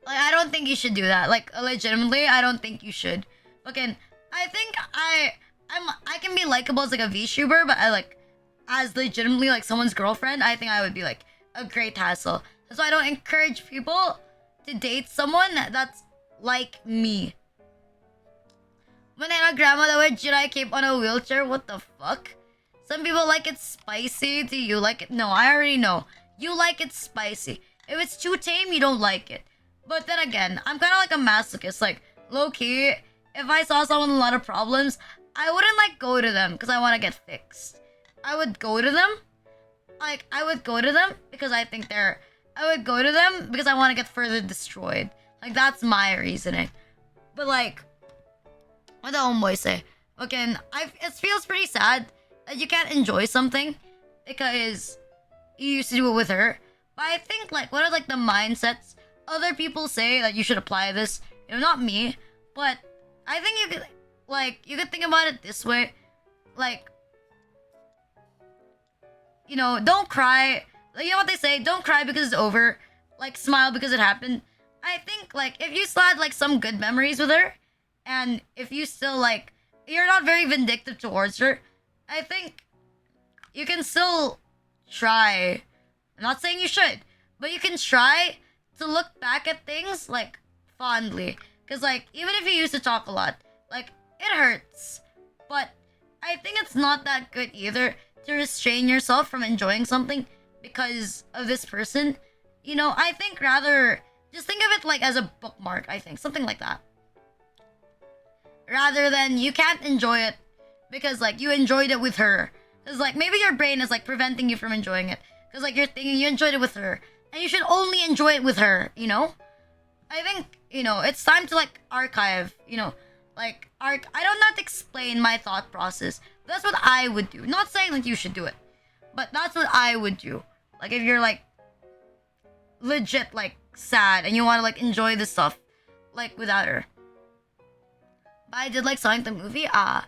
I don't think you should do that. Like legitimately, I don't think you should. Fucking, I think I can be likable as like a VTuber, but I like as legitimately like someone's girlfriend. I think I would be like a great hassle. That's why I don't encourage people to date someone that's like me. Banana grandma that would Jedi cape on a wheelchair. What the fuck? Some people like it spicy. Do you like it? No, I already know. You like it spicy. If it's too tame, you don't like it. But then again, I'm kind of like a masochist. Like, low-key, if I saw someone with a lot of problems, I wouldn't, like, go to them because I want to get fixed. I would go to them. Like, I would go to them because I think they're... I would go to them because I want to get further destroyed. Like, that's my reasoning. But, like, what the homeboy say? Again, it feels pretty sad that you can't enjoy something because you used to do it with her. But I think, like, what are, like, the mindsets other people say that you should apply this? You know, not me, but I think you could, like, you could think about it this way. Like, you know, don't cry. Like, you know what they say? Don't cry because it's over. Like, smile because it happened. I think, like, if you still had, like, some good memories with her, and if you still, like, you're not very vindictive towards her, I think you can still try. I'm not saying you should, but you can try to look back at things, like, fondly. Because, like, even if you used to talk a lot, like, it hurts. But I think it's not that good either to restrain yourself from enjoying something because of this person. You know, I think rather, just think of it, like, as a bookmark, I think. Something like that. Rather than you can't enjoy it because, like, you enjoyed it with her. Because, like, maybe your brain is, like, preventing you from enjoying it. Because, like, you're thinking you enjoyed it with her. And you should only enjoy it with her, you know? I think, you know, it's time to, like, archive, you know? Like, I don't know how to explain my thought process. That's what I would do. Not saying, like, you should do it. But that's what I would do. Like, if you're, like, legit, like, sad and you want to, like, enjoy the stuff, like, without her. But I did like Sonic the movie. I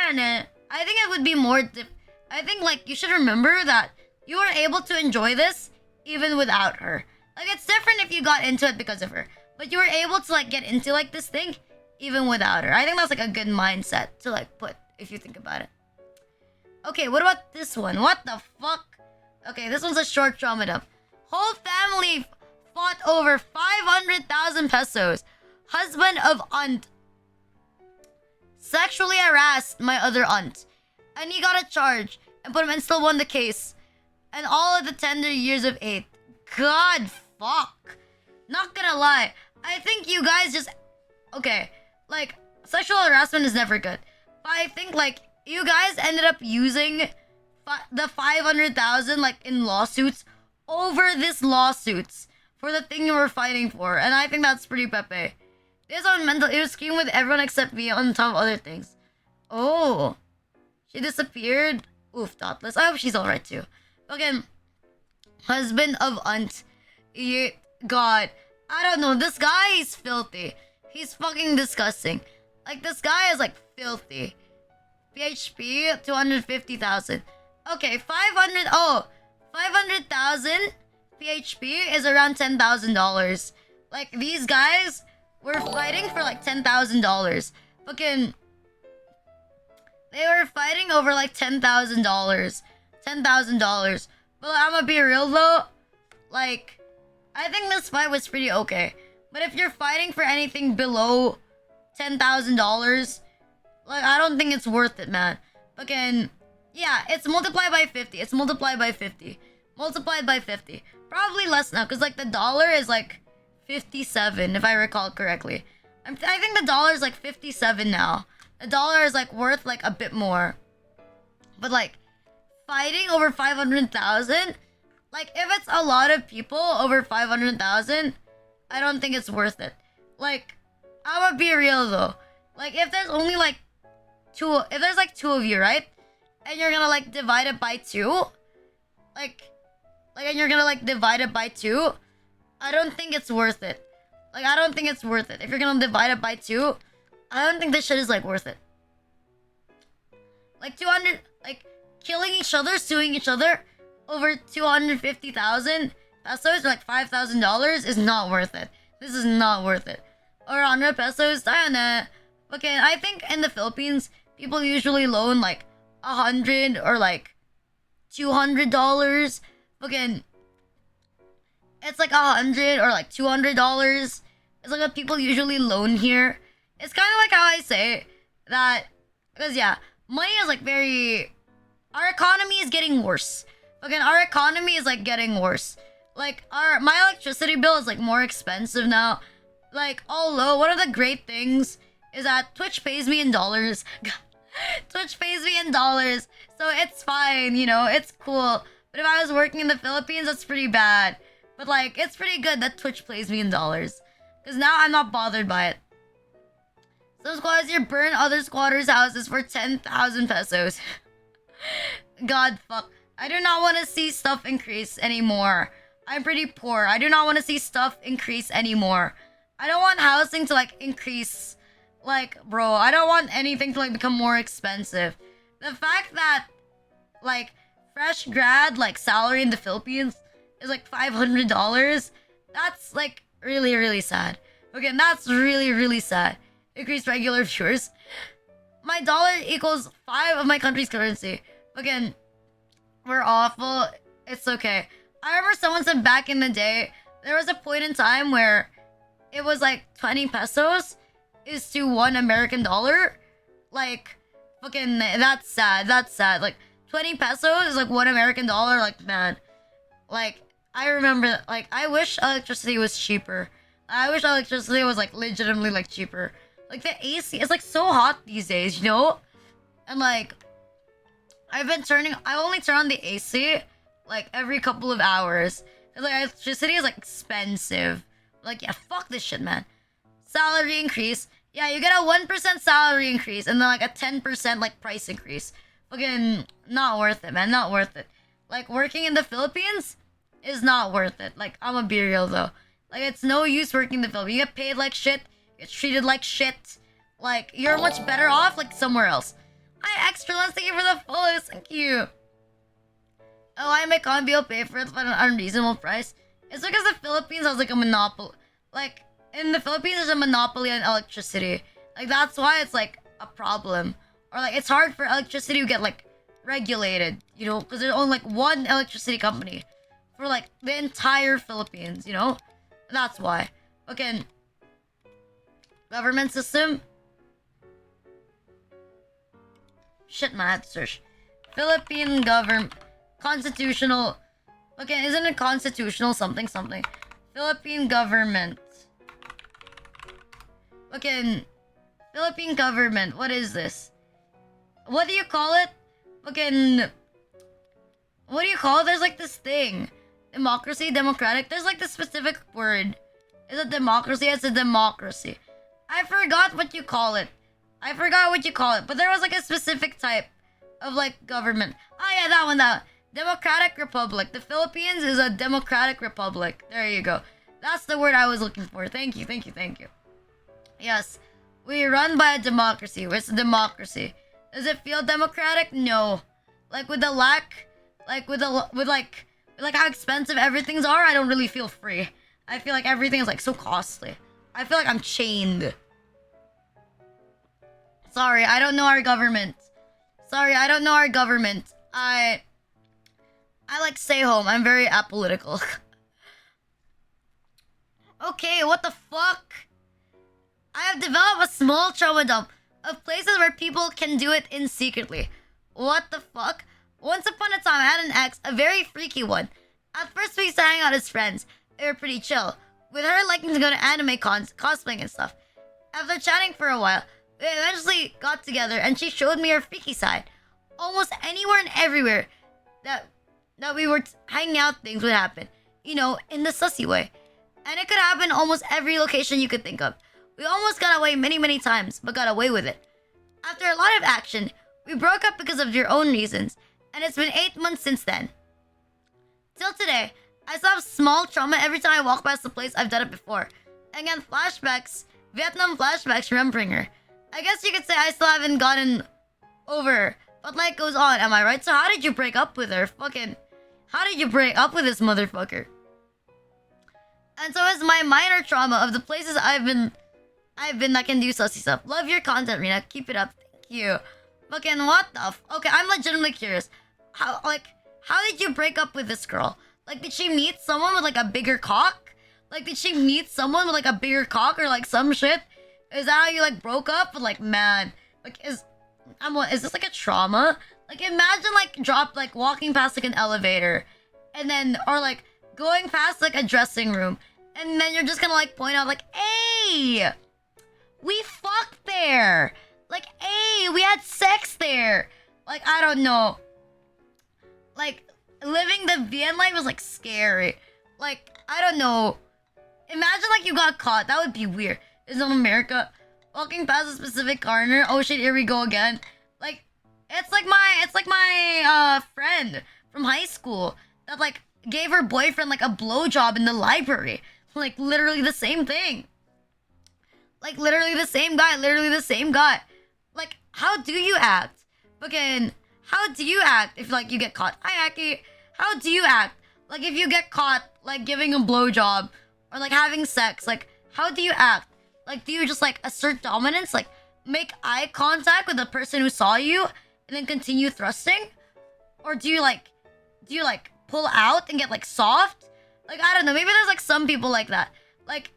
don't know. I think it would be more. I think like you should remember that you were able to enjoy this even without her. Like it's different if you got into it because of her, but you were able to like get into like this thing even without her. I think that's like a good mindset to like put if you think about it. Okay, what about this one? What the fuck? Okay, this one's a short trauma dump. Whole family fought over 500,000 pesos. Husband of aunt sexually harassed my other aunt, and he got a charge and put him and still won the case. And all of the tender years of 8. God fuck. Not gonna lie, I think you guys just okay. Like sexual harassment is never good, but I think like you guys ended up using the 500,000 like in lawsuits over this lawsuits for the thing you were fighting for, and I think that's pretty pepe. This on mental illness scheme with everyone except me on top of other things. Oh, she disappeared. Oof, thoughtless. I hope she's alright too. Okay, husband of aunt. God, I don't know. This guy is filthy. He's fucking disgusting. Like this guy is like filthy. PHP 250,000. Okay, 500. Oh, 500,000 PHP is around $10,000. Like these guys were fighting for like $10,000. Fucking, they were fighting over like $10,000. $10,000. But I'm gonna be real though. Like, I think this fight was pretty okay. But if you're fighting for anything below $10,000, like I don't think it's worth it, man. Fucking, yeah, it's multiplied by 50. It's multiplied by 50. Multiplied by 50. Probably less now, because like the dollar is like 57, if I recall correctly. I think the dollar is like 57 now. The dollar is like worth like a bit more. But like fighting over 500,000, like if it's a lot of people over 500,000, I don't think it's worth it. Like I'm gonna be real though. Like if there's only like if there's like two of you, right? And you're gonna like divide it by two, and you're gonna like divide it by two, I don't think it's worth it. Like I don't think it's worth it. If you're gonna divide it by two, I don't think this shit is like worth it. Like 200, like killing each other, suing each other over 250,000 pesos, or like $5,000, is not worth it. This is not worth it. Or 100 pesos, tayo na. Okay, I think in the Philippines, people usually loan like 100 or like $200. Okay, it's like 100 or like $200. It's like what people usually loan here. It's kind of like how I say that, because yeah, money is like our economy is getting worse. Okay, our economy is like getting worse. Like my electricity bill is like more expensive now. Like, although one of the great things is that Twitch pays me in dollars. Twitch pays me in dollars, so it's fine, you know, it's cool. But if I was working in the Philippines, that's pretty bad. But like, it's pretty good that Twitch pays me in dollars, because now I'm not bothered by it. Some squatters here burn other squatters' houses for 10,000 pesos. God fuck. I do not want to see stuff increase anymore. I'm pretty poor. I do not want to see stuff increase anymore. I don't want housing to like increase. Like, bro, I don't want anything to like become more expensive. The fact that like fresh grad like salary in the Philippines is like $500, that's like really, really sad. Okay, that's really, really sad. Increase regular viewers. My dollar equals 5 of my country's currency. Again, we're awful. It's okay. I remember someone said back in the day, there was a point in time where it was like 20 pesos is to $1 American dollar. Like, fucking, that's sad. That's sad. Like, 20 pesos is like $1 American dollar. Like, man. Like, I remember, like, I wish electricity was cheaper. I wish electricity was like legitimately like cheaper. Like, the AC is like so hot these days, you know? And like, I only turn on the AC like every couple of hours. Cause like electricity is like expensive. Like, yeah, fuck this shit, man. Salary increase. Yeah, you get a 1% salary increase and then like a 10% like price increase. Fucking not worth it, man. Not worth it. Like, working in the Philippines is not worth it. Like, I'm gonna be real though. Like, it's no use working in the Philippines. You get paid like shit. You get treated like shit. Like, you're much better off like somewhere else. Hi, Extra Lens, thank you for the follows. Thank you. Oh, I make Conbio pay for it at an unreasonable price. It's because the Philippines has like a monopoly. Like, in the Philippines, there's a monopoly on electricity. Like, that's why it's like a problem. Or like, it's hard for electricity to get like regulated, you know, because there's only like one electricity company for like the entire Philippines, you know? That's why. Okay. Government system. Shit, man, I had to search. Philippine government. Constitutional. Okay, isn't it constitutional something something? Philippine government. Okay, Philippine government. What is this? What do you call it? Okay, what do you call it? There's like this thing. Democracy, democratic. There's like this specific word. Is it democracy? It's a democracy. I forgot what you call it. But there was like a specific type of like government. Oh yeah, that one. Democratic Republic. The Philippines is a democratic republic. There you go. That's the word I was looking for. Thank you. Yes. We run by a democracy. It's a democracy. Does it feel democratic? No. Like with how expensive everything's are, I don't really feel free. I feel like everything is like so costly. I feel like I'm chained. Sorry, I don't know our government. I like stay home. I'm very apolitical. Okay, what the fuck? I have developed a small trauma dump of places where people can do it in secretly. What the fuck? Once upon a time, I had an ex, a very freaky one. At first, we used to hang out as friends. They were pretty chill, with her liking to go to anime cons, cosplaying and stuff. After chatting for a while, we eventually got together, and she showed me her freaky side. Almost anywhere and everywhere that we were hanging out, things would happen. You know, in the sussy way. And it could happen almost every location you could think of. We almost got away many times, but got away with it. After a lot of action, we broke up because of your own reasons, and it's been 8 months since then. Till today, I still have small trauma every time I walk past the place I've done it before. Again, flashbacks, Vietnam flashbacks remembering her. I guess you could say I still haven't gotten over But life goes on, am I right? So how did you break up with her? Fucking, how did you break up with this motherfucker? And so is my minor trauma of the places I've been that can do sussy stuff. Love your content, Rena. Keep it up. Thank you. Fucking what the okay, I'm legitimately curious. How did you break up with this girl? Like, did she meet someone with like a bigger cock? Like, did she meet someone with like a bigger cock or like some shit? Is that how you like broke up? But like, man, like is this like a trauma? Like, imagine like walking past like an elevator, and then or like going past like a dressing room, and then you're just gonna like point out like, hey, we fucked there. Like, hey, we had sex there. Like, I don't know. Like, living the VN life was like scary. Like, I don't know. Imagine like you got caught. That would be weird. Is in America, walking past a specific corner. Oh shit, here we go again. Like, it's like my friend from high school that like gave her boyfriend like a blowjob in the library. Like, literally the same thing. Like, literally the same guy. Literally the same guy. Like, how do you act? Fucking, how do you act if like you get caught? Hi, Aki. How do you act? Like, if you get caught like giving a blowjob or like having sex, like how do you act? Like, do you just like assert dominance? Like, make eye contact with the person who saw you and then continue thrusting? Or do you like pull out and get like soft? Like, I don't know. Maybe there's like some people like that. Like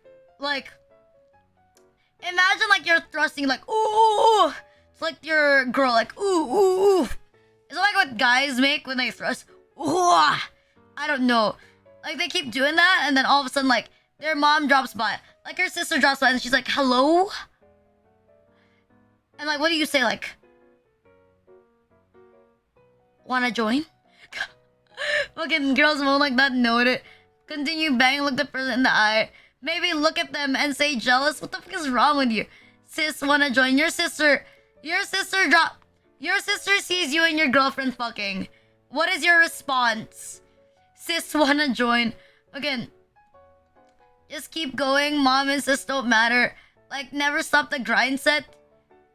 imagine like you're thrusting like ooh. It's like your girl like ooh. Is it like what guys make when they thrust? Ooh. I don't know. Like, they keep doing that, and then all of a sudden like their mom drops by. Like, her sister drops by and she's like, hello? And like, what do you say? Like, wanna join? Fucking girls won't like that note it. Continue banging, look the person in the eye. Maybe look at them and say jealous. What the fuck is wrong with you? Sis, wanna join? Your sister sees you and your girlfriend fucking. What is your response? Sis, wanna join? Again, just keep going. Mom and sis don't matter. Like, never stop the grind set.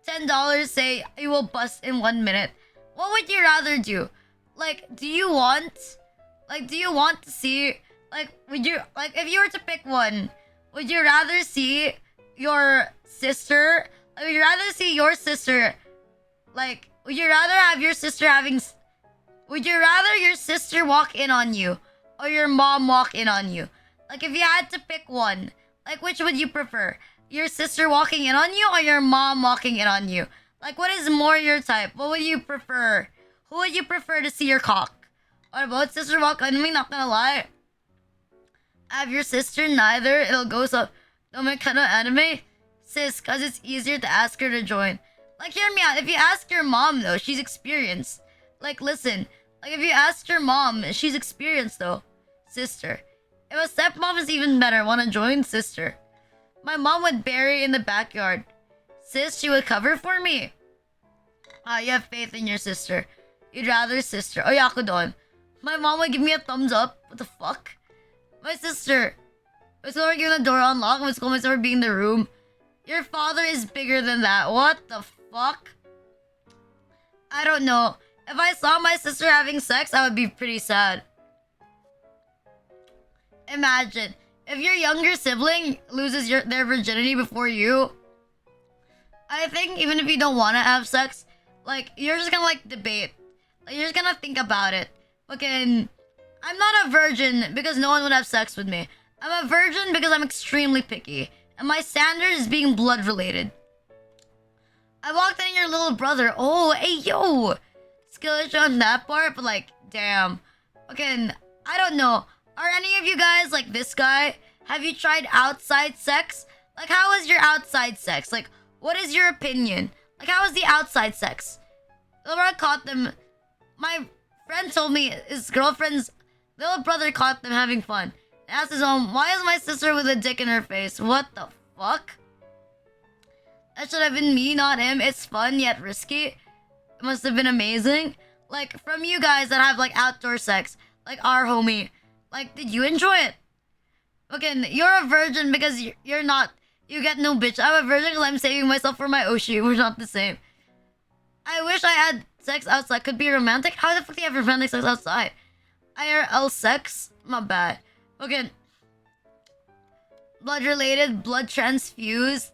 $10 say you will bust in 1 minute. What would you rather do? Like, do you want to see, like, would you, like, if you were to pick one, would you rather see your sister, like, would you rather see your sister, like, would you rather have your sister would you rather your sister walk in on you or your mom walk in on you? Like, if you had to pick one, like, which would you prefer? Your sister walking in on you or your mom walking in on you? Like, what is more your type? What would you prefer? Who would you prefer to see your cock? Or both sister walk on me? Not gonna lie. Have your sister neither. It'll go so. Don't make kind of anime. Sis, cause it's easier to ask her to join. Like, hear me out. If you ask your mom though, she's experienced. Like, listen. Like, if you ask your mom, she's experienced though. Sister. If a stepmom is even better, wanna join? Sister. My mom would bury in the backyard. Sis, she would cover for me. You have faith in your sister. You'd rather sister. Oh, yeah, ako doon. My mom would give me a thumbs up. What the fuck? My sister. Was over giving the door unlocked. Was going over being in the room. Your father is bigger than that. What the fuck? I don't know. If I saw my sister having sex, I would be pretty sad. Imagine. If your younger sibling loses their virginity before you, I think even if you don't want to have sex, like, you're just gonna, like, debate. Like, you're just gonna think about it. Fucking, I'm not a virgin because no one would have sex with me. I'm a virgin because I'm extremely picky. And my standard is being blood related. I walked in your little brother. Oh, hey, yo. Skill issue on that part, but, like, damn. Fucking, I don't know. Are any of you guys like this guy? Have you tried outside sex? Like, how is your outside sex? Like, what is your opinion? Like, how is the outside sex? Laura caught them. My friend told me his girlfriend's little brother caught them having fun. Asked his mom, why is my sister with a dick in her face? What the fuck? That should have been me, not him. It's fun, yet risky. It must have been amazing. Like, from you guys that have, like, outdoor sex. Like, our homie. Like, did you enjoy it? Again, you're a virgin because you're not. You get no bitch. I'm a virgin because I'm saving myself for my Oshi. We're not the same. I wish I had Sex outside could be romantic? How the fuck do you have romantic sex outside? IRL sex? My bad. Okay. Blood related, blood transfused.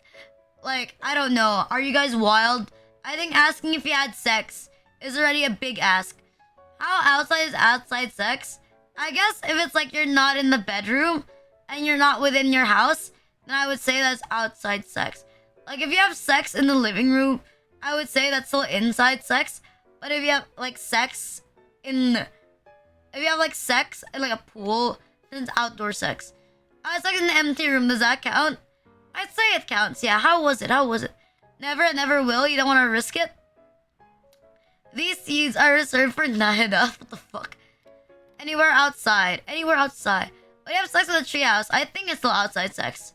Like, I don't know. Are you guys wild? I think asking if you had sex is already a big ask. How outside is outside sex? I guess if it's like you're not in the bedroom and you're not within your house, then I would say that's outside sex. Like if you have sex in the living room, I would say that's still inside sex. But if you have like sex in like a pool, then it's outdoor sex. It's like in an empty room, does that count? I'd say it counts, yeah. How was it? Never and never will, you don't want to risk it? These seeds are reserved for Nahida. What the fuck? Anywhere outside. When you have sex with a treehouse, I think it's still outside sex.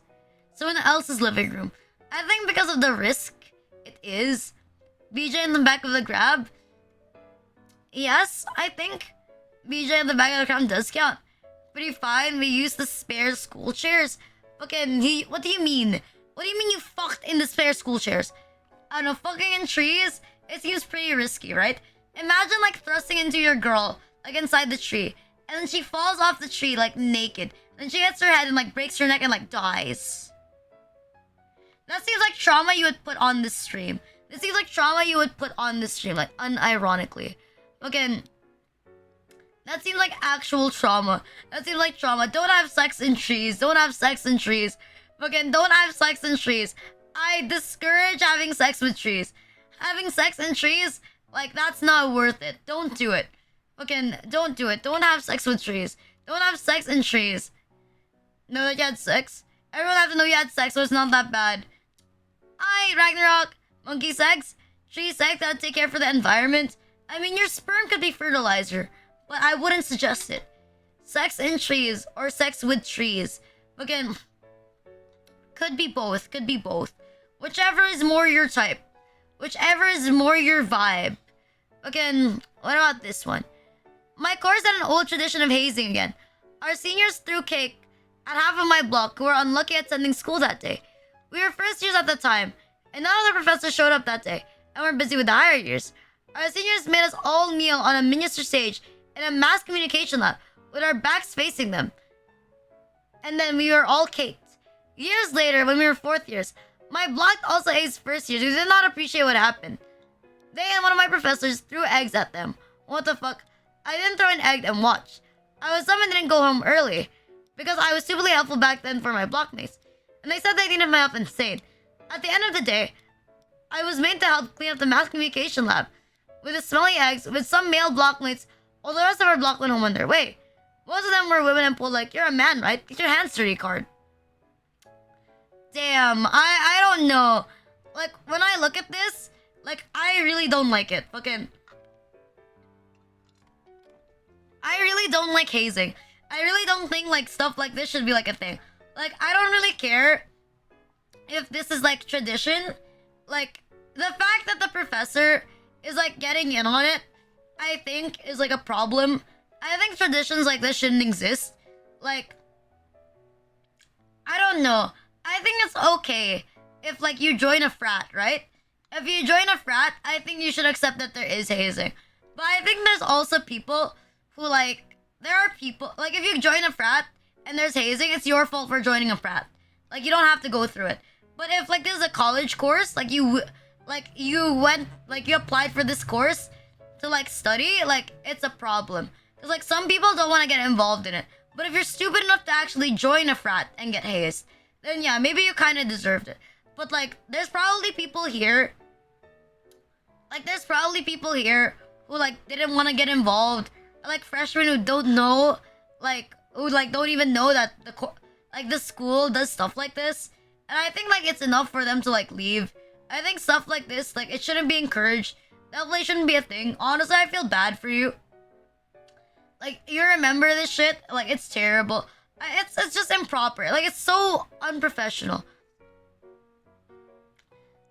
Someone else's living room. I think because of the risk, it is. BJ in the back of the Grab. Yes, I think BJ in the back of the Grab does count. Pretty fine, we used the spare school chairs. Fucking, what do you mean? What do you mean you fucked in the spare school chairs? I don't know, fucking in trees? It seems pretty risky, right? Imagine like thrusting into your girl, like inside the tree. And then she falls off the tree, like naked. Then she hits her head and like breaks her neck and like dies. That seems like trauma you would put on this stream. Like unironically. Okay. That seems like actual trauma. Don't have sex in trees. Fucking don't have sex in trees. I discourage having sex with trees. Having sex in trees, like, that's not worth it. Don't do it. Fucking, don't do it. Don't have sex with trees. Don't have sex in trees. Know that you had sex? Everyone have to know you had sex, so it's not that bad. Hi, Ragnarok. Monkey sex? Tree sex, that'd take care for the environment. I mean, your sperm could be fertilizer, but I wouldn't suggest it. Sex in trees or sex with trees. Again, could be both. Whichever is more your type. Whichever is more your vibe. Again, what about this one? My course had an old tradition of hazing again. Our seniors threw cake at half of my block who were unlucky at attending school that day. We were first years at the time, and none of the professors showed up that day, and we're busy with the higher years. Our seniors made us all kneel on a miniature stage in a mass communication lab with our backs facing them. And then we were all caked. Years later, when we were fourth years, my block also hazed first years who did not appreciate what happened. They and one of my professors threw eggs at them. What the fuck? I didn't throw an egg and watch. I was summoned and didn't go home early because I was stupidly helpful back then for my blockmates. And they said they didn't find me insane. At the end of the day, I was made to help clean up the mass communication lab with the smelly eggs with some male blockmates while the rest of our block went home on their way. Most of them were women and pulled like, "You're a man, right? Get your hands dirty" card. Damn, I don't know. Like, when I look at this, like, I really don't like it. Fucking... I really don't like hazing. I really don't think, like, stuff like this should be, like, a thing. Like, I don't really care if this is, like, tradition. Like, the fact that the professor is, like, getting in on it, I think, is, like, a problem. I think traditions like this shouldn't exist. Like, I don't know. I think it's okay if, like, you join a frat, right? If you join a frat, I think you should accept that there is hazing. But I think there's also people who, like, there are people, like, if you join a frat and there's hazing, it's your fault for joining a frat. Like, you don't have to go through it. But if, like, this is a college course, like, you applied for this course to, like, study, like, it's a problem. Because, like, some people don't want to get involved in it. But if you're stupid enough to actually join a frat and get hazed, then yeah, maybe you kind of deserved it. But, like, there's probably people here... who, like, didn't want to get involved. Or, like, freshmen who don't know, like, who, like, don't even know that the school does stuff like this. And I think, like, it's enough for them to, like, leave. I think stuff like this, like, it shouldn't be encouraged. Definitely shouldn't be a thing. Honestly, I feel bad for you. Like, you remember this shit? Like, it's terrible. It's just improper. Like, it's so unprofessional.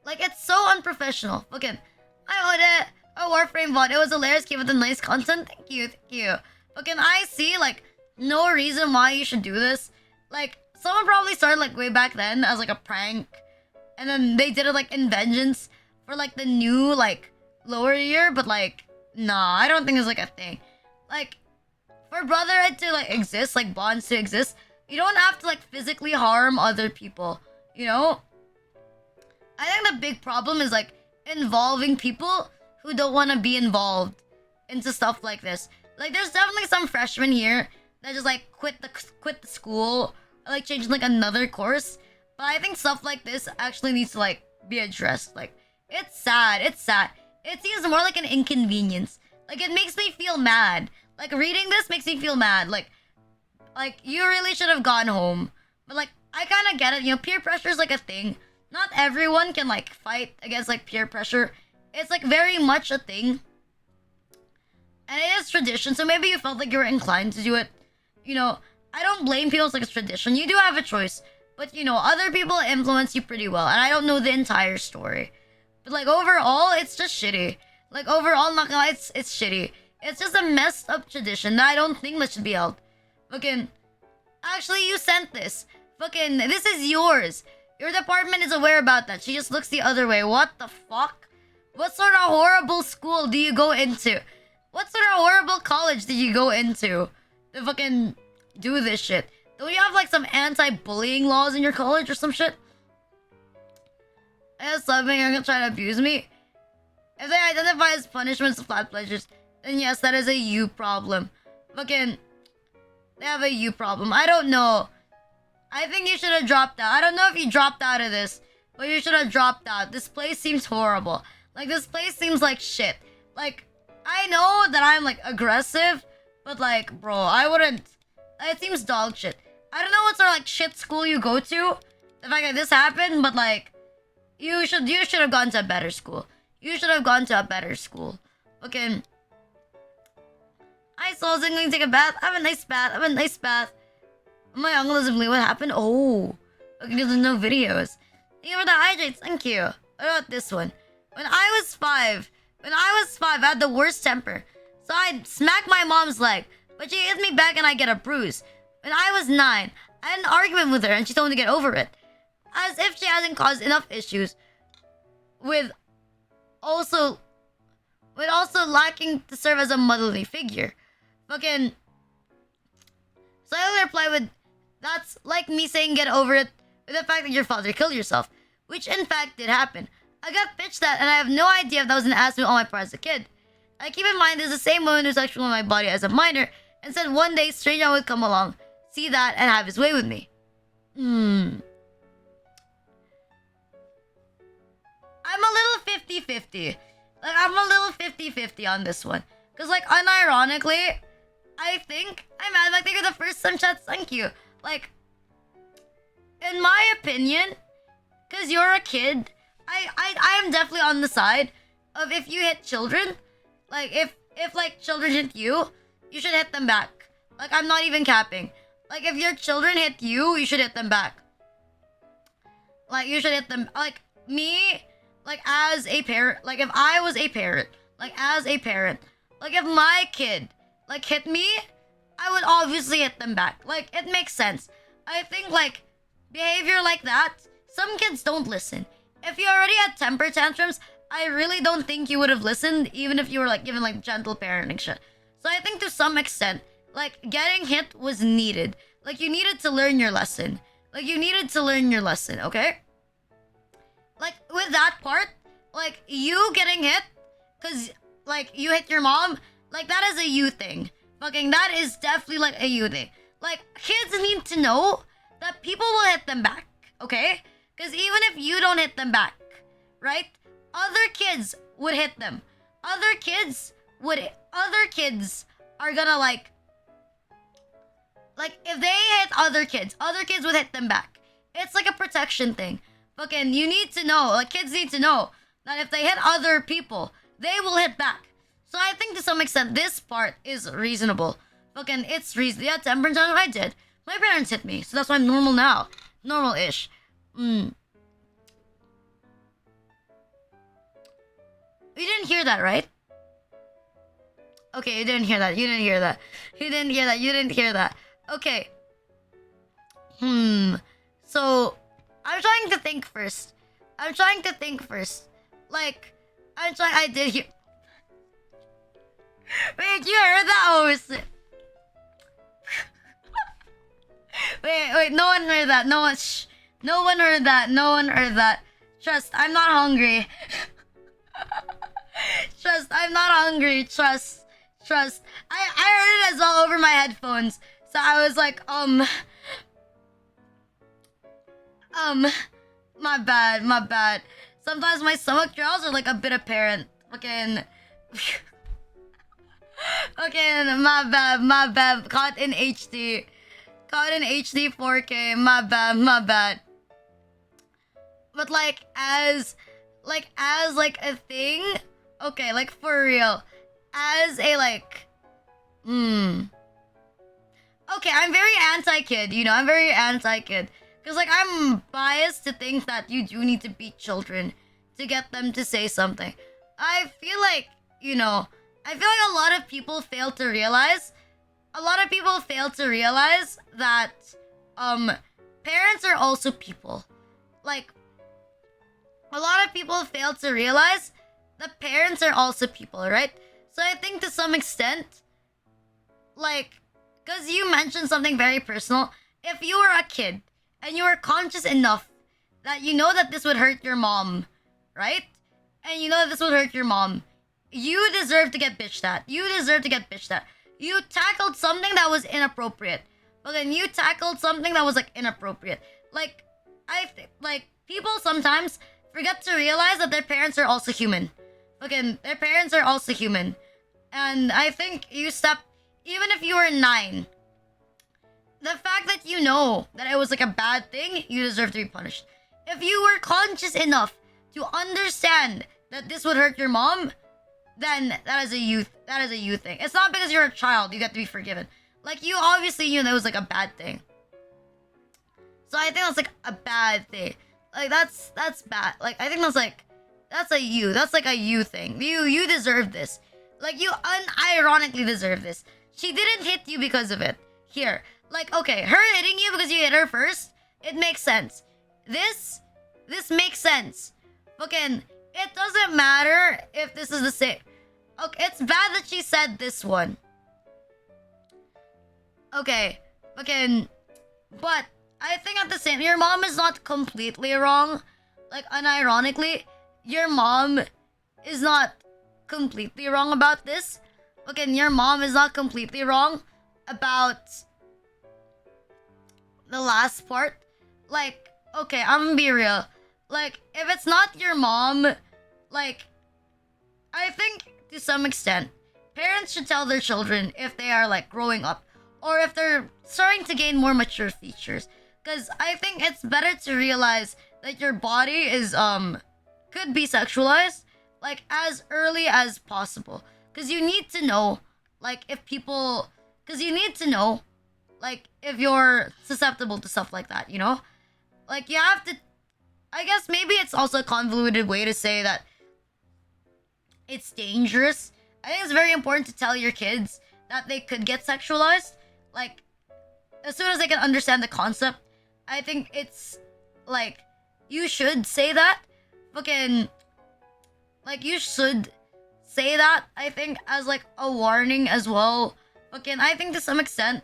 Like, it's so unprofessional. Fucking, I would a Warframe bot. It was hilarious. Keep it the nice content. Thank you. Fucking, I see, like, no reason why you should do this. Like, someone probably started, like, way back then as, like, a prank. And then they did it, like, in vengeance for, like, the new, like, lower year, but like, nah, I don't think it's like a thing. Like, for brotherhood to like exist, like bonds to exist, you don't have to like physically harm other people. You know? I think the big problem is like involving people who don't want to be involved into stuff like this. Like, there's definitely some freshmen here that just like quit the school, or, like change like another course. But I think stuff like this actually needs to like be addressed. Like, it's sad. It's sad. It seems more like an inconvenience. Like, it makes me feel mad. Like, reading this makes me feel mad. Like you really should have gone home. But like, I kind of get it. You know, peer pressure is like a thing. Not everyone can like fight against like peer pressure. It's like very much a thing. And it is tradition, so maybe you felt like you were inclined to do it. You know, I don't blame people, it's like it's tradition. You do have a choice. But you know, other people influence you pretty well. And I don't know the entire story. But like overall, it's just shitty. Like overall, not gonna lie, it's shitty. It's just a messed up tradition that I don't think that should be held. Fucking, actually you sent this. Fucking, this is yours. Your department is aware about that. She just looks the other way. What the fuck? What sort of horrible school do you go into? What sort of horrible college did you go into to fucking do this shit? Don't you have like some anti-bullying laws in your college or some shit? As something are gonna try to abuse me? If they identify as punishments of flat pleasures, then yes, that is a you problem. Fucking, they have a you problem. I don't know. I think you should have dropped out. I don't know if you dropped out of this, but you should have dropped out. This place seems horrible. Like, this place seems like shit. Like, I know that I'm like aggressive, but like, bro, I wouldn't. It seems dog shit. I don't know what sort of like shit school you go to, the fact that this happened, but like, you should have gone to a better school. You should have gone to a better school. Okay. I saw Zing going to take a bath. Have a nice bath. Have a nice bath. My uncle doesn't believe what happened. Oh, okay, there's no videos. Thank you for the hydrates. Thank you. What about this one? When I was 5, I had the worst temper. So I'd smack my mom's leg, but she hit me back and I get a bruise. When I was 9, I had an argument with her and she told me to get over it. As if she hasn't caused enough issues with also lacking to serve as a motherly figure. Fucking. So I only reply with, that's like me saying get over it with the fact that your father killed yourself. Which in fact did happen. I got pitched at and I have no idea if that was an accident on my part as a kid. I keep in mind there's the same woman who's actually in my body as a minor and said one day stranger would come along, see that, and have his way with me. I'm a little 50-50. Like, I'm a little 50-50 on this one. Because, like, unironically, I think I'm like, thank you for the first sunshot, thank you. Like, in my opinion, because you're a kid, I am definitely on the side of if you hit children, like, if like, children hit you, you should hit them back. Like, I'm not even capping. Like, if your children hit you, you should hit them back. Like, you should hit them, like, me, like, as a parent, like, if I was a parent, like, as a parent, like, if my kid, like, hit me, I would obviously hit them back. Like, it makes sense. I think, like, behavior like that, some kids don't listen. If you already had temper tantrums, I really don't think you would have listened, even if you were, like, given, like, gentle parenting shit. So I think to some extent, like, getting hit was needed. Like, you needed to learn your lesson. Like, you needed to learn your lesson, okay? Like, with that part, like, you getting hit, because, like, you hit your mom, like, that is a you thing. Fucking, that is definitely, like, a you thing. Like, kids need to know that people will hit them back, okay? Because even if you don't hit them back, right? Other kids would hit them. Other kids are gonna, like, if they hit other kids would hit them back. It's like a protection thing. Fucking, you need to know, like, kids need to know that if they hit other people, they will hit back. So I think to some extent, this part is reasonable. Fucking, it's reasonable. Yeah, temper tantrum, I did. My parents hit me, so that's why I'm normal now. Normal-ish. You didn't hear that, right? Okay, you didn't hear that. You didn't hear that. You didn't hear that. You didn't hear that. Okay. So, I'm trying to think first. Like, I'm trying. I did hear. Wait, you heard that? Oh shit. Wait. No one heard that. No one. Shh. No one heard that. No one heard that. Trust. I'm not hungry. Trust. I'm not hungry. Trust. I heard it as well over my headphones. So I was like, my bad. Sometimes my stomach growls are like a bit apparent. Fucking. Okay, my bad. Caught in HD 4K. My bad. But as a thing, okay, like for real, as a okay, I'm very anti-kid, I'm very anti-kid. Because, I'm biased to think that you do need to beat children to get them to say something. I feel like a lot of people fail to realize that, parents are also people. A lot of people fail to realize that parents are also people, right? So I think to some extent, because you mentioned something very personal, if you were a kid, and you are conscious enough that you know that this would hurt your mom, right? And you know that this would hurt your mom. You deserve to get bitched at. You tackled something that was inappropriate. But then you tackled something that was inappropriate. People sometimes forget to realize that their parents are also human. Their parents are also human. And I think even if you were 9, the fact that you know that it was a bad thing, you deserve to be punished. If you were conscious enough to understand that this would hurt your mom, then that is a youth thing. It's not because you're a child you get to be forgiven. You obviously knew that was a bad thing. So I think that's a bad thing. That's bad. I think that's a you thing. You deserve this. You unironically deserve this. She didn't hit you because of it. Here. Okay, her hitting you because you hit her first, it makes sense. This makes sense. It doesn't matter if this is the same. Okay, it's bad that she said this one. Okay, but I think at the same, your mom is not completely wrong. Unironically, your mom is not completely wrong about this. Your mom is not completely wrong about the last part. Okay, I'm gonna be real. If it's not your mom, I think to some extent, parents should tell their children if they are growing up or if they're starting to gain more mature features. Because I think it's better to realize that your body is could be sexualized as early as possible. Because you need to know if you're susceptible to stuff like that, you have to. I guess maybe it's also a convoluted way to say that it's dangerous. I think it's very important to tell your kids that they could get sexualized. As soon as they can understand the concept, I think it's you should say that. You should say that, I think, as a warning as well. I think to some extent,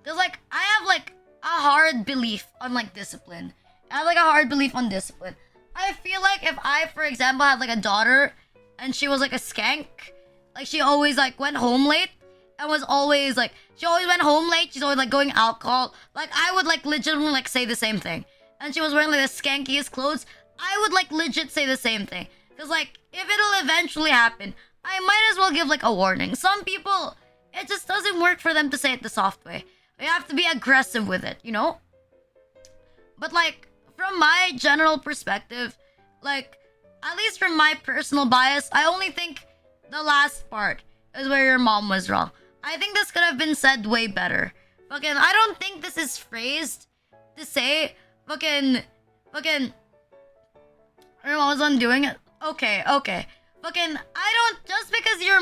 because I have a hard belief on discipline. I have a hard belief on discipline. I feel if I, for example, had a daughter and she was a skank, she always went home late and was always she always went home late. She's always going alcohol. I would legitimately say the same thing. And she was wearing the skankiest clothes. I would legit say the same thing. Because if it'll eventually happen, I might as well give a warning. Some people, it just doesn't work for them to say it the soft way. You have to be aggressive with it, But from my general perspective, at least from my personal bias, I only think the last part is where your mom was wrong. I think this could have been said way better. I don't think this is phrased to say your mom was undoing it. Okay. Just because your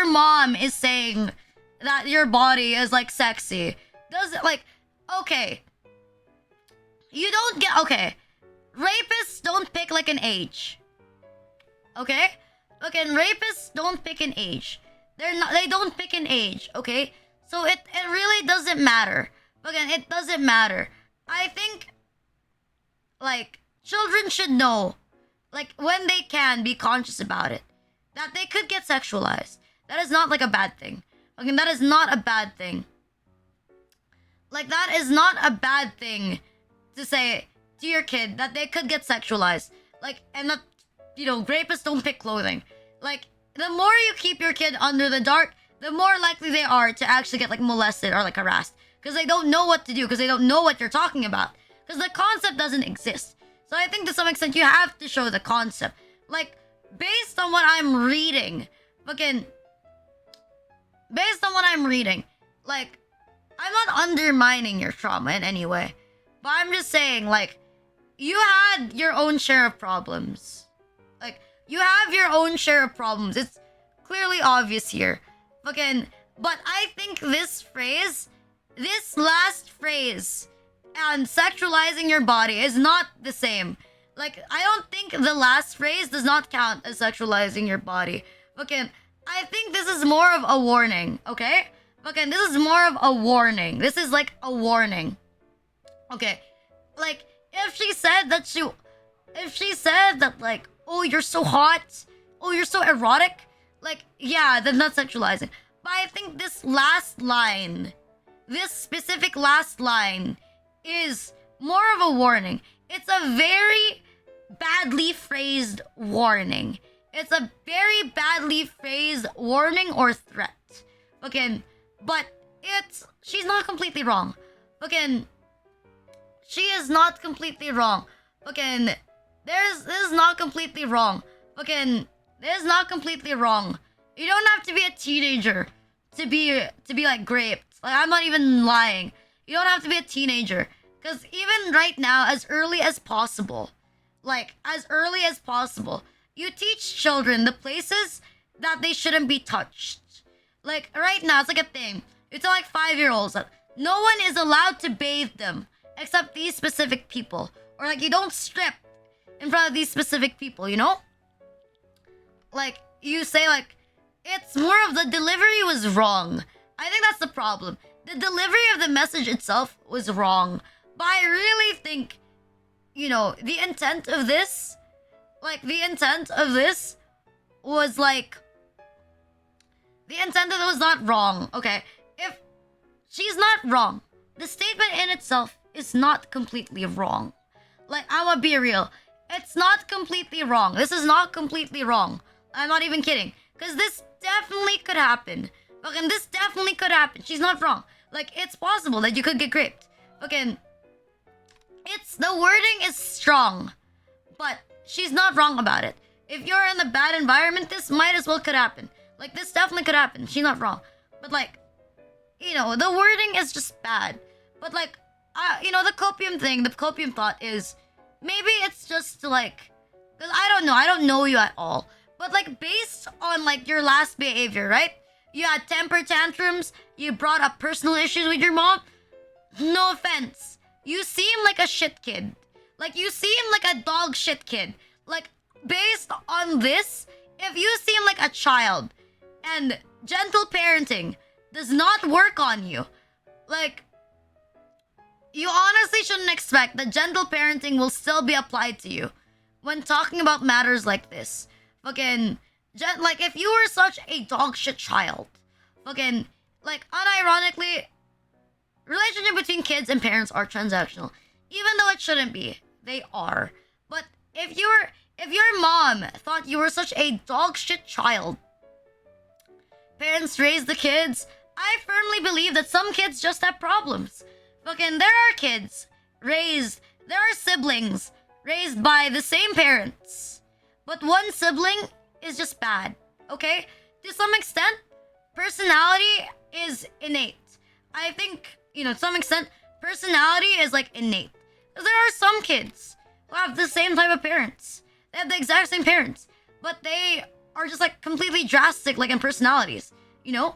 mom is saying that your body is sexy, does it okay. You don't get, okay. rapists don't pick like an age. Okay? Okay, and rapists don't pick an age. They don't pick an age, okay? So it really doesn't matter. Again, it doesn't matter. I think like children should know, like when they can be conscious about it, that they could get sexualized. That is not like a bad thing. Okay, that is not a bad thing. Like that is not a bad thing to say to your kid that they could get sexualized. Like, and that, you know, rapists don't pick clothing. Like, the more you keep your kid under the dark, the more likely they are to actually get like molested or like harassed. Because they don't know what to do, because they don't know what you're talking about. Because the concept doesn't exist. So I think to some extent you have to show the concept. Like, based on what I'm reading, fucking, based on what I'm reading, like, I'm not undermining your trauma in any way. But I'm just saying, like, you had your own share of problems. Like, you have your own share of problems. It's clearly obvious here. Fucking, but I think this phrase, this last phrase, and sexualizing your body is not the same. Like, I don't think the last phrase does not count as sexualizing your body. Fucking, I think this is more of a warning, okay? Fucking, this is more of a warning. This is like a warning. Okay, like, if she said that, like, oh, you're so hot, oh, you're so erotic, like, yeah, then that's sexualizing. But I think this last line, this specific last line, is more of a warning. It's a very badly phrased warning. It's a very badly phrased warning or threat. Okay, but she's not completely wrong. Okay, she is not completely wrong. Okay, this is not completely wrong. Okay, this is not completely wrong. You don't have to be a teenager to be like raped. Like, I'm not even lying. You don't have to be a teenager. Because even right now, as early as possible, you teach children the places that they shouldn't be touched. Like, right now, it's like a thing. You tell, like, 5-year-olds that no one is allowed to bathe them except these specific people. Or, like, you don't strip in front of these specific people, you know? Like, you say, like, it's more of the delivery was wrong. I think that's the problem. The delivery of the message itself was wrong. But I really think, you know, the intent of this was like, the intent of it was not wrong. Okay, if she's not wrong, the statement in itself is not completely wrong. Like, I'm gonna be real. It's not completely wrong. This is not completely wrong. I'm not even kidding. Because this definitely could happen. Fucking, this definitely could happen. She's not wrong. Like, it's possible that you could get raped. Fucking, the wording is strong. But she's not wrong about it. If you're in a bad environment, this might as well could happen. Like, this definitely could happen. She's not wrong. But, like, you know, the wording is just bad. But, like, you know, the copium thing, the copium thought is, maybe it's just, like, because I don't know. I don't know you at all. But, like, based on, like, your last behavior, right? You had temper tantrums. You brought up personal issues with your mom. No offense. You seem like a shit kid. Like, you seem like a dog shit kid. Like, based on this, if you seem like a child and gentle parenting does not work on you, like, you honestly shouldn't expect that gentle parenting will still be applied to you when talking about matters like this. Fucking, like, if you were such a dog shit child, fucking, like, unironically, relationship between kids and parents are transactional. Even though it shouldn't be, they are. But if your mom thought you were such a dog shit child, parents raise the kids, I firmly believe that some kids just have problems. Fucking, there are siblings raised by the same parents, but one sibling is just bad, okay? To some extent, personality is innate. I think, you know, to some extent, personality is, like, innate. Because there are some kids who have the same type of parents. They have the exact same parents, but they are just, like, completely drastic, like, in personalities, you know?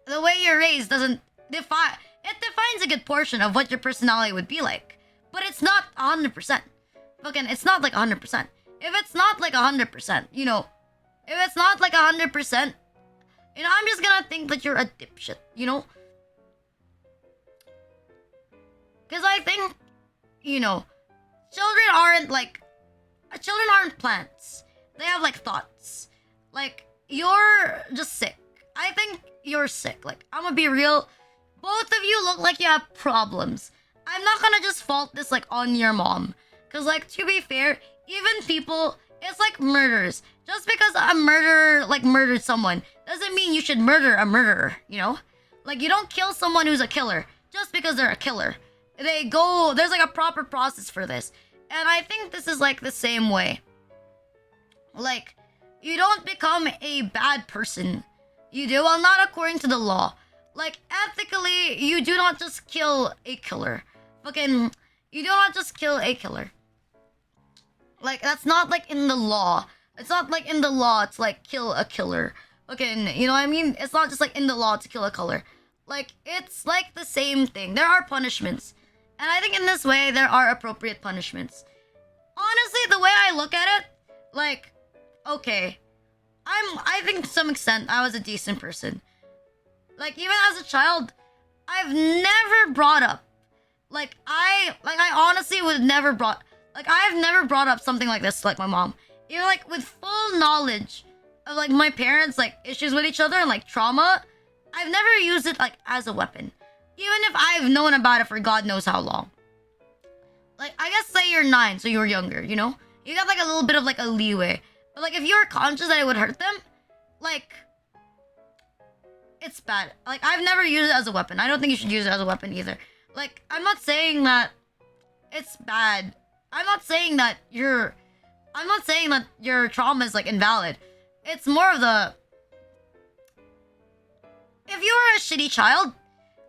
The way you're raised doesn't define... It defines a good portion of what your personality would be like. but it's not 100%. Fucking, it's not like 100%. If it's not like 100%, you know, if it's not like 100%, you know, I'm just gonna think that you're a dipshit, you know? Because I think, you know, children aren't plants. They have like thoughts. Like, you're just sick. I think you're sick. Like, I'm gonna be real. Both of you look like you have problems. I'm not gonna just fault this like on your mom. Cause like, to be fair, even people, it's like murders. Just because a murderer like murdered someone doesn't mean you should murder a murderer, you know? Like, you don't kill someone who's a killer just because they're a killer. There's like a proper process for this. And I think this is like the same way. Like, you don't become a bad person. You do, well, not according to the law. Like, ethically, you do not just kill a killer. Fucking, you do not just kill a killer. Like, that's not like in the law. It's not like in the law to like kill a killer. Okay, you know what I mean? It's not just like in the law to kill a killer. Like, it's like the same thing. There are punishments. And I think in this way, there are appropriate punishments. Honestly, the way I look at it, like, okay, I think to some extent I was a decent person. Like, even as a child, I've never brought up, I honestly would never I've never brought up something like this to like my mom. Even like with full knowledge of like my parents' like issues with each other and like trauma, I've never used it like as a weapon. Even if I've known about it for God knows how long. Like, I guess say you're 9, so you're younger, you know? You got like a little bit of like a leeway. But like if you're conscious that it would hurt them, like, it's bad. Like, I've never used it as a weapon. I don't think you should use it as a weapon either. Like, I'm not saying that it's bad. I'm not saying that your trauma is like invalid. It's more of the, if you were a shitty child,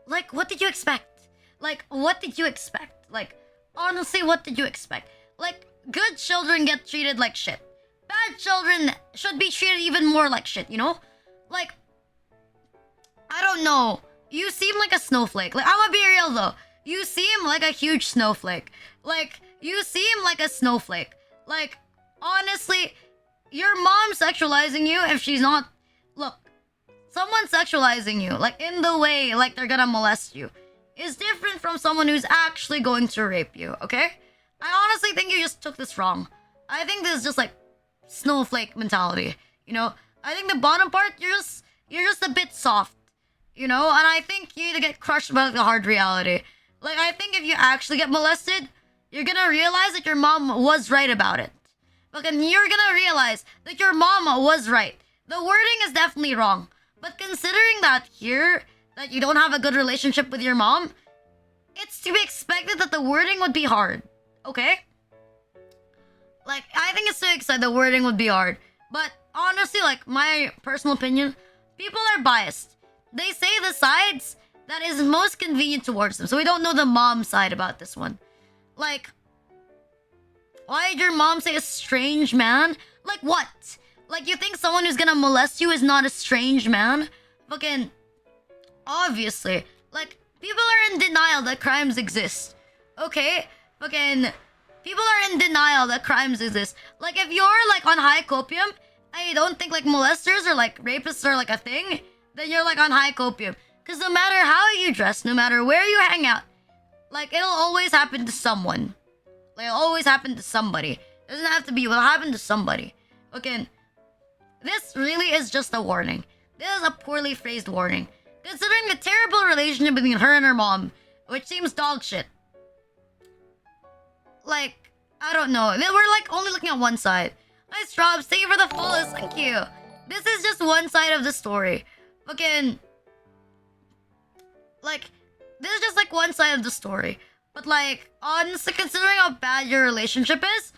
like, what did you expect? Like, what did you expect? Like, honestly, what did you expect? Like, good children get treated like shit. Bad children should be treated even more like shit, you know? Like, I don't know. You seem like a snowflake. Like, I'm gonna be real though. You seem like a huge snowflake. Like, you seem like a snowflake. Like, honestly, your mom sexualizing you if she's not... Look, someone sexualizing you, like, in the way, like, they're gonna molest you, is different from someone who's actually going to rape you, okay? I honestly think you just took this wrong. I think this is just, like, snowflake mentality, you know? I think the bottom part, you're just a bit soft, you know? And I think you need to get crushed by, like, the hard reality. Like, I think if you actually get molested, you're gonna realize that your mom was right about it. Look, and you're gonna realize that your mom was right. The wording is definitely wrong. But considering that here, that you don't have a good relationship with your mom, it's to be expected that the wording would be hard. Okay? Like, I think it's to expect the wording would be hard. But honestly, like, my personal opinion, people are biased. They say the sides that is most convenient towards them. So we don't know the mom side about this one. Like, why did your mom say a strange man? Like, what? Like, you think someone who's gonna molest you is not a strange man? Fucking, obviously. Like, people are in denial that crimes exist. Okay? Fucking, people are in denial that crimes exist. Like, if you're, like, on high copium, and you don't think, like, molesters or, like, rapists are, like, a thing, then you're, like, on high copium. Because no matter how you dress, no matter where you hang out, like, it'll always happen to someone. Like, it'll always happen to somebody. It doesn't have to be, it'll happen to somebody. Okay, this really is just a warning. This is a poorly phrased warning. Considering the terrible relationship between her and her mom, which seems dog shit. Like, I don't know. We're, like, only looking at one side. Nice job, thank you for the follows, thank you. This is just one side of the story. Fucking, like, this is just, like, one side of the story. But, like, honestly, considering how bad your relationship is,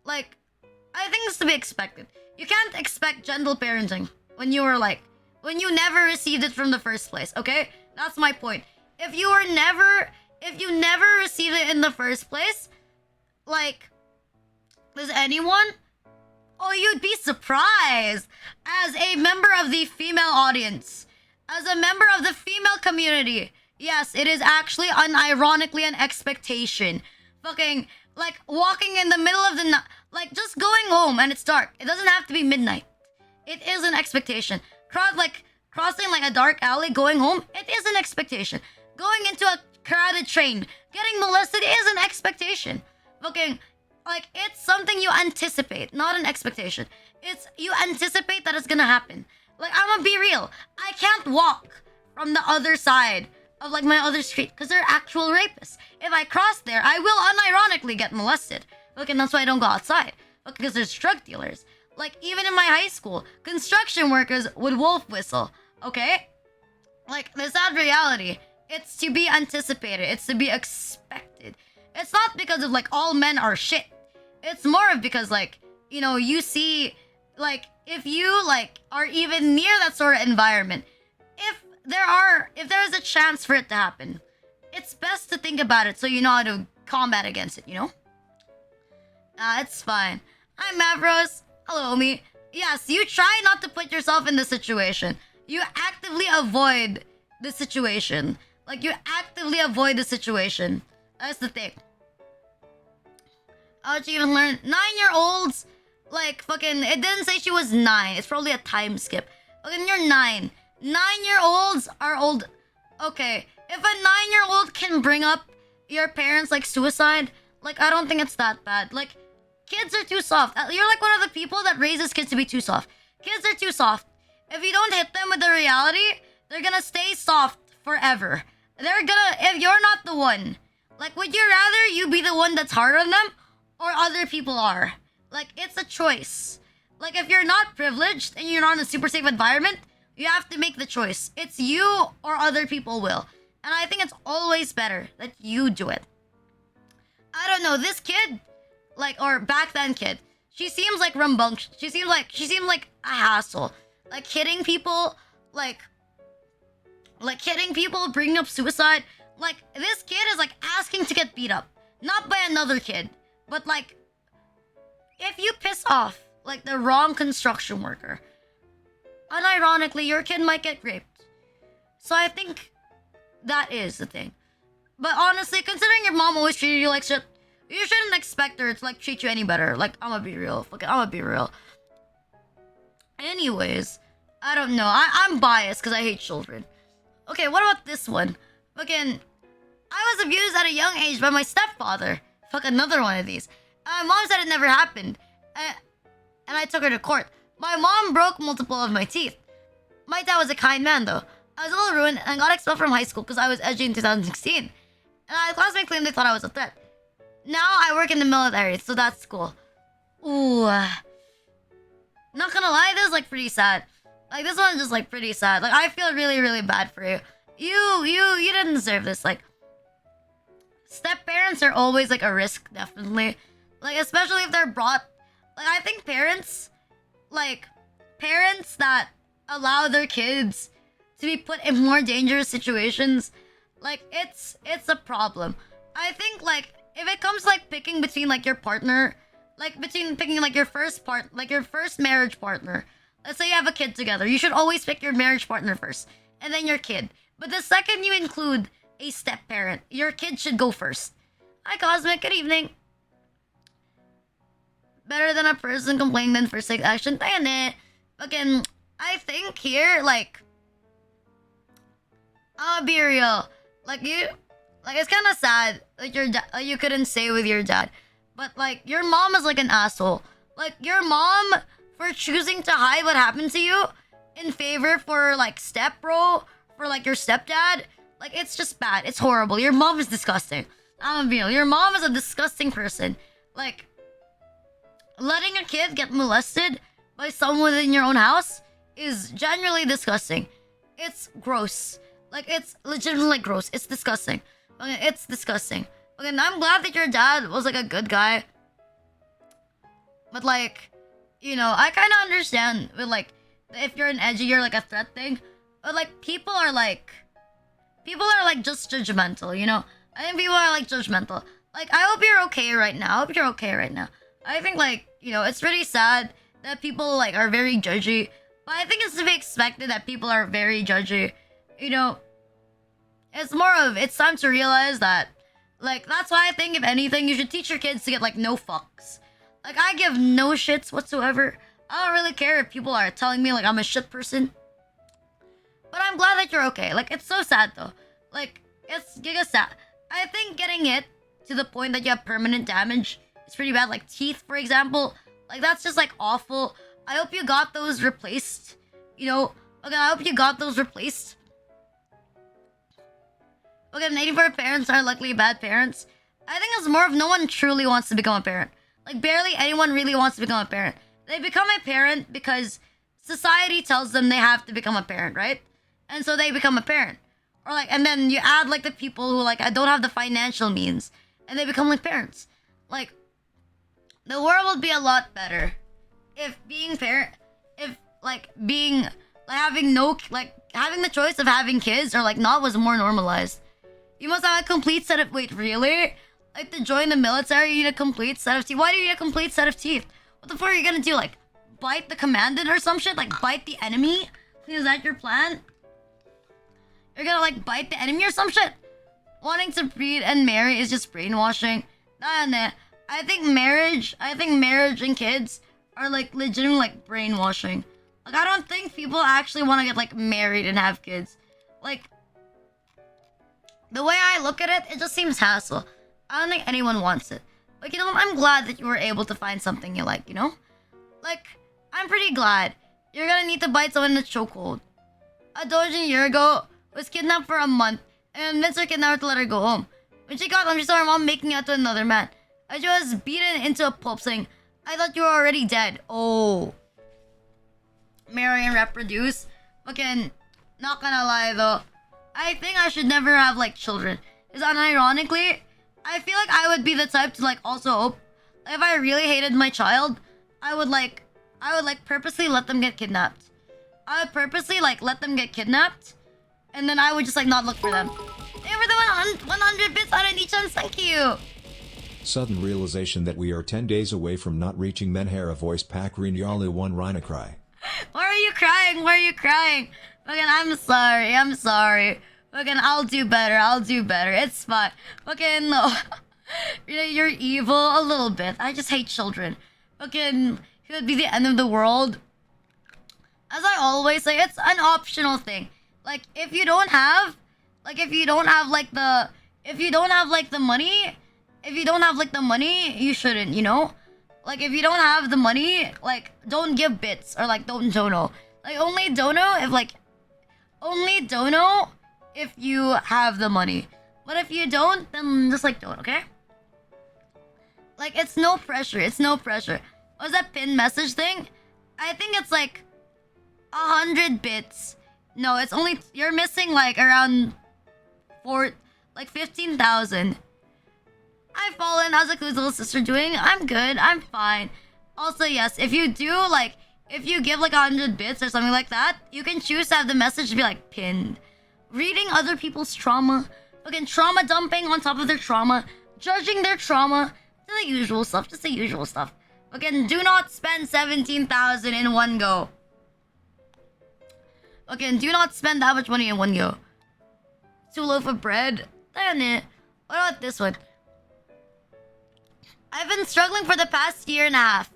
like, I think it's to be expected. You can't expect gentle parenting when you were, like, when you never received it from the first place, okay? That's my point. If you never received it in the first place, like, does anyone? Oh, you'd be surprised. As a member of the female audience, as a member of the female community, yes, it is actually unironically an expectation fucking like walking in the middle of the night, like just going home and it's dark. It doesn't have to be midnight. It is an expectation. Crossing like a dark alley, going home, it is an expectation. Going into a crowded train, getting molested is an expectation. Fucking like it's something you anticipate, not an expectation. It's you anticipate that it's gonna happen. Like I'm gonna be real. I can't walk from the other side of like my other street because they're actual rapists. If I cross there, I will unironically get molested. Okay, that's why I don't go outside. Because there's drug dealers. Like even in my high school, construction workers would wolf whistle. Okay, like the sad reality. It's to be anticipated. It's to be expected. It's not because of like all men are shit. It's more of because like you see like if you like are even near that sort of environment, if there is a chance for it to happen, it's best to think about it so you know how to combat against it. It's fine. I'm Mavros. Hello, homie. Yes, you try not to put yourself in the situation. You actively avoid the situation. Like, you actively avoid the situation. That's the thing. How'd you even learn? 9-year-olds, like, fucking, it didn't say she was 9. It's probably a time skip. Fucking, you're 9. 9-year-olds are old. Okay, if a 9-year-old can bring up your parents, like, suicide, like, I don't think it's that bad. Like, kids are too soft. You're like one of the people that raises kids to be too soft. Kids are too soft. If you don't hit them with the reality, they're gonna stay soft forever. If you're not the one, like, would you rather you be the one that's hard on them or other people are? Like, it's a choice. Like, if you're not privileged and you're not in a super safe environment, you have to make the choice. It's you or other people will. And I think it's always better that you do it. I don't know, this kid, like, or back then kid, she seems like rambunctious. She seemed like a hassle. Like, hitting people, like hitting people, bringing up suicide. Like, this kid is, like, asking to get beat up. Not by another kid. But, like, if you piss off, like, the wrong construction worker, unironically, your kid might get raped. So I think that is the thing. But honestly, considering your mom always treated you like shit, you shouldn't expect her to, like, treat you any better. Like, I'm gonna be real. I'm gonna be real. Anyways, I don't know. I'm biased because I hate children. Okay, what about this one? Fucking, I was abused at a young age by my stepfather. Fuck, another one of these. Mom said it never happened. And I took her to court. My mom broke multiple of my teeth. My dad was a kind man, though. I was a little ruined and got expelled from high school because I was edgy in 2016. And my classmates claimed they thought I was a threat. Now I work in the military, so that's cool. Ooh. Not gonna lie, this is, like, pretty sad. Like, this one's just, like, pretty sad. Like, I feel really, really bad for you. You didn't deserve this. Like, step-parents are always, like, a risk, definitely. Like, especially if they're brought... Like, I think parents that allow their kids to be put in more dangerous situations, like, it's a problem. I think, like, if it comes, like, picking between, like, your partner... Like, picking, like, your first marriage partner. Let's say you have a kid together. You should always pick your marriage partner first. And then your kid. But the second you include a step-parent, your kid should go first. Hi, Cosmic. Good evening. Better than a person complaining than first take action. Tayo Again, I think here, like... I'll be real. Like, it's kind of sad that you couldn't stay with your dad. But, like, your mom is, like, an asshole. Like, your mom, for choosing to hide what happened to you in favor for, like, step-bro, for, like, your stepdad, like, it's just bad. It's horrible. Your mom is disgusting. I'm real. Your mom is a disgusting person. Like, letting a kid get molested by someone within your own house is generally disgusting. It's gross. Like, it's legitimately gross. It's disgusting. Okay, it's disgusting. Okay, I'm glad that your dad was, like, a good guy. But, like, I kind of understand with, like, if you're an edgy, you're, like, a threat thing. But, like, people are, like, just judgmental, I think people are, like, judgmental. Like, I hope you're okay right now. I think, like, it's really sad that people, like, are very judgy. But I think it's to be expected that people are very judgy. It's time to realize that, Like, that's why I think, if anything, you should teach your kids to get, like, no fucks. Like, I give no shits whatsoever. I don't really care if people are telling me, like, I'm a shit person. But I'm glad that you're okay. Like, it's so sad, though. Like, it's giga sad. I think getting it to the point that you have permanent damage is pretty bad. Like, teeth, for example. Like, that's just, like, awful. I hope you got those replaced. You know? Okay, I hope you got those replaced. Okay, 84 parents are luckily bad parents. I think it's more of no one truly wants to become a parent. Like, barely anyone really wants to become a parent. They become a parent because society tells them they have to become a parent, right? And so they become a parent. Or, like, and then you add, like, the people who, like, don't have the financial means. And they become, like, parents. Like, the world would be a lot better if being parent... If, like, being... Like, having no... Like, having the choice of having kids or, like, not was more normalized. You must have a complete set of... Wait, really? Like, to join the military, you need a complete set of teeth. Why do you need a complete set of teeth? What the fuck are you gonna do? Like, bite the commandant or some shit? Like, bite the enemy? Is that your plan? You're gonna, like, bite the enemy or some shit? Wanting to breed and marry is just brainwashing. Nah. I think marriage and kids are, like, legitimate, like, brainwashing. Like, I don't think people actually want to get, like, married and have kids. Like, the way I look at it, it just seems hassle. I don't think anyone wants it. Like, you know, I'm glad that you were able to find something you like, you know? Like, I'm pretty glad. You're gonna need to bite someone in the chokehold. A Dojin a year ago was kidnapped for a month and convinced her kidnapper to let her go home. When she got home, she saw her mom making out to another man. And she was beaten into a pulp saying, "I thought you were already dead." Oh. Marry and reproduce? Fucking, not gonna lie though. I think I should never have, like, children. Because unironically, I feel like I would be the type to, like, also hope. Like, if I really hated my child, I would purposely let them get kidnapped. I would purposely, like, let them get kidnapped. And then I would just, like, not look for them. Thank you for the 100 bits on Anichan, thank you! Sudden realization that we are 10 days away from not reaching Menhera voice pack Rinyalu 1 Rhina cry. Why are you crying? Why are you crying? Fucking, I'm sorry. Fucking, I'll do better. It's fine. Fucking, no. You know, you're evil a little bit. I just hate children. Fucking, it would be the end of the world. As I always say, it's an optional thing. Like, if you don't have the money, you shouldn't, you know? Like, if you don't have the money, like, don't give bits, or, like, don't dono. Like, only dono if you have the money. But if you don't, then just, like, don't, okay? Like, it's no pressure. Was that pin message thing? I think it's, like, 100 bits. No, it's only... You're missing, like, around... 15,000. I've fallen. How's Aku's little sister doing? I'm good. I'm fine. Also, yes, if you do, like... If you give, like, 100 bits or something like that, you can choose to have the message be, like, pinned. Reading other people's trauma. Fucking trauma dumping on top of their trauma. Judging their trauma. Just the usual stuff. Fucking do not spend 17,000 in one go. Fucking do not spend that much money in one go. 2 loaf of bread. Damn it. What about this one? I've been struggling for the past year and a half.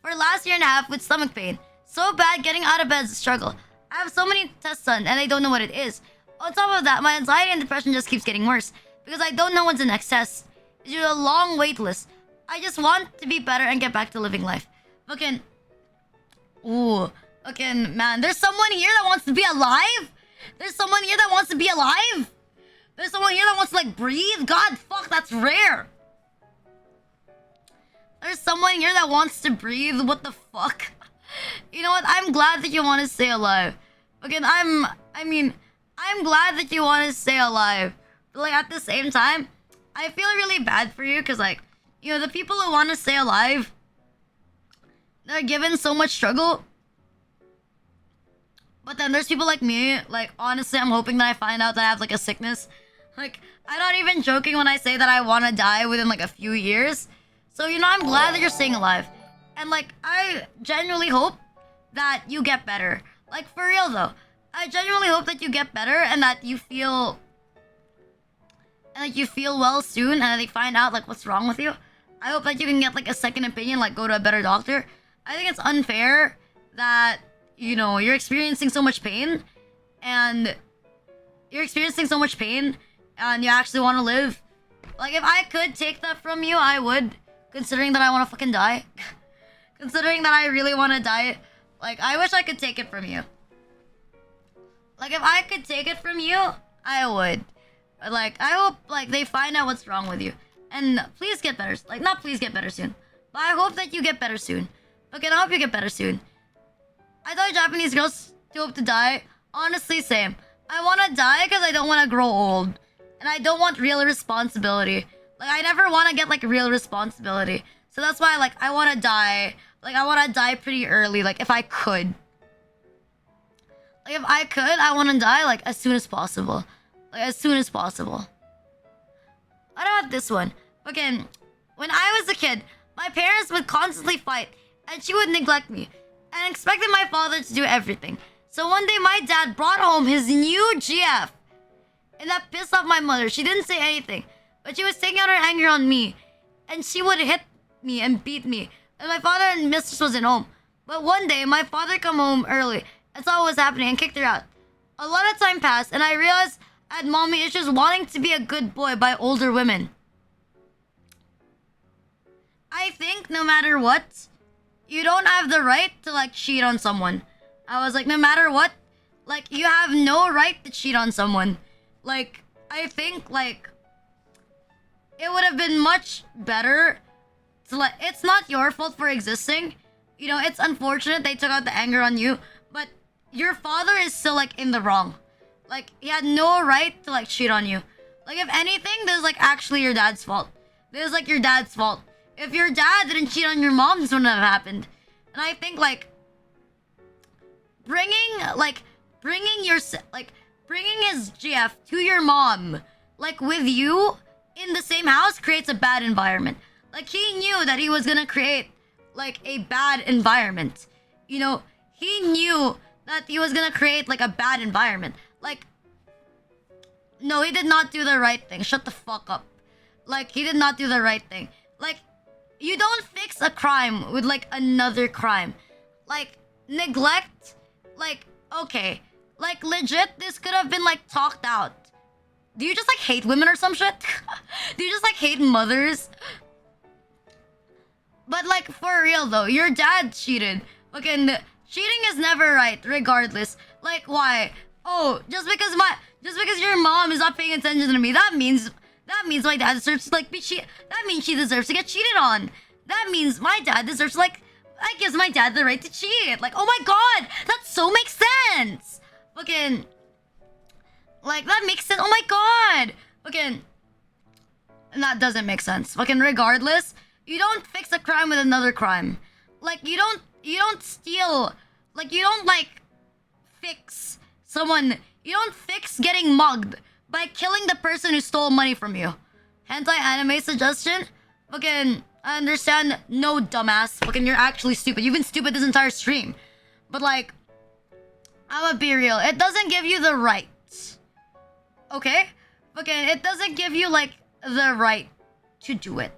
For last year and a half with stomach pain. So bad getting out of bed is a struggle. I have so many tests done and I don't know what it is. On top of that, my anxiety and depression just keeps getting worse. Because I don't know when's the next test. It's a long wait list. I just want to be better and get back to living life. Fucking... Ooh. Fucking, man. There's someone here that wants to be alive? There's someone here that wants to be alive? There's someone here that wants to, like, breathe? God, fuck, that's rare. There's someone here that wants to breathe? What the fuck? You know what? I'm glad that you want to stay alive. Fucking, I'm glad that you want to stay alive. But, like, at the same time, I feel really bad for you because, like, you know, the people who want to stay alive, they're given so much struggle. But then there's people like me, like, honestly, I'm hoping that I find out that I have, like, a sickness. Like, I'm not even joking when I say that I want to die within, like, a few years. So, you know, I'm glad that you're staying alive. And, like, I genuinely hope that you get better. Like, for real, though. I genuinely hope that you get better and that you feel and like you feel well soon, and they find out like what's wrong with you. I hope that you can get like a second opinion, like go to a better doctor. I think it's unfair that you're experiencing so much pain, and you actually want to live. Like if I could take that from you, I would. Considering that I want to fucking die. Considering that I really want to die. Like, I wish I could take it from you. Like, if I could take it from you, I would. Like, I hope, like, they find out what's wrong with you. And please get better. Like, not please get better soon. But I hope that you get better soon. Okay, I hope you get better soon. I thought Japanese girls too hope to die. Honestly, same. I want to die because I don't want to grow old. And I don't want real responsibility. Like, I never want to get, like, real responsibility. So that's why, like, I want to die. Like, I want to die pretty early. Like, if I could. Like, if I could, I want to die, like, as soon as possible. Like, as soon as possible. What about this one? Okay, when I was a kid, my parents would constantly fight. And she would neglect me. And expected my father to do everything. So one day, my dad brought home his new GF. And that pissed off my mother. She didn't say anything. But she was taking out her anger on me. And she would hit me and beat me. And my father and mistress wasn't home. But one day, my father come home early and saw what was happening and kicked her out. A lot of time passed, and I realized I had mommy issues wanting to be a good boy by older women. I think no matter what, you don't have the right to, like, cheat on someone. I was like, no matter what, like, you have no right to cheat on someone. Like, I think, like, it would have been much better to, like, it's not your fault for existing. It's unfortunate they took out the anger on you, but your father is still, like, in the wrong. Like, he had no right to, like, cheat on you. Like, if anything, this is, like, actually your dad's fault. This is, like, your dad's fault. If your dad didn't cheat on your mom, this wouldn't have happened. And I think, like, bringing his GF to your mom, like, with you in the same house creates a bad environment. Like, he knew that he was gonna create, like, a bad environment. He knew that he was gonna create, like, a bad environment. Like, no, he did not do the right thing. Shut the fuck up. Like, he did not do the right thing. Like, you don't fix a crime with, like, another crime. Like, neglect, like, okay. Like, legit, this could have been, like, talked out. Do you just, like, hate women or some shit? Do you just, like, hate mothers? But, like, for real, though, your dad cheated. Fucking, cheating is never right, regardless. Like, why? Oh, just because your mom is not paying attention to me, that means my dad deserves to, like, be cheated. That means she deserves to get cheated on. That means my dad deserves to, like, that gives my dad the right to cheat. Like, oh my god, that so makes sense. Fucking, like, that makes sense. Oh my god. Fucking, that doesn't make sense. Fucking, regardless, you don't fix a crime with another crime. Like, you don't steal. Like, you don't, like, fix someone. You don't fix getting mugged by killing the person who stole money from you. Hentai anime suggestion? Fucking, I understand. No, dumbass. Fucking, you're actually stupid. You've been stupid this entire stream. But, like, I'ma be real. It doesn't give you the right. Okay? Fucking, it doesn't give you, like, the right to do it.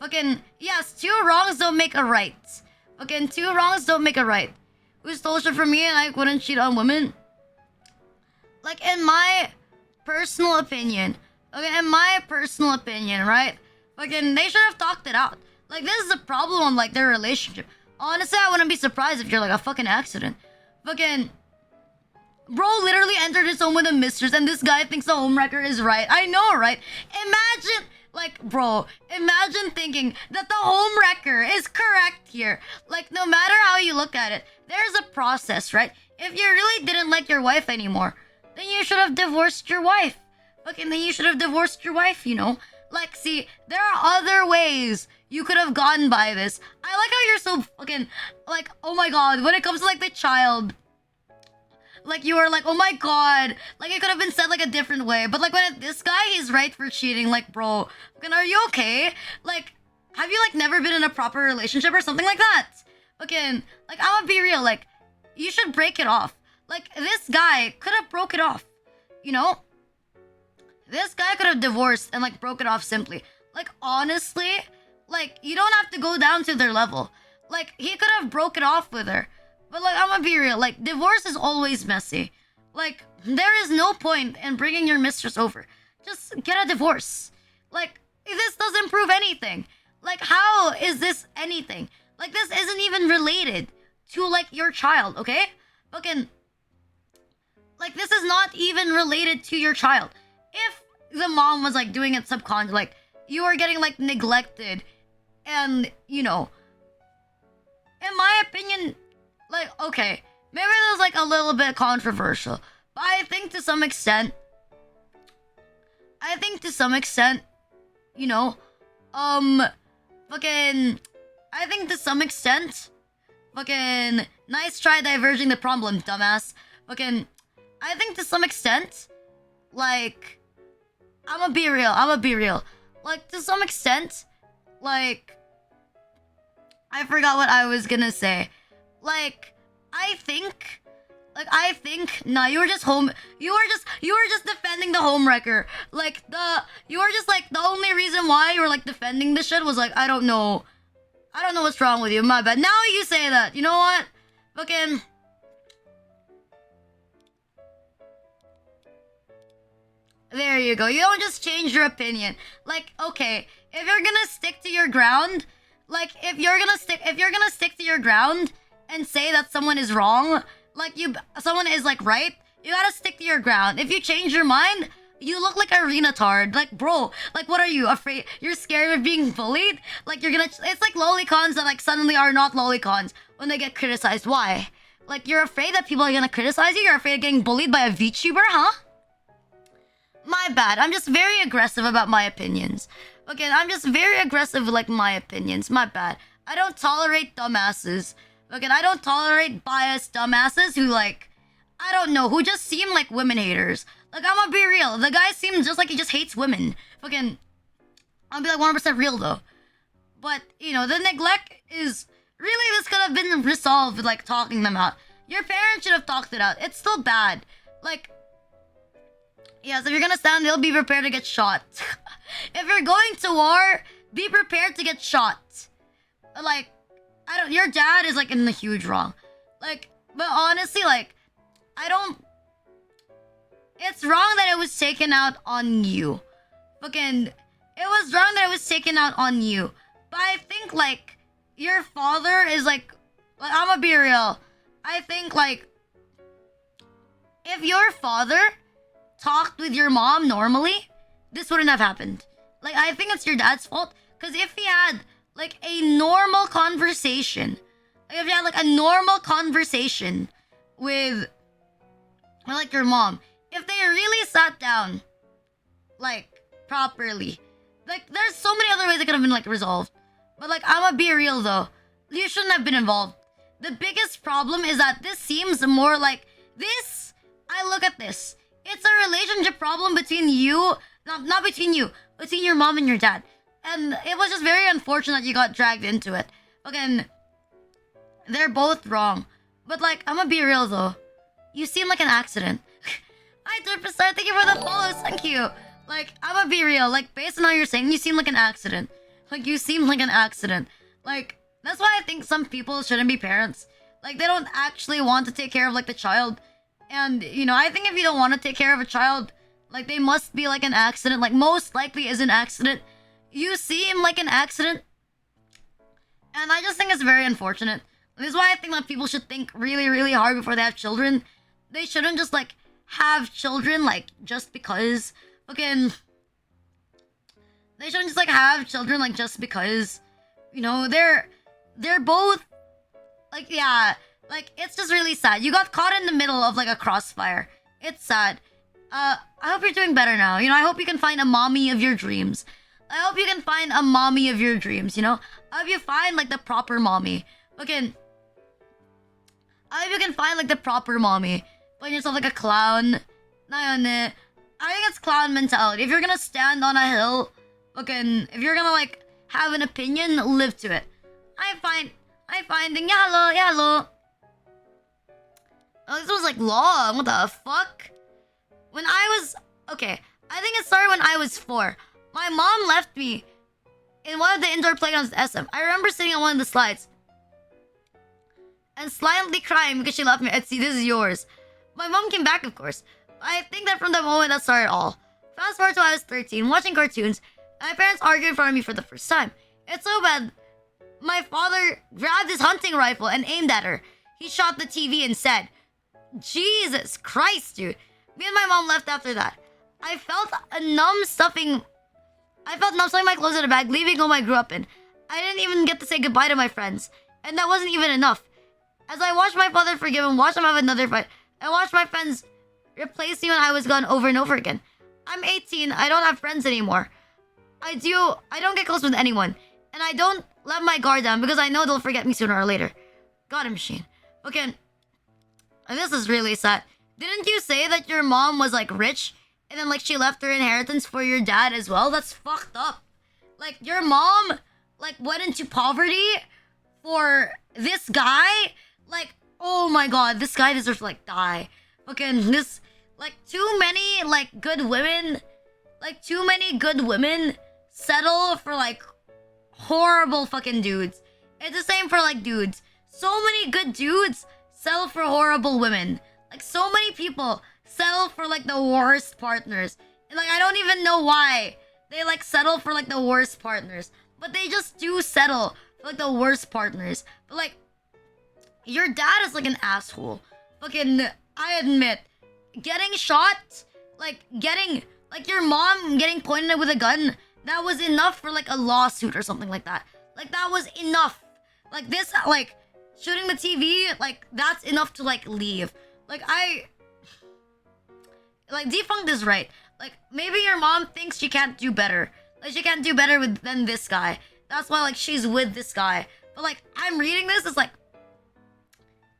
Fucking, yes, 2 wrongs don't make a right. Fucking, 2 wrongs don't make a right. Who stole shit from me and I wouldn't cheat on women? Like, in my personal opinion, right? Fucking, they should have talked it out. Like, this is a problem on, like, their relationship. Honestly, I wouldn't be surprised if you're, like, a fucking accident. Fucking, bro literally entered his home with a mistress, and this guy thinks the homewrecker is right. I know, right? Imagine, like, bro, imagine thinking that the homewrecker is correct here. Like, no matter how you look at it, there's a process, right? If you really didn't like your wife anymore, then you should have divorced your wife. Fucking, then you should have divorced your wife, Like, see, there are other ways you could have gotten by this. I like how you're so fucking, like, oh my god, when it comes to, like, the child, like, you are like, oh my god, like, it could have been said, like, a different way. But, like, when this guy is right for cheating, like, bro, fucking, are you okay? Like, have you, like, never been in a proper relationship or something like that? Fucking, like, I'm gonna be real, like, you should break it off. Like, this guy could have broke it off, This guy could have divorced and like broke it off simply. Like honestly, like you don't have to go down to their level. Like he could have broke it off with her. But like I'm gonna be real, like divorce is always messy. Like there is no point in bringing your mistress over. Just get a divorce. Like this doesn't prove anything. Like how is this anything? Like this isn't even related to like your child, okay? Fucking like this is not even related to your child. If the mom was like doing it subconsciously, like you are getting like neglected, and you know, in my opinion, like okay, maybe that was like a little bit controversial, but I think to some extent, you know, fucking, I think to some extent, fucking, nice try diverging the problem, dumbass. Fucking, I think to some extent, like, I'ma be real. Like, to some extent, like, I forgot what I was gonna say. Like, I think, nah, you were just defending the homewrecker. Like, you were just, like, the only reason why you were, like, defending this shit was, like, I don't know what's wrong with you, my bad. Now you say that, you know what? Fucking... There you go. You don't just change your opinion. Like, okay, if you're gonna stick to your ground, like if you're gonna stick to your ground and say that someone is wrong, like someone is like right, you gotta stick to your ground. If you change your mind, you look like a renatard. Like, bro, like what are you afraid? You're scared of being bullied? Like you're gonna it's like lolicons that like suddenly are not lolicons when they get criticized. Why? Like you're afraid that people are gonna criticize you? You're afraid of getting bullied by a VTuber, huh? My bad. I'm just very aggressive about my opinions. Okay, I'm just very aggressive with, like, my opinions. My bad. I don't tolerate dumbasses. Okay, I don't tolerate biased dumbasses who, like, I don't know, who just seem like women haters. Like, I'm gonna be real. The guy seems just like he just hates women. Fucking, I'll be like 100% real, though. But, you know, the neglect is... Really, this could have been resolved with, like, talking them out. Your parents should have talked it out. It's still bad. Like... Yes, if you're gonna stand, they'll be prepared to get shot. If you're going to war, be prepared to get shot. Like, your dad is like in the huge wrong. Like, but honestly, like, it's wrong that it was taken out on you. Fucking, it was wrong that it was taken out on you. But I think, like, your father is like I'm gonna be real. I think, like, if your father talked with your mom normally, this wouldn't have happened. Like, I think it's your dad's fault. Because if he had, like, a normal conversation, like, with, like, your mom, if they really sat down, like, properly, like, there's so many other ways that could have been, like, resolved. But, like, I'm gonna be real, though. You shouldn't have been involved. The biggest problem is that this seems more like, I look at this. It's a relationship problem between you, not between you, between your mom and your dad. And it was just very unfortunate you got dragged into it. Again, they're both wrong. But like, I'm gonna be real though. You seem like an accident. Hi, Derpasar, thank you for the follows, thank you. Like, I'm gonna be real, like, based on how you're saying, you seem like an accident. Like, you seem like an accident. Like, that's why I think some people shouldn't be parents. Like, they don't actually want to take care of, like, the child. And, you know, I think if you don't want to take care of a child, like, they must be, like, an accident. Like, most likely is an accident. You seem like an accident. And I just think it's very unfortunate. This is why I think that people should think really, really hard before they have children. They shouldn't just, like, have children, like, just because. Fucking... They shouldn't just, like, have children, like, just because. You know, they're both... Like, yeah... Like, it's just really sad. You got caught in the middle of, like, a crossfire. It's sad. I hope you're doing better now. You know, I hope you can find a mommy of your dreams. I hope you can find a mommy of your dreams, you know? I hope you find, like, the proper mommy. Okay. I hope you can find, like, the proper mommy. Find yourself, like, a clown. I think it's clown mentality. If you're gonna stand on a hill, okay, if you're gonna, like, have an opinion, live to it. I find, yeah, hello. Oh, this was like long. What the fuck? When I was... Okay, I think it started when I was 4. My mom left me in one of the indoor playgrounds at SM. I remember sitting on one of the slides and silently crying because she left me. Etsy, this is yours. My mom came back, of course. I think that from the moment that started all. Fast forward to I was 13, watching cartoons, and my parents argued in front of me for the first time. It's so bad. My father grabbed his hunting rifle and aimed at her. He shot the TV and said, Jesus Christ, dude. Me and my mom left after that. I felt numb stuffing my clothes in a bag, leaving home I grew up in. I didn't even get to say goodbye to my friends. And that wasn't even enough. As I watched my father forgive him, watched him have another fight, I watched my friends replace me when I was gone over and over again. I'm 18, I don't have friends anymore. I don't get close with anyone. And I don't let my guard down because I know they'll forget me sooner or later. Got him, Machine. Okay, and this is really sad. Didn't you say that your mom was like rich and then like she left her inheritance for your dad as well? That's fucked up. Like your mom like went into poverty for this guy? Like, oh my god, this guy deserves to like die. Okay, this like too many good women settle for like horrible fucking dudes. It's the same for like dudes. So many good dudes settle for horrible women. Like so many people settle for like the worst partners. And like I don't even know why they like settle for like the worst partners. But they just do settle for like the worst partners. But like your dad is like an asshole. Fucking I admit, getting shot, your mom getting pointed at with a gun, that was enough for like a lawsuit or something like that. Like that was enough. Like this, like shooting the TV, like that's enough to like leave. Like Defunct is right. Like maybe your mom thinks she can't do better. Like she can't do better than this guy. That's why like she's with this guy. But like I'm reading this,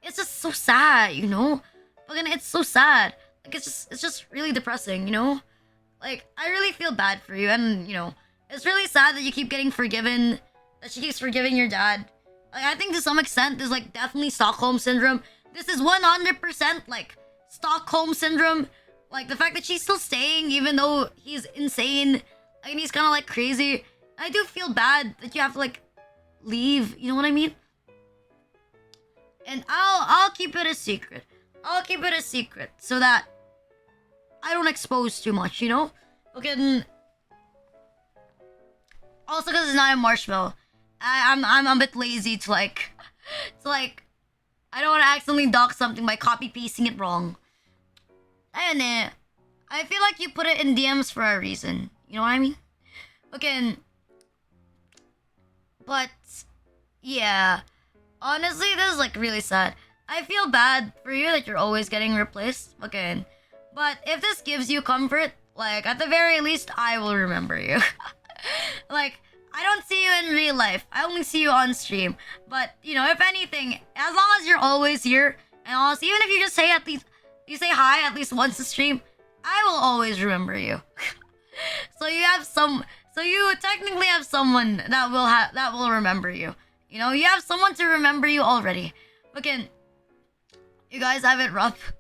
it's just so sad, you know? Fucking it's so sad. Like it's just really depressing, you know? Like I really feel bad for you, and you know, it's really sad that you keep getting forgiven, that she keeps forgiving your dad. Like I think to some extent there's like definitely Stockholm syndrome. This is 100% like Stockholm syndrome. Like the fact that she's still staying even though he's insane and he's kind of like crazy. I do feel bad that you have to like leave, you know what I mean? And I'll keep it a secret. I'll keep it a secret so that I don't expose too much, you know? Okay. Also, because it's not a marshmallow, I'm a bit lazy to like, I don't want to accidentally dock something by copy pasting it wrong. And I feel like you put it in DMs for a reason. You know what I mean? Okay. But yeah, honestly, this is like really sad. I feel bad for you that you're always getting replaced. Okay. But if this gives you comfort, like at the very least, I will remember you. Like, I don't see you in real life. I only see you on stream. But, you know, if anything, as long as you're always here, and honestly, even if you just say you say hi at least once a stream, I will always remember you. So you technically have someone that will remember you. You know, you have someone to remember you already. Okay, you guys have it rough.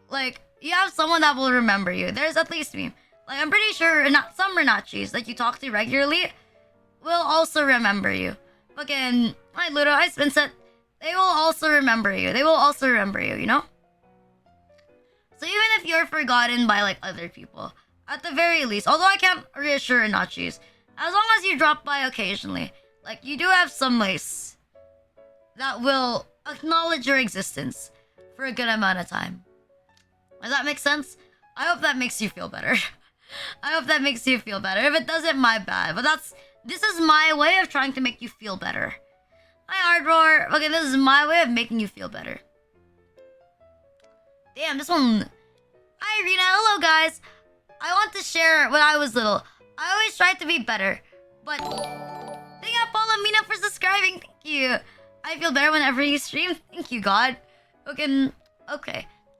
Like, you have someone that will remember you. There's at least me. Like, I'm pretty sure some Renachis that you talk to regularly will also remember you. Fucking, hi Ludo, hi Spincet. They will also remember you. They will also remember you, you know? So even if you're forgotten by, like, other people, at the very least, although I can't reassure Renachis, as long as you drop by occasionally, like, you do have some mace that will acknowledge your existence for a good amount of time. Does that make sense? I hope that makes you feel better. I hope that makes you feel better. If it doesn't, my bad. But this is my way of trying to make you feel better. Hi, Hardroar. Okay, this is my way of making you feel better. Damn, this one. Hi, Rena. Hello, guys. I want to share when I was little. I always tried to be better. But thank you, Palomina, for subscribing. Thank you. I feel better whenever you stream. Thank you, God. Okay.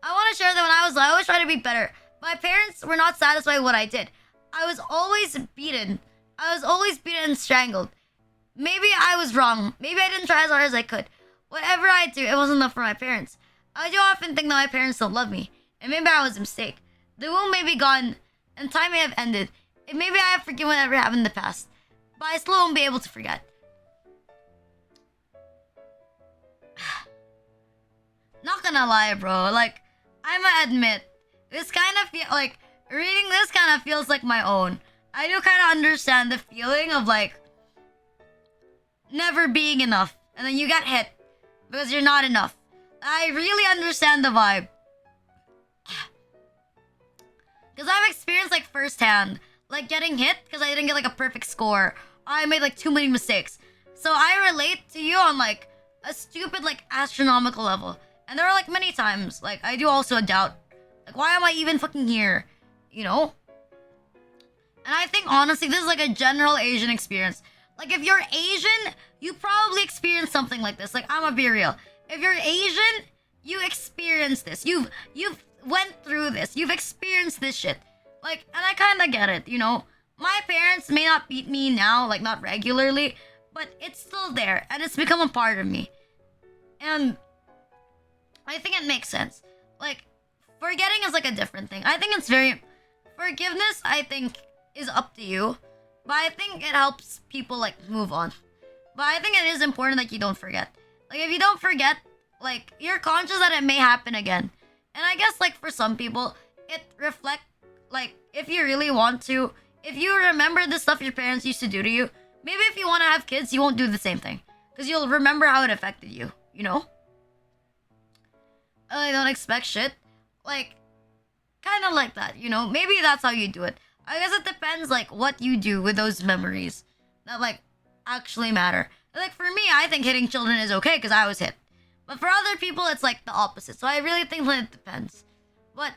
I want to share that when I always tried to be better. My parents were not satisfied with what I did. I was always beaten. And strangled. Maybe I was wrong. Maybe I didn't try as hard as I could. Whatever I do, it wasn't enough for my parents. I do often think that my parents don't love me. And maybe I was a mistake. The wound may be gone and time may have ended. And maybe I have forgiven whatever happened in the past, but I still won't be able to forget. Not gonna lie, bro. Like, I'ma admit, this kind of feel like reading this kind of feels like my own. I do kind of understand the feeling of like never being enough, and then you get hit because you're not enough. I really understand the vibe. Because I've experienced like firsthand, like getting hit because I didn't get like a perfect score. I made like too many mistakes. So I relate to you on like a stupid like astronomical level. And there are like many times, like I do also doubt, like why am I even fucking here? You know? And I think honestly, this is like a general Asian experience. Like if you're Asian, you probably experience something like this. Like I'ma be real. If you're Asian, you experience this. You've went through this. You've experienced this shit. Like, and I kind of get it, you know? My parents may not beat me now, like not regularly, but it's still there and it's become a part of me. And I think it makes sense. Like, forgetting is like a different thing. I think it's very... Forgiveness, I think, is up to you. But I think it helps people, like, move on. But I think it is important that you don't forget. Like, if you don't forget, like, you're conscious that it may happen again. And I guess, like, for some people, it reflects, like, if you really want to, if you remember the stuff your parents used to do to you, maybe if you want to have kids, you won't do the same thing. Because you'll remember how it affected you, you know? I don't expect shit. Like, kind of like that, you know? Maybe that's how you do it. I guess it depends, like, what you do with those memories that, like, actually matter. Like, for me, I think hitting children is okay because I was hit. But for other people, it's, like, the opposite. So I really think that it depends. But,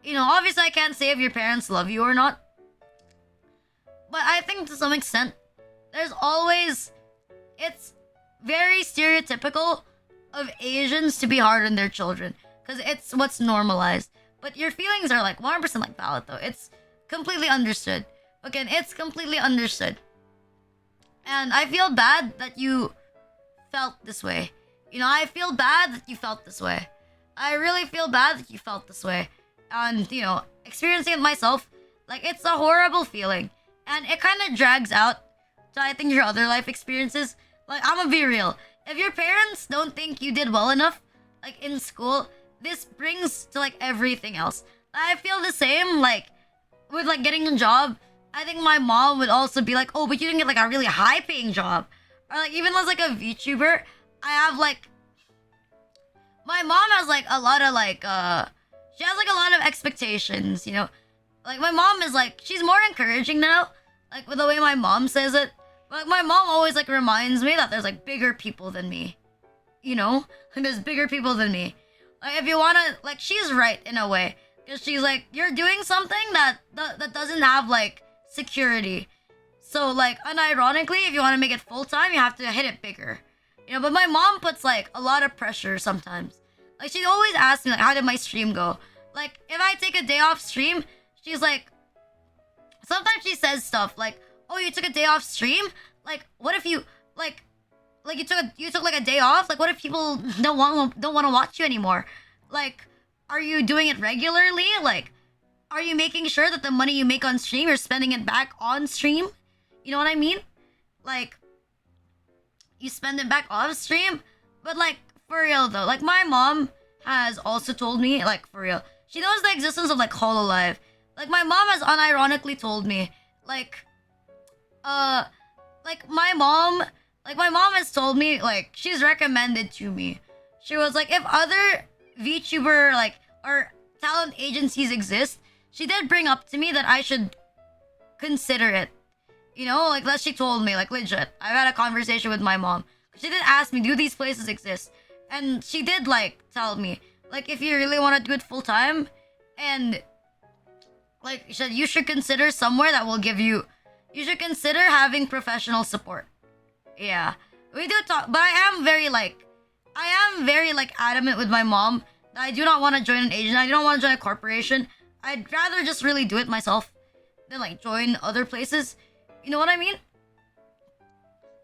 you know, obviously I can't say if your parents love you or not. But I think to some extent, there's always... It's very stereotypical of Asians to be hard on their children. Because it's what's normalized. But your feelings are, like, 100% like valid, though. It's completely understood. Again, it's completely understood. And I feel bad that you felt this way. You know, I feel bad that you felt this way. I really feel bad that you felt this way. And, you know, experiencing it myself, like, it's a horrible feeling. And it kind of drags out to, I think, your other life experiences. Like, I'm gonna be real. If your parents don't think you did well enough, like, in school, this brings to, like, everything else. I feel the same, like, with, like, getting a job. I think my mom would also be like, oh, but you didn't get, like, a really high-paying job. Or, like, even as, like, a VTuber, I have, like... My mom has, like, a lot of, like, she has, like, a lot of expectations, you know? Like, my mom is, like, she's more encouraging now. Like, with the way my mom says it. But, like, my mom always, like, reminds me that there's, like, bigger people than me. You know? Like, there's bigger people than me. Like, if you wanna... Like, she's right, in a way. Because she's, like, you're doing something that doesn't have, like, security. So, like, unironically, if you want to make it full-time, you have to hit it bigger. You know, but my mom puts, like, a lot of pressure sometimes. Like, she'd always ask me, like, how did my stream go? Like, if I take a day off stream, she's like... Sometimes she says stuff like, oh, you took a day off stream? Like, what if you... Like you took like, a day off? Like, what if people don't want to watch you anymore? Like, are you doing it regularly? Like, are you making sure that the money you make on stream, you're spending it back on stream? You know what I mean? Like... You spend it back off stream? But, like, for real, though. Like, my mom has also told me, like, for real. She knows the existence of, like, Hololive. Like, my mom has unironically told me, like, my mom has told me, like, she's recommended to me. She was like, if other VTuber, like, or talent agencies exist, she did bring up to me that I should consider it. You know, like, that she told me, like, legit. I've had a conversation with my mom. She did ask me, do these places exist? And she did, like, tell me, like, if you really want to do it full-time, and, like, she said, you should consider somewhere that will give you... You should consider having professional support. Yeah. We do talk, but I am very, like, adamant with my mom that I do not want to join an agent. I do not want to join a corporation. I'd rather just really do it myself than, like, join other places. You know what I mean?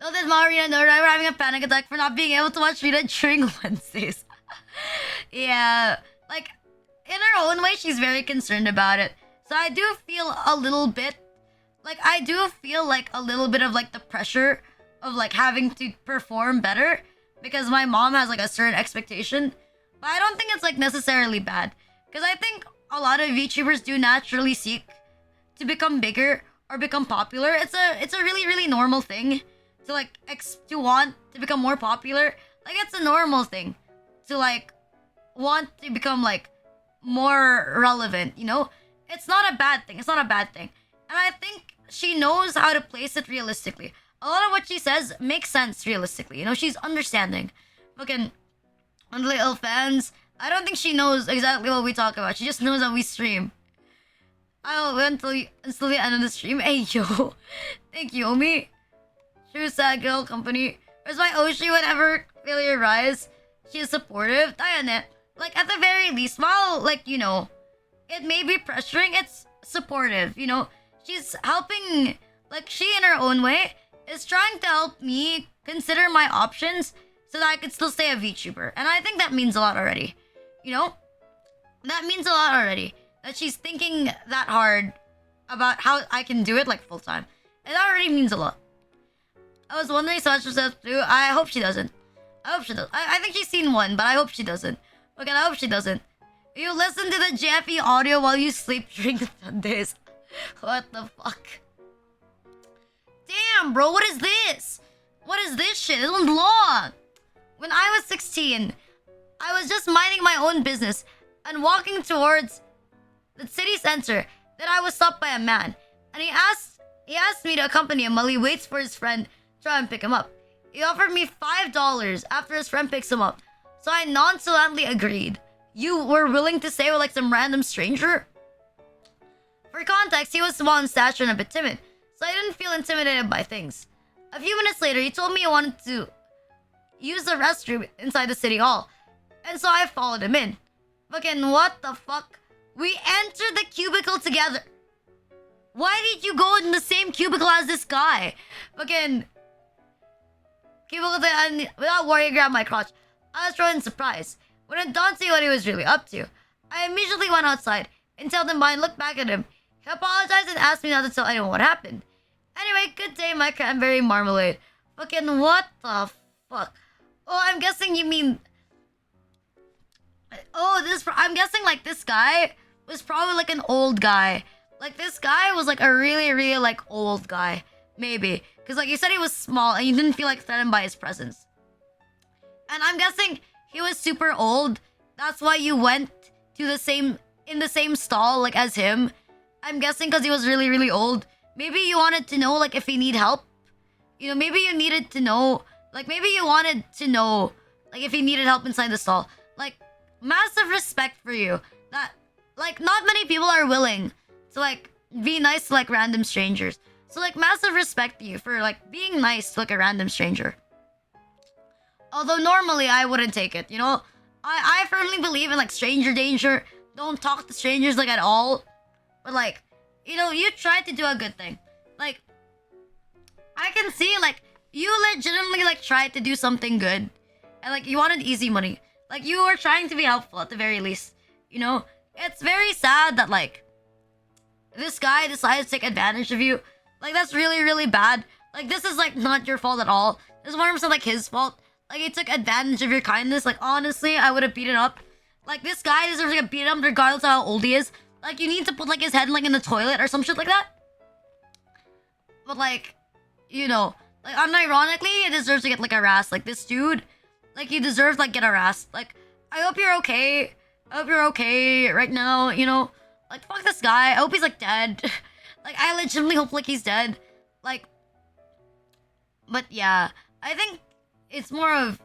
So this Marina know that we're having a panic attack for not being able to watch Rita during Wednesdays. Yeah. Like, in her own way, she's very concerned about it. So I do feel a little bit, like I do feel like a little bit of like the pressure of like having to perform better because my mom has like a certain expectation. But I don't think it's like necessarily bad because I think a lot of VTubers do naturally seek to become bigger or become popular. It's a really normal thing to like to want to become more popular. Like it's a normal thing to like want to become like more relevant, you know? It's not a bad thing. It's not a bad thing. And I think she knows how to place it realistically. A lot of what she says makes sense realistically. You know, she's understanding. Fucking little fans. I don't think she knows exactly what we talk about. She just knows that we stream. I'll wait until the end of the stream. Hey yo. Thank you, Omi. True sad girl company. Where's my Oshi whenever failure rise? She is supportive. Diane. Like at the very least, while like, you know, it may be pressuring, it's supportive, you know? She's helping, like she in her own way is trying to help me consider my options so that I could still stay a VTuber. And I think that means a lot already. You know? That means a lot already. That she's thinking that hard about how I can do it like full time. And that already means a lot. I was wondering if Sasha says too. I hope she doesn't. I hope she does. I think she's seen one, but I hope she doesn't. Okay, I hope she doesn't. You listen to the JFE audio while you sleep during the Sundays. What the fuck? Damn, bro, what is this? What is this shit? This one's long. When I was 16, I was just minding my own business and walking towards the city center. Then I was stopped by a man, and he asked me to accompany him while he waits for his friend to try and pick him up. He offered me $5 after his friend picks him up, so I nonchalantly agreed. You were willing to stay with like some random stranger? For context, he was small in stature and a bit timid, so I didn't feel intimidated by things. A few minutes later, he told me he wanted to use the restroom inside the city hall, and so I followed him in. Fucking what the fuck? We entered the cubicle together. Why did you go in the same cubicle as this guy? Fucking cubicle and without worrying, he grabbed my crotch. I was thrown in surprise. When it dawned on me what he was really up to, I immediately went outside and told him by and looked back at him. He apologized and asked me not to tell anyone what happened. Anyway, good day, my cranberry marmalade. Fucking what the fuck? Oh, I'm guessing you mean... Oh, I'm guessing like this guy was probably like an old guy. Like this guy was like a really like old guy. Maybe. Because like you said he was small and you didn't feel like threatened by his presence. And I'm guessing he was super old. That's why you went to in the same stall like as him. I'm guessing because he was really old. Maybe you wanted to know like if he need help. You know, maybe you needed to know. Like maybe you wanted to know like if he needed help inside the stall. Like massive respect for you. That like not many people are willing to like be nice to like random strangers. So like massive respect to you for like being nice to like a random stranger. Although normally I wouldn't take it, you know? I firmly believe in like stranger danger. Don't talk to strangers like at all. But like, you know, you try to do a good thing. Like, I can see like you legitimately like tried to do something good. And like you wanted easy money. Like you were trying to be helpful at the very least. You know? It's very sad that like this guy decided to take advantage of you. Like that's really bad. Like this is like not your fault at all. This is 100% like his fault. Like he took advantage of your kindness. Like honestly, I would have beaten up. Like this guy deserves to get beaten up regardless of how old he is. Like you need to put like his head like in the toilet or some shit like that. But like, you know, like unironically, he deserves to get like harassed. Like this dude, like he deserves like get harassed. Like I hope you're okay. I hope you're okay right now. You know, like fuck this guy. I hope he's like dead. Like I legitimately hope like he's dead. Like, but yeah, I think it's more of,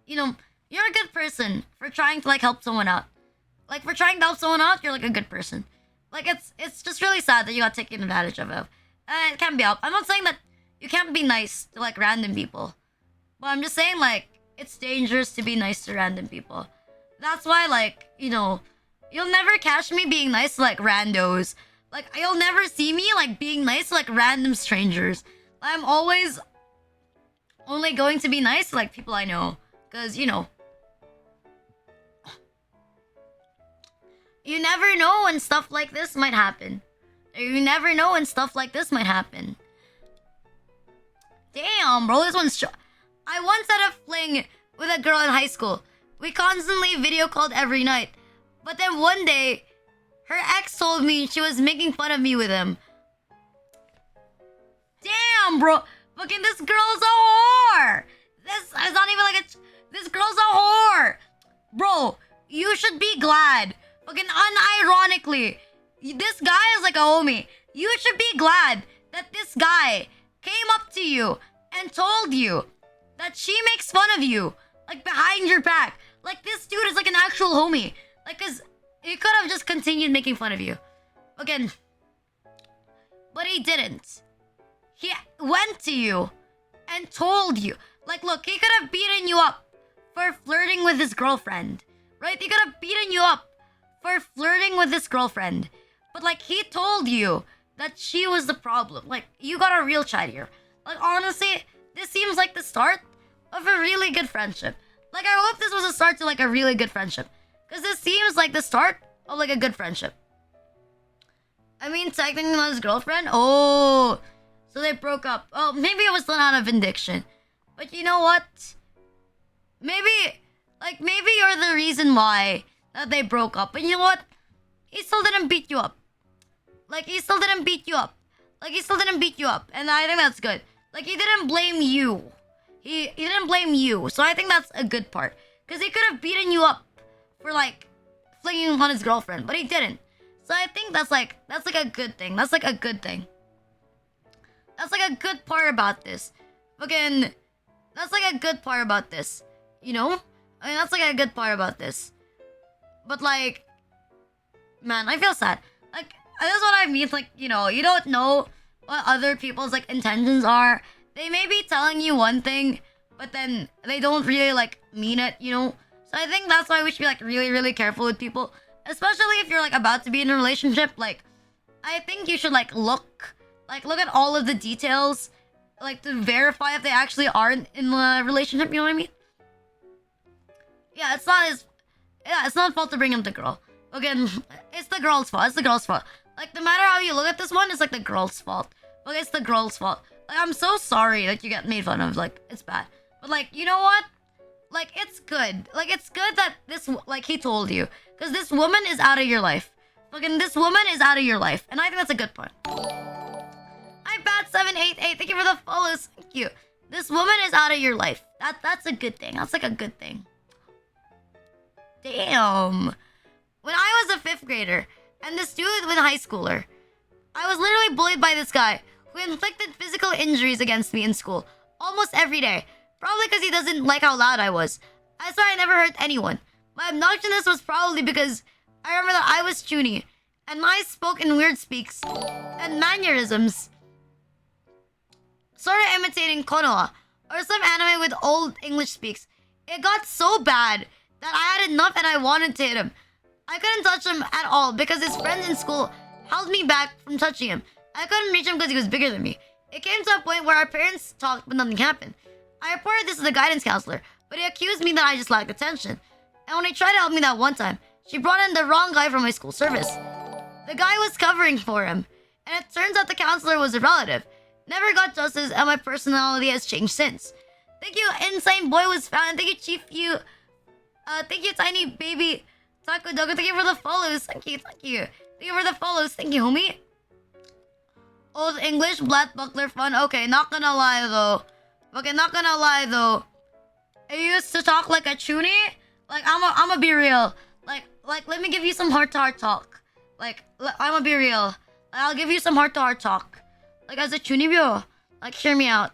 you know, you're a good person for trying to like help someone out. Like for trying to help someone out, you're like a good person. Like it's just really sad that you got taken advantage of. It can't be helped. I'm not saying that you can't be nice to like random people, but I'm just saying like it's dangerous to be nice to random people. That's why like, you know, you'll never catch me being nice to like randos. Like you'll never see me like being nice to like random strangers. I'm always only going to be nice to like people I know. Cause you know, You never know when stuff like this might happen. You never know when stuff like this might happen. Damn, bro, this one's... I once had a fling with a girl in high school. We constantly video called every night. But then one day, her ex told me she was making fun of me with him. Damn, bro. Fucking this girl's a whore. This is not even like a... This girl's a whore. Bro, you should be glad. Fucking unironically, this guy is like a homie. You should be glad that this guy came up to you and told you that she makes fun of you, like behind your back. Like this dude is like an actual homie. Like, cause he could have just continued making fun of you. Again, but he didn't. He went to you and told you. Like, look, he could have beaten you up for flirting with his girlfriend, right? He could have beaten you up for flirting with his girlfriend. But, like, he told you that she was the problem. Like, you got a real chat here. Like, honestly, this seems like the start of a really good friendship. Like, I hope this was a start to, like, a really good friendship. Because this seems like the start of, like, a good friendship. I mean, technically not his girlfriend. Oh, so they broke up. Oh, maybe it was not a vindication. But you know what? Maybe you're the reason why that they broke up. But you know what? He still didn't beat you up. Like, he still didn't beat you up. Like, he still didn't beat you up. And I think that's good. Like, he didn't blame you. He didn't blame you. So I think that's a good part. Because he could have beaten you up for, like, flinging on his girlfriend. But he didn't. So I think that's like a good thing. That's like a good thing. That's like a good part about this. Fucking... That's like a good part about this. You know? I mean, that's like a good part about this. But, like... Man, I feel sad. Like, that's what I mean. Like, you know, you don't know what other people's, like, intentions are. They may be telling you one thing, but then they don't really, like, mean it, you know? So I think that's why we should be, like, really, really careful with people. Especially if you're, like, about to be in a relationship. Like, I think you should, like, look at all of the details. Like, to verify if they actually are in the relationship, you know what I mean? Yeah, it's not fault to bring up the girl. Again, it's the girl's fault. It's the girl's fault. Like, no matter how you look at this one, it's like the girl's fault. Like, it's the girl's fault. Like, I'm so sorry that you get made fun of. Like, it's bad. But, like, you know what? Like, it's good. Like, it's good that this, like, he told you. Because this woman is out of your life. Fucking, this woman is out of your life. And I think that's a good point. Hi, Bat788. Thank you for the follows. Thank you. This woman is out of your life. That's a good thing. That's, like, a good thing. Damn. When I was a 5th grader, and this dude was a high schooler, I was literally bullied by this guy who inflicted physical injuries against me in school almost every day. Probably because he doesn't like how loud I was. I swear I never hurt anyone. My obnoxiousness was probably because I remember that I was Chuny, and I spoke in weird speaks and mannerisms, sort of imitating Konoha, or some anime with old English speaks. It got so bad that I had enough and I wanted to hit him. I couldn't touch him at all because his friends in school held me back from touching him. I couldn't reach him because he was bigger than me. It came to a point where our parents talked but nothing happened. I reported this to the guidance counselor, but he accused me that I just lacked attention. And when he tried to help me that one time, she brought in the wrong guy from my school service. The guy was covering for him, and it turns out the counselor was a relative. Never got justice, and my personality has changed since. Thank you, Insane Boy was found. Thank you, Chief You. Thank you, Tiny Baby Taco Dogo. Thank you for the follows. Thank you. Thank you for the follows. Thank you, homie. Old English, Black Buckler fun. Okay, not gonna lie though. Okay, not gonna lie though. I used to talk like a Chuny. Like, I'ma be real. Like, let me give you some heart-to-heart talk. Like, I'ma be real. I'll give you some heart-to-heart talk. Like, as a Chuny bro, like, hear me out.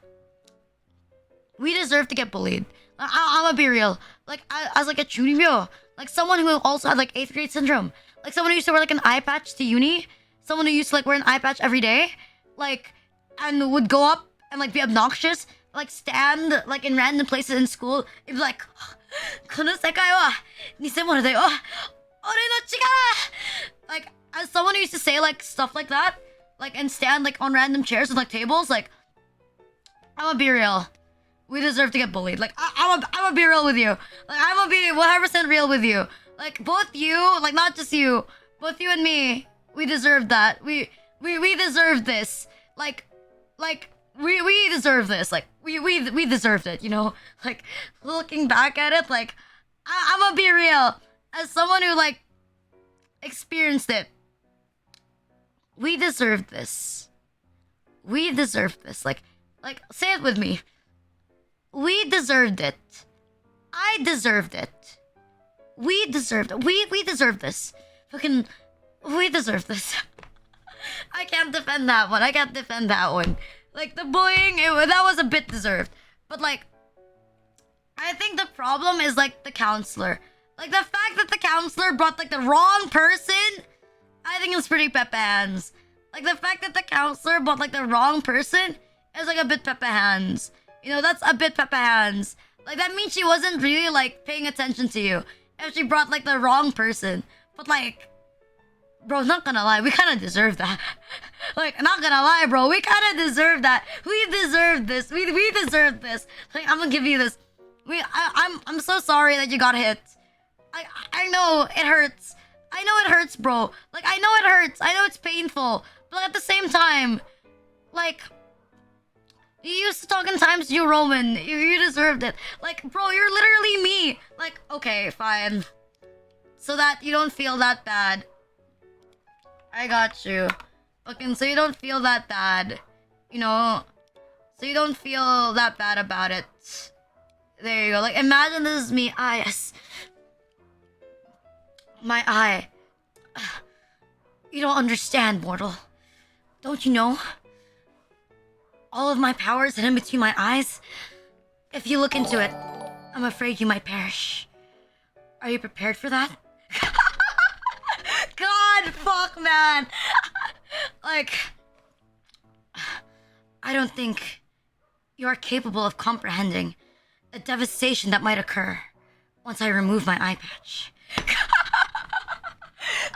We deserve to get bullied. I'ma be real. Like, as like a Chuny bro, like someone who also had like 8th grade syndrome. Like someone who used to wear like an eye patch to uni. Someone who used to like wear an eye patch every day. Like, and would go up and like be obnoxious. Like stand like in random places in school. It'd be like, この世界は偽物だよ。俺の力! Like, as someone who used to say like stuff like that, like, and stand like on random chairs and like tables, like, I'ma be real. We deserve to get bullied. Like, I'ma be real with you. Like, I'ma be 100% real with you. Like, both you, like, not just you, Both you and me, we deserve that. We deserve this. Like we deserve this. Like we deserved it, you know? Like looking back at it, like I'm gonna be real. As someone who like experienced it, we deserved this. We deserved this. Like say it with me. We deserved it. I deserved it. We deserved it. We deserve this. Fucking, we deserve this. I can't defend that one. I can't defend that one. Like the bullying, that was a bit deserved. But like, I think the problem is like the counselor. Like the fact that the counselor brought like the wrong person, I think it's pretty Pepe Hands. Like the fact that the counselor brought like the wrong person is like a bit Pepe Hands. You know, that's a bit Pepe Hands. Like that means she wasn't really like paying attention to you if she brought like the wrong person. But like, bro, not gonna lie, we kind of deserve that. Like, not gonna lie, bro, we kind of deserve that. We deserve this. We deserve this. Like, I'm gonna give you this. I'm so sorry that you got hit. I know it hurts. I know it hurts, bro. Like, I know it hurts. I know it's painful. But at the same time, like, you used to talk in Times New Roman. You deserved it. Like, bro, you're literally me. Like, okay, fine. So that you don't feel that bad. I got you. Fucking, so you don't feel that bad. You know? So you don't feel that bad about it. There you go. Like, imagine this is me. Ah, yes. My eye. You don't understand, mortal. Don't you know? All of my power is hidden between my eyes. If you look into it, I'm afraid you might perish. Are you prepared for that? God, fuck, man. Like, I don't think you are capable of comprehending the devastation that might occur once I remove my eye patch.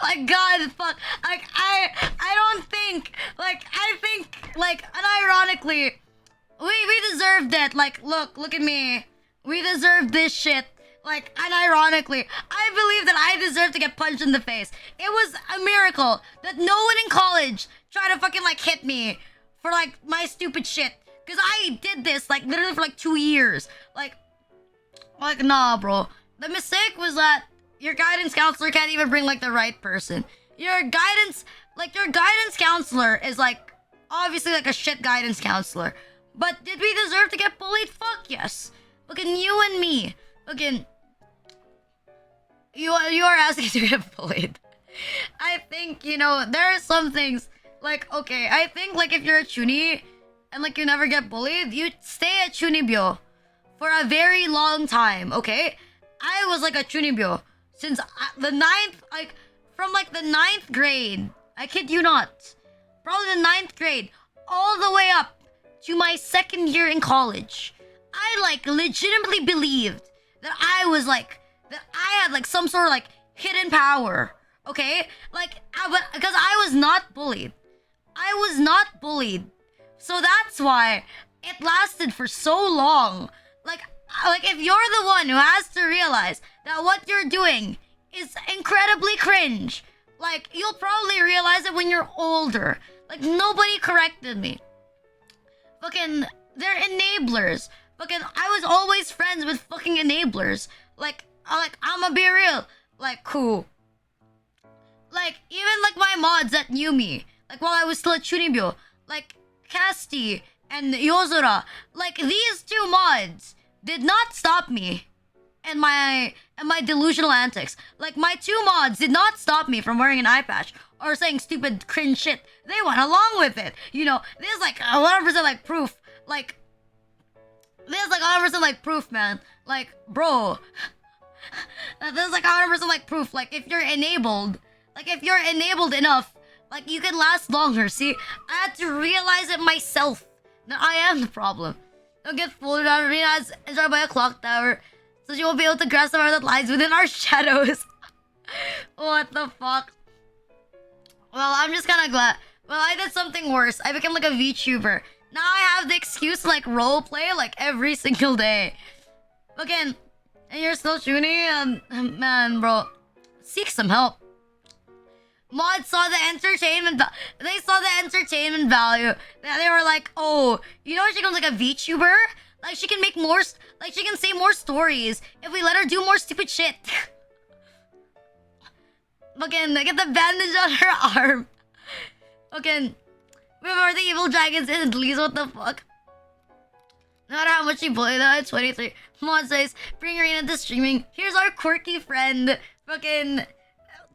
Like, God, fuck. Like, I don't think, like, I think, like, unironically, we deserved it. Like, look at me. We deserve this shit. Like, unironically, I believe that I deserve to get punched in the face. It was a miracle that no one in college tried to fucking, like, hit me for, like, my stupid shit. Because I did this, like, literally for, like, 2 years. Like, nah, bro. The mistake was that your guidance counselor can't even bring, like, the right person. Your guidance counselor is, like, obviously, like, a shit guidance counselor. But did we deserve to get bullied? Fuck yes. Fucking you and me. Fucking... You are asking to get bullied. I think, you know, there are some things, like, okay, I think, like, if you're a chuny, and, like, you never get bullied, you stay at chunibyo for a very long time, okay? I was, like, a chunibyo since the 9th, like, from, like, the 9th grade, I kid you not, probably the 9th grade, all the way up to my 2nd year in college. I, like, legitimately believed that I was, like, that I had, like, some sort of, like, hidden power, okay? Like, because I was not bullied. I was not bullied. So that's why it lasted for so long. Like, if you're the one who has to realize that what you're doing is incredibly cringe, like, you'll probably realize it when you're older. Like, nobody corrected me. Fucking, they're enablers. Fucking, I was always friends with fucking enablers. Like, I'ma be real. Like, cool. Like, even, like, my mods that knew me, like, while I was still at Chunibyo, like, Casti and Yozora, like, these 2 mods did not stop me and my delusional antics. Like, my 2 mods did not stop me from wearing an eye patch or saying stupid cringe shit. They went along with it. You know, there's, like, 100% like proof. Like, there's, like, 100% like proof, man. Like, bro, there's, like, 100% like proof. Like, if you're enabled enough, like, you can last longer. See, I had to realize it myself that I am the problem. Don't get fooled out. Arena is enjoyed by a clock tower, so she won't be able to grasp the power that lies within our shadows. What the fuck? Well, I'm just kind of glad. Well, I did something worse. I became, like, a VTuber. Now I have the excuse to, like, roleplay, like, every single day. Again, and you're still tuning? Man, bro. Seek some help. mods saw the they saw the entertainment value. They were like, oh, you know, she becomes like a VTuber. Like she can make more, like she can say more stories if we let her do more stupid shit. Fucking get the bandage on her arm. Fucking remember the evil dragons in Lee's, what the fuck? No matter how much you bully that at 23. Mod says, bring Arena to streaming. Here's our quirky friend. Fucking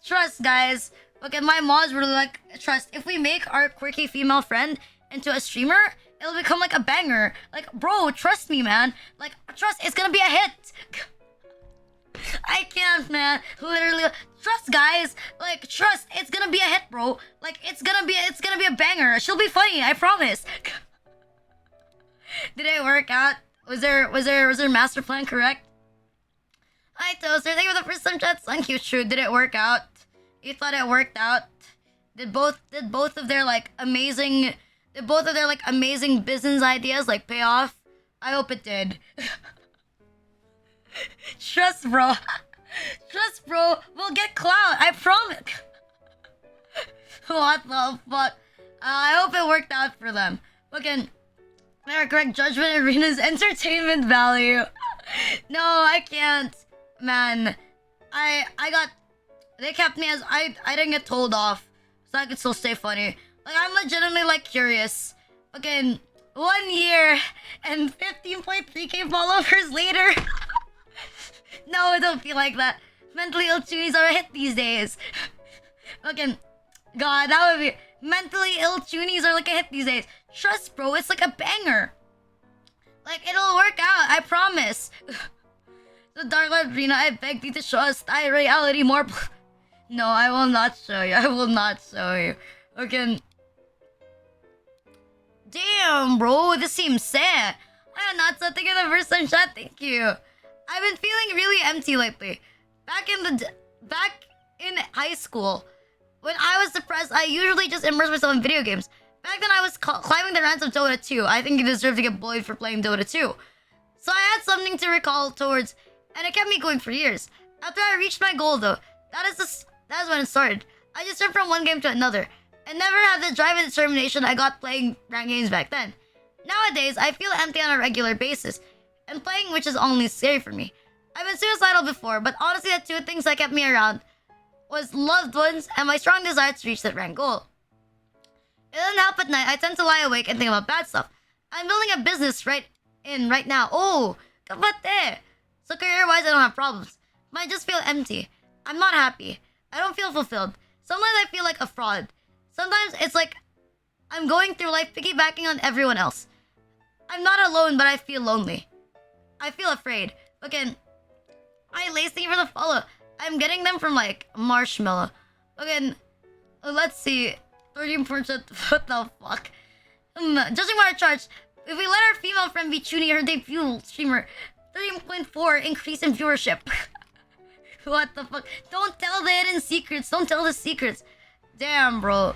trust, guys. Fucking my mods were like, trust, if we make our quirky female friend into a streamer, it'll become like a banger. Like, bro, trust me, man. Like, trust, it's gonna be a hit. I can't, man. Literally, trust, guys. Like, trust, it's gonna be a hit, bro. Like, it's gonna be a banger. She'll be funny, I promise. Did it work out? Was their master plan correct? Hi, Toaster. Thank you for the first time chat. Thank you, True. Did it work out? You thought it worked out? Did both of their amazing business ideas like pay off? I hope it did. Trust, bro. Trust, bro. We'll get clout. I promise. What the fuck? I hope it worked out for them. Fucking. Their correct judgment arena's entertainment value. No, I can't. Man. They kept me as I didn't get told off. So I could still stay funny. Like I'm legitimately curious. Fucking 1 year and 15.3k followers later. No, it don't feel like that. Mentally ill toonies are a hit these days. Fucking God, that would be mentally ill toonies are like a hit these days. Trust, bro, it's like a banger. Like it'll work out, I promise. The Dark Light Arena, I beg you to show us Thai reality more. No, I will not show you. I will not show you. Okay. Damn, bro, this seems sad. I am not so thinking the first time chat. Thank you. I've been feeling really empty lately. Back in high school, when I was depressed, I usually just immersed myself in video games. Back then, I was climbing the ranks of Dota 2. I think you deserve to get bullied for playing Dota 2. So I had something to recall towards, and it kept me going for years. After I reached my goal, though, that is when it started. I just jumped from one game to another, and never had the drive and determination I got playing ranked games back then. Nowadays, I feel empty on a regular basis, and playing which is only scary for me. I've been suicidal before, but honestly, the two things that kept me around was loved ones and my strong desire to reach that rank goal. It doesn't help at night. I tend to lie awake and think about bad stuff. I'm building a business right now. Oh, kapate. So career-wise, I don't have problems. But I just feel empty. I'm not happy. I don't feel fulfilled. Sometimes I feel like a fraud. Sometimes it's like I'm going through life piggybacking on everyone else. I'm not alone, but I feel lonely. I feel afraid. Okay, hi, Lacey, for the follow. I'm getting them from Marshmallow. Okay, let's see. 13%. What the fuck? Judging by our charts, if we let our female friend be Chuni, her debut streamer, 13.4 increase in viewership. What the fuck? Don't tell the hidden secrets. Don't tell the secrets. Damn, bro.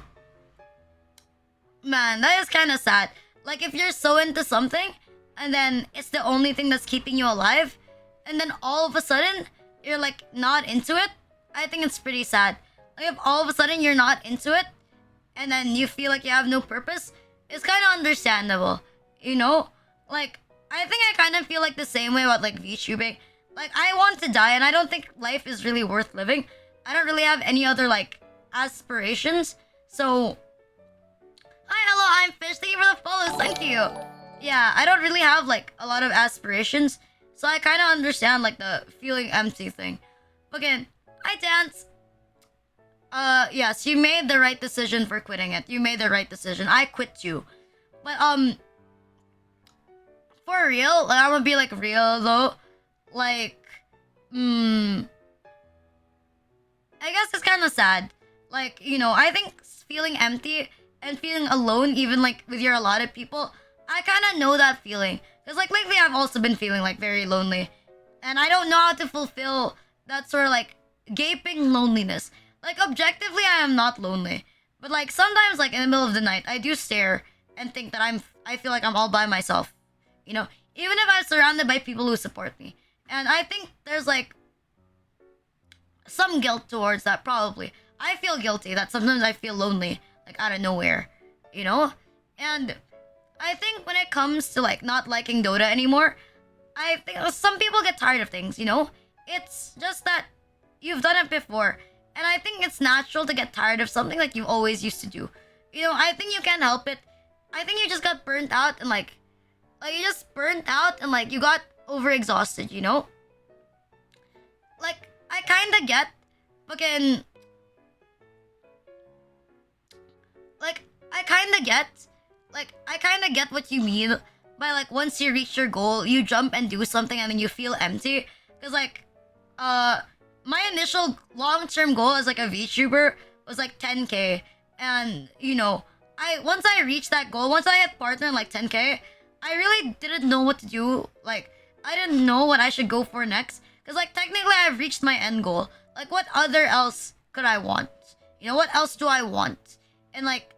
Man, that is kind of sad. Like, if you're so into something, and then it's the only thing that's keeping you alive, and then all of a sudden, you're, not into it, I think it's pretty sad. Like, if all of a sudden you're not into it, and then you feel like you have no purpose, it's kind of understandable. You know? Like, I think I kind of feel the same way about, VTubing. Like, I want to die, and I don't think life is really worth living. I don't really have any other, aspirations. So, hi, hello, I'm Fish. Thank you for the follows. Thank you. Yeah, I don't really have, a lot of aspirations. So I kind of understand, the feeling empty thing. Okay, hi, Dance. Yes, you made the right decision for quitting it. You made the right decision. I quit you. But, for real, I'm gonna be, real, though. I guess it's kind of sad. I think feeling empty and feeling alone, even, with your allotted people, I kind of know that feeling. Because, lately I've also been feeling, very lonely. And I don't know how to fulfill that sort of, gaping loneliness. Objectively, I am not lonely. But, sometimes, in the middle of the night, I do stare and think that I feel like I'm all by myself. You know? Even if I'm surrounded by people who support me. And I think there's, some guilt towards that, probably. I feel guilty that sometimes I feel lonely, like out of nowhere, you know? And I think when it comes to like not liking Dota anymore, I think some people get tired of things, you know? It's just that you've done it before. And I think it's natural to get tired of something that you always used to do. You know, I think you can't help it. I think you just got burnt out and like you just burnt out and like you got overexhausted, you know? Like I kinda get fucking like I kinda get what you mean by like once you reach your goal, you jump and do something and then you feel empty. Cause like my initial long-term goal as like a VTuber was like 10k. And you know, once I reached that goal, once I had partner in like 10k, I really didn't know what to do. Like I didn't know what I should go for next. Cause like technically I've reached my end goal. Like what other else could I want? You know, what else do I want? And like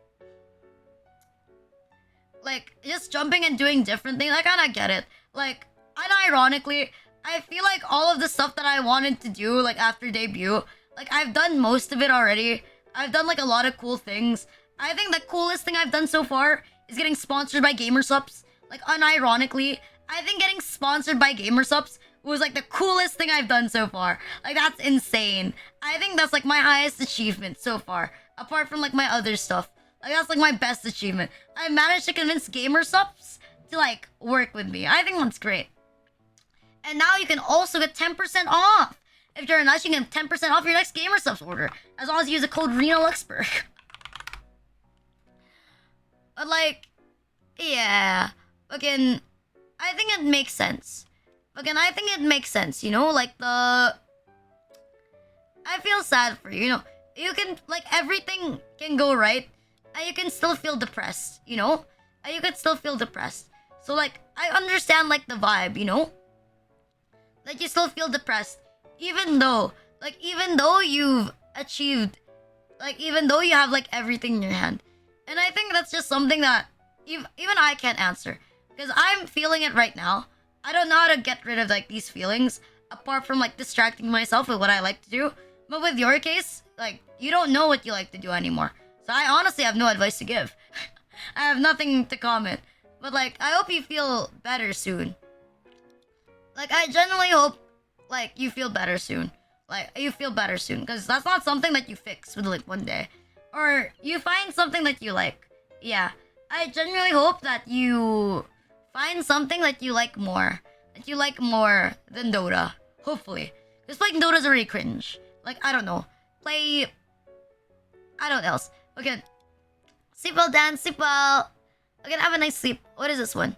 just jumping and doing different things, I kinda get it. Like, unironically, I feel like all of the stuff that I wanted to do, like after debut, like I've done most of it already. I've done like a lot of cool things. I think the coolest thing I've done so far is getting sponsored by Gamersubs. Like unironically, I think getting sponsored by Gamersubs was like the coolest thing I've done so far. Like that's insane. I think that's like my highest achievement so far, apart from like my other stuff. Like that's like my best achievement. I managed to convince Gamersubs to like work with me. I think that's great. And now you can also get 10% off. If you're nice, you can get 10% off your next Gamersubs order, as long as you use the code RENALuxburg. But like, yeah, again, I think it makes sense. Again, I think it makes sense. You know, like I feel sad for you. You know, you can like everything can go right, and you can still feel depressed. You know, and you can still feel depressed. So like, I understand like the vibe. You know, like you still feel depressed, even though you've achieved, like even though you have like everything in your hand. And I think that's just something that even I can't answer, because I'm feeling it right now. I don't know how to get rid of like these feelings apart from like distracting myself with what I like to do. But with your case, like you don't know what you like to do anymore. So I honestly have no advice to give. I have nothing to comment. But like I hope you feel better soon. Like I genuinely hope like you feel better soon. Like you feel better soon, because that's not something that you fix with like one day. Or you find something that you like. Yeah. I genuinely hope that you find something that you like more. That you like more than Dota. Hopefully. Because playing Dota's already cringe. Like, I don't know. I don't know else. Okay. Sleep well, Dan. Sleep well. Okay, have a nice sleep. What is this one?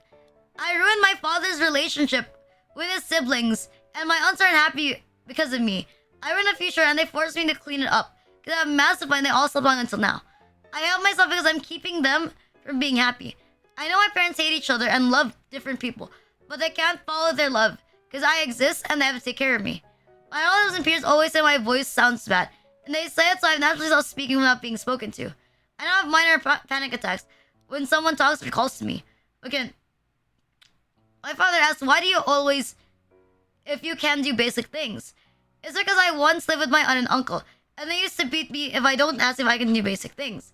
I ruined my father's relationship with his siblings, and my aunts aren't happy because of me. I ruined the future, and they forced me to clean it up. Because I have massive fun, and they all slept on until now. I help myself because I'm keeping them from being happy. I know my parents hate each other and love different people, but they can't follow their love because I exist and they have to take care of me. My relatives and peers always say my voice sounds bad, and they say it so I've naturally stopped speaking without being spoken to. I now have minor panic attacks when someone talks or calls to me. Again, my father asked, why do you always, if you can do basic things? It's because I once lived with my aunt and uncle, and they used to beat me if I don't ask if I can do basic things.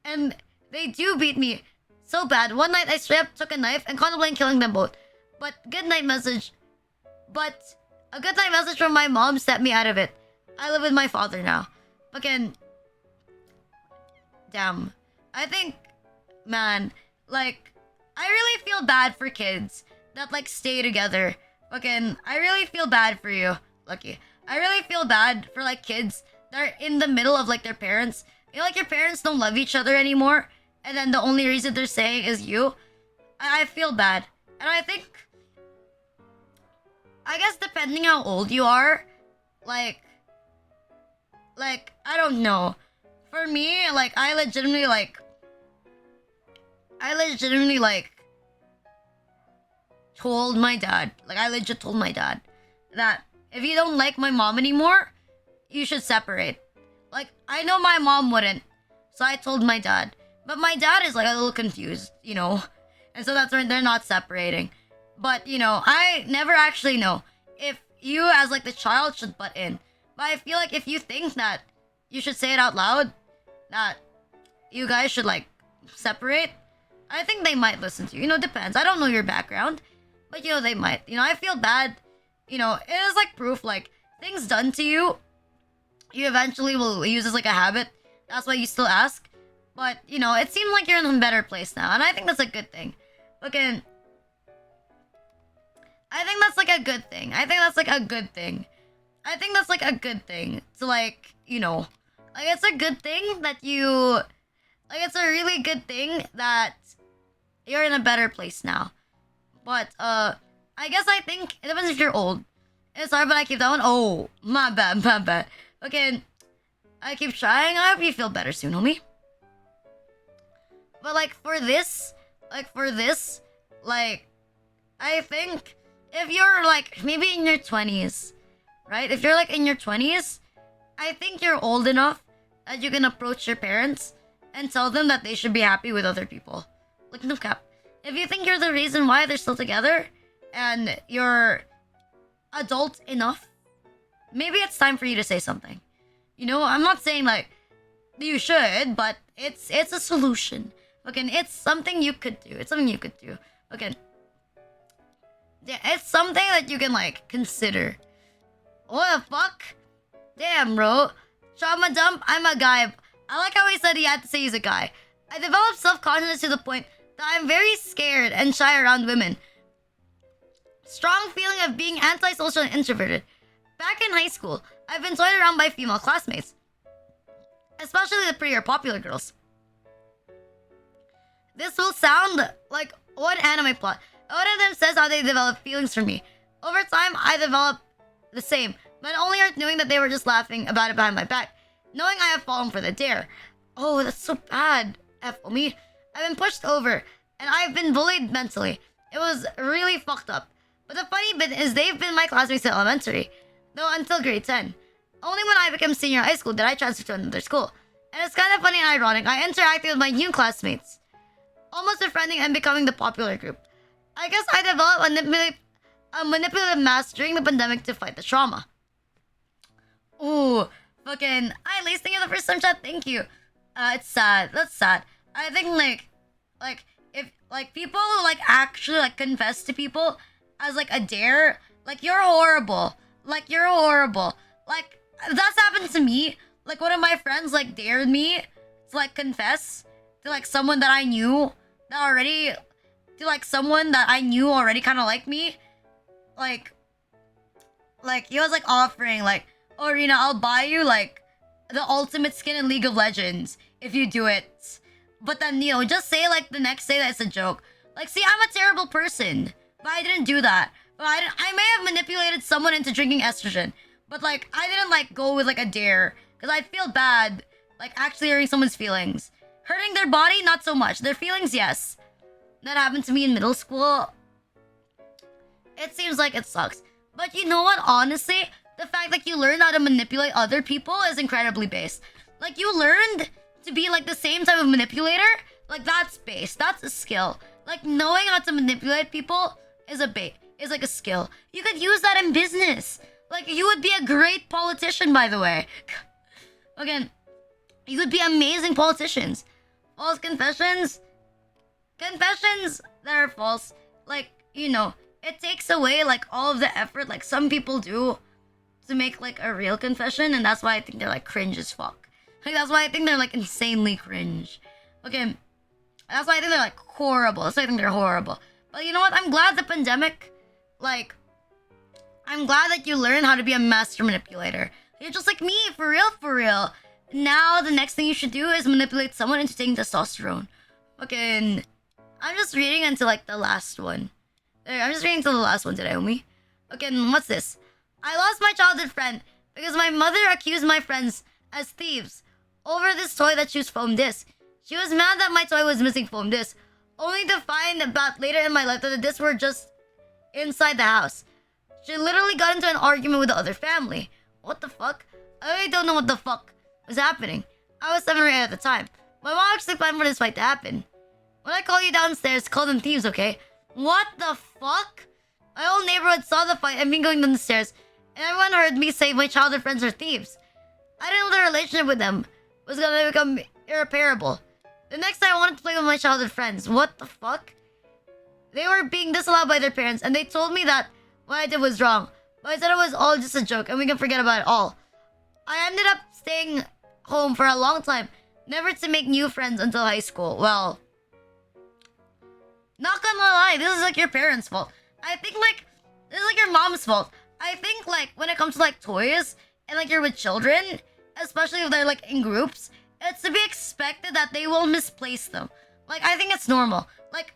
And they do beat me so bad. One night I straight up took a knife and contemplated killing them both. But a good night message from my mom set me out of it. I live with my father now. Again, damn. I think, man, like, I really feel bad for kids that like stay together. Again, I really feel bad for you, Lucky. I really feel bad for like kids that are in the middle of like their parents. You know, like your parents don't love each other anymore, and then the only reason they're saying is you. I feel bad. And I think, I guess depending how old you are, like, I don't know. For me, like, I legitimately told my dad, like, I legit told my dad that if you don't like my mom anymore, you should separate. Like, I know my mom wouldn't, so I told my dad. But my dad is like a little confused, you know? And so that's why they're not separating. But, you know, I never actually know if you as like the child should butt in. But I feel like if you think that you should say it out loud that you guys should like separate, I think they might listen to you. You know, depends. I don't know your background, but you know, they might. You know, I feel bad. You know, it is like proof, like things done to you, you eventually will use as like a habit. That's why you still ask. But, you know, it seems like you're in a better place now, and I think that's a good thing. Again, I think that's like a good thing. I think that's like a good thing. I think that's like a good thing to like, you know, like it's a good thing that you, like it's a really good thing that you're in a better place now. But, I guess I think it depends if you're old. It's hard, but I keep that one. Oh, my bad, my bad. Okay, I keep trying. I hope you feel better soon, homie. But like for this, like I think if you're like maybe in your 20s, right? If you're like in your 20s, I think you're old enough that you can approach your parents and tell them that they should be happy with other people. Like no cap. If you think you're the reason why they're still together and you're adult enough, maybe it's time for you to say something. You know, I'm not saying like you should, but it's a solution. Okay, it's something you could do. It's something you could do. Okay. Yeah, it's something that you can like consider. What the fuck? Damn, bro. Trauma dump, I'm a guy. I like how he said he had to say he's a guy. I developed self-consciousness to the point that I'm very scared and shy around women. Strong feeling of being antisocial and introverted. Back in high school, I've been toyed around by female classmates, especially the prettier popular girls. This will sound like one anime plot. One of them says how they develop feelings for me. Over time, I developed the same, but only hurt knowing that they were just laughing about it behind my back, knowing I have fallen for the dare. Oh, that's so bad. F me. I've been pushed over, and I've been bullied mentally. It was really fucked up. But the funny bit is they've been my classmates in elementary, though until grade 10. Only when I became senior high school did I transfer to another school. And it's kind of funny and ironic, I interacted with my new classmates, almost befriending and becoming the popular group. I guess I developed a manipulative mask during the pandemic to fight the trauma. Ooh, fucking, hi Lace, thank you for the first time chat, thank you. It's sad, that's sad. I think like, if, like, people who, like, actually, like, confess to people as, like, a dare, like, you're horrible. Like, you're horrible. Like, that's happened to me. Like, one of my friends, like, dared me to, like, confess to, like, someone that I knew that already, to, like, someone that I knew already kind of liked me. Like, he was, like, offering, like, oh, Rina, I'll buy you, like, the ultimate skin in League of Legends if you do it. But then, you know, just say, like, the next day that it's a joke. Like, see, I'm a terrible person, but I didn't do that. But I may have manipulated someone into drinking estrogen, but, like, I didn't, like, go with, like, a dare. Because I feel bad, like, actually hurting someone's feelings. Hurting their body, not so much. Their feelings, yes. That happened to me in middle school. It seems like it sucks. But you know what, honestly? The fact that you learned how to manipulate other people is incredibly based. Like, you learned to be, like, the same type of manipulator. Like, that's base. That's a skill. Like, knowing how to manipulate people is like a skill. You could use that in business. Like, you would be a great politician, by the way. Again, you would be amazing politicians. False confessions? Confessions that are false, like, you know, it takes away, like, all of the effort, like, some people do to make, like, a real confession, and that's why I think they're, like, cringe as fuck. Like, that's why I think they're, like, insanely cringe. Okay, that's why I think they're, like, horrible. That's why I think they're horrible. But you know what? I'm glad the pandemic, like, I'm glad that you learned how to be a master manipulator. You're just like me, for real, for real. Now, the next thing you should do is manipulate someone into taking testosterone. Okay, I'm just reading until, like, the last one. I'm just reading until the last one today, homie. Okay, what's this? I lost my childhood friend because my mother accused my friends as thieves over this toy that she was foam disc. She was mad that my toy was missing foam disc, only to find out later in my life that the discs were just inside the house. She literally got into an argument with the other family. What the fuck? I really don't know what the fuck was happening. I was 7 or 8 at the time. My mom actually planned for this fight to happen. When I call you downstairs, call them thieves, okay? What the fuck? My whole neighborhood saw the fight and me going down the stairs, and everyone heard me say my childhood friends are thieves. I didn't know the relationship with them was gonna become irreparable. The next time I wanted to play with my childhood friends. What the fuck? They were being disallowed by their parents, and they told me that what I did was wrong. But I said it was all just a joke, and we can forget about it all. I ended up staying home for a long time, never to make new friends until high school. Well, not gonna lie, this is like your parents' fault. I think like this is like your mom's fault. I think like when it comes to like toys and like you're with children, especially if they're like in groups, it's to be expected that they will misplace them. Like I think it's normal. Like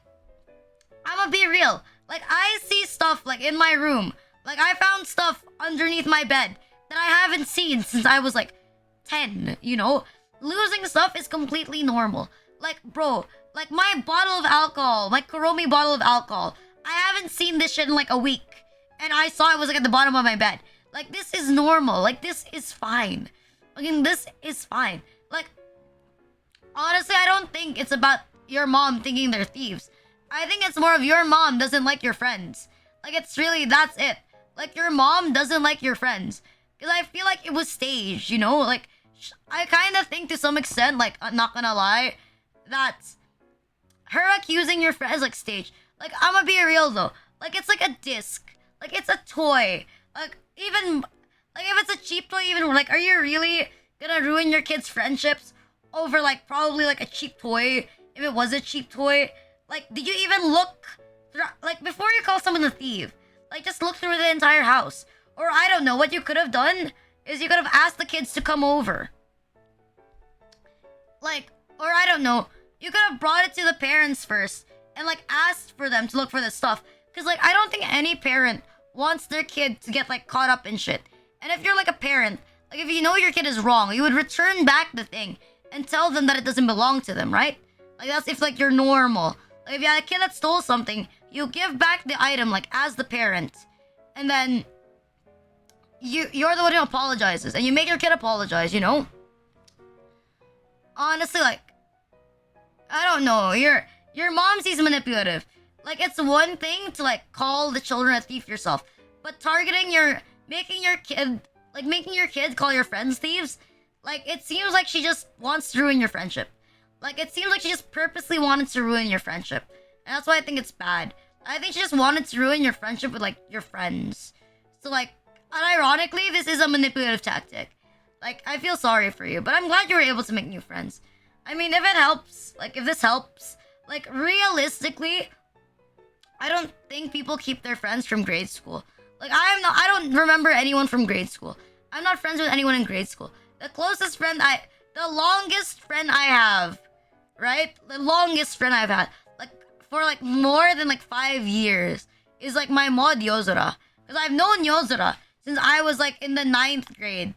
I'm gonna be real. Like I see stuff like in my room. Like I found stuff underneath my bed that I haven't seen since I was like 10, you know? Losing stuff is completely normal. Like, bro, like my bottle of alcohol, my Kuromi bottle of alcohol, I haven't seen this shit in like a week. And I saw it was like at the bottom of my bed. Like, this is normal. Like, this is fine. I mean, this is fine. Like, honestly, I don't think it's about your mom thinking they're thieves. I think it's more of your mom doesn't like your friends. Like, it's really, that's it. Like, your mom doesn't like your friends. Because I feel like it was staged, you know? Like, I kind of think to some extent, like, I'm not gonna lie, that her accusing your friends, like, staged. Like, I'm gonna be real, though. Like, it's like a disc. Like, it's a toy. Like, even, like, if it's a cheap toy, even, like, are you really gonna ruin your kids' friendships over, like, probably, like, a cheap toy? If it was a cheap toy? Like, did you even look through, like, before you call someone a thief, like, just look through the entire house. Or, I don't know, what you could have done is you could have asked the kids to come over. Like, or I don't know, you could have brought it to the parents first and, like, asked for them to look for this stuff. Because, like, I don't think any parent wants their kid to get, like, caught up in shit. And if you're, like, a parent, like, if you know your kid is wrong, you would return back the thing and tell them that it doesn't belong to them, right? Like, that's if, like, you're normal. Like, if you had a kid that stole something, you give back the item, like, as the parent. And then you're the one who apologizes. And you make your kid apologize, you know? Honestly, like, I don't know. Your mom sees manipulative. Like, it's one thing to, like, call the children a thief yourself. But making your kid call your friends thieves, like, it seems like she just wants to ruin your friendship. Like, it seems like she just purposely wanted to ruin your friendship. And that's why I think it's bad. I think she just wanted to ruin your friendship with, like, your friends. So, like, unironically, this is a manipulative tactic. Like, I feel sorry for you, but I'm glad you were able to make new friends. I mean, if it helps, like, if this helps, like, realistically, I don't think people keep their friends from grade school. Like, I don't remember anyone from grade school. I'm not friends with anyone in grade school. The longest friend I have, right? The longest friend I've had, like, for, like, more than, like, 5 years is, like, my mod Yozora. Because I've known Yozora since I was, like, in the 9th grade.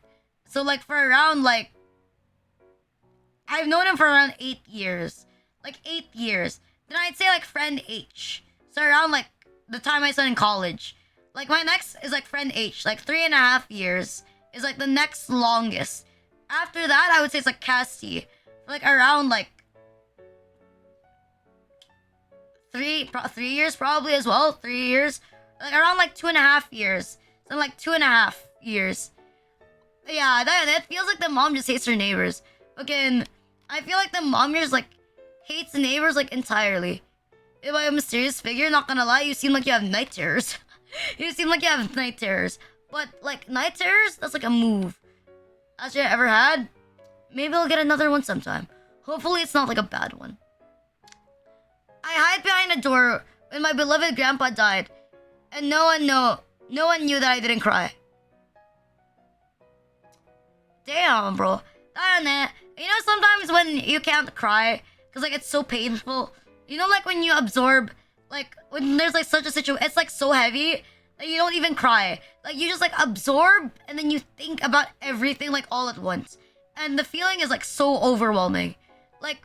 So, like, for around, like, I've known him for around 8 years. Like, 8 years. Then I'd say, like, friend H. So around, like, the time I started in college. Like, my next is, like, friend H. Like, 3.5 years is, like, the next longest. After that, I would say it's, like, Cassie. Like, around, like, 3 years probably as well. 3 years. Like, around, like, 2.5 years. So, like, 2.5 years. Yeah, that feels like the mom just hates her neighbors. Again, I feel like the mom just, like, hates the neighbors, like, entirely. If I'm a mysterious figure, not gonna lie, you seem like you have night terrors. You seem like you have night terrors. But, like, night terrors, that's, like, a move. As you ever had. Maybe I'll get another one sometime. Hopefully it's not, like, a bad one. I hide behind a door when my beloved grandpa died. And no one knew that I didn't cry. Damn, bro. You know, sometimes when you can't cry, because, like, it's so painful. You know, like, when you absorb, like, when there's, like, such a situation, it's, like, so heavy that you don't even cry. Like, you just, like, absorb, and then you think about everything, like, all at once. And the feeling is, like, so overwhelming. Like,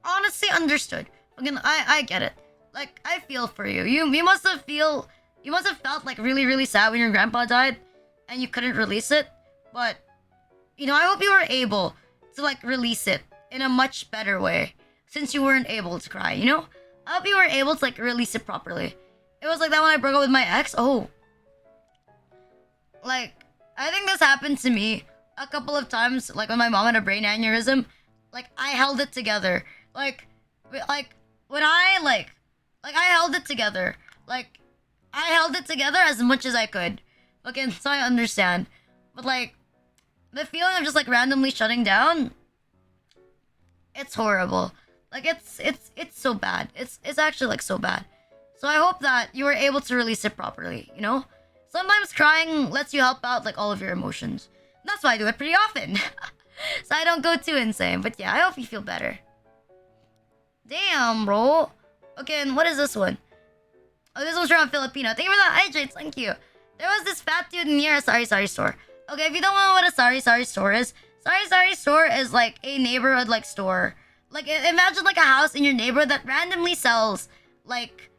honestly understood. Again, I get it. Like, I feel for you. You must have felt, like, really, really sad when your grandpa died, and you couldn't release it. But, you know, I hope you were able to, like, release it in a much better way. Since you weren't able to cry, you know? I hope you were able to, like, release it properly. It was like that when I broke up with my ex. Oh. Like, I think this happened to me a couple of times. Like when my mom had a brain aneurysm, like I held it together. Like when I held it together. Like I held it together as much as I could. Okay, so I understand. But like the feeling of just like randomly shutting down, it's horrible. Like it's so bad. It's actually like so bad. So I hope that you were able to release it properly, you know? Sometimes crying lets you help out like all of your emotions. That's why I do it pretty often. So I don't go too insane. But yeah, I hope you feel better. Damn, bro. Okay, and what is this one? Oh, this one's from Filipino. Thank you for that hydrates. Thank you. There was this fat dude near a Sari Sari store. Okay, if you don't know what a Sari Sari store is, Sari Sari store is like a neighborhood like store. Like imagine like a house in your neighborhood that randomly sells like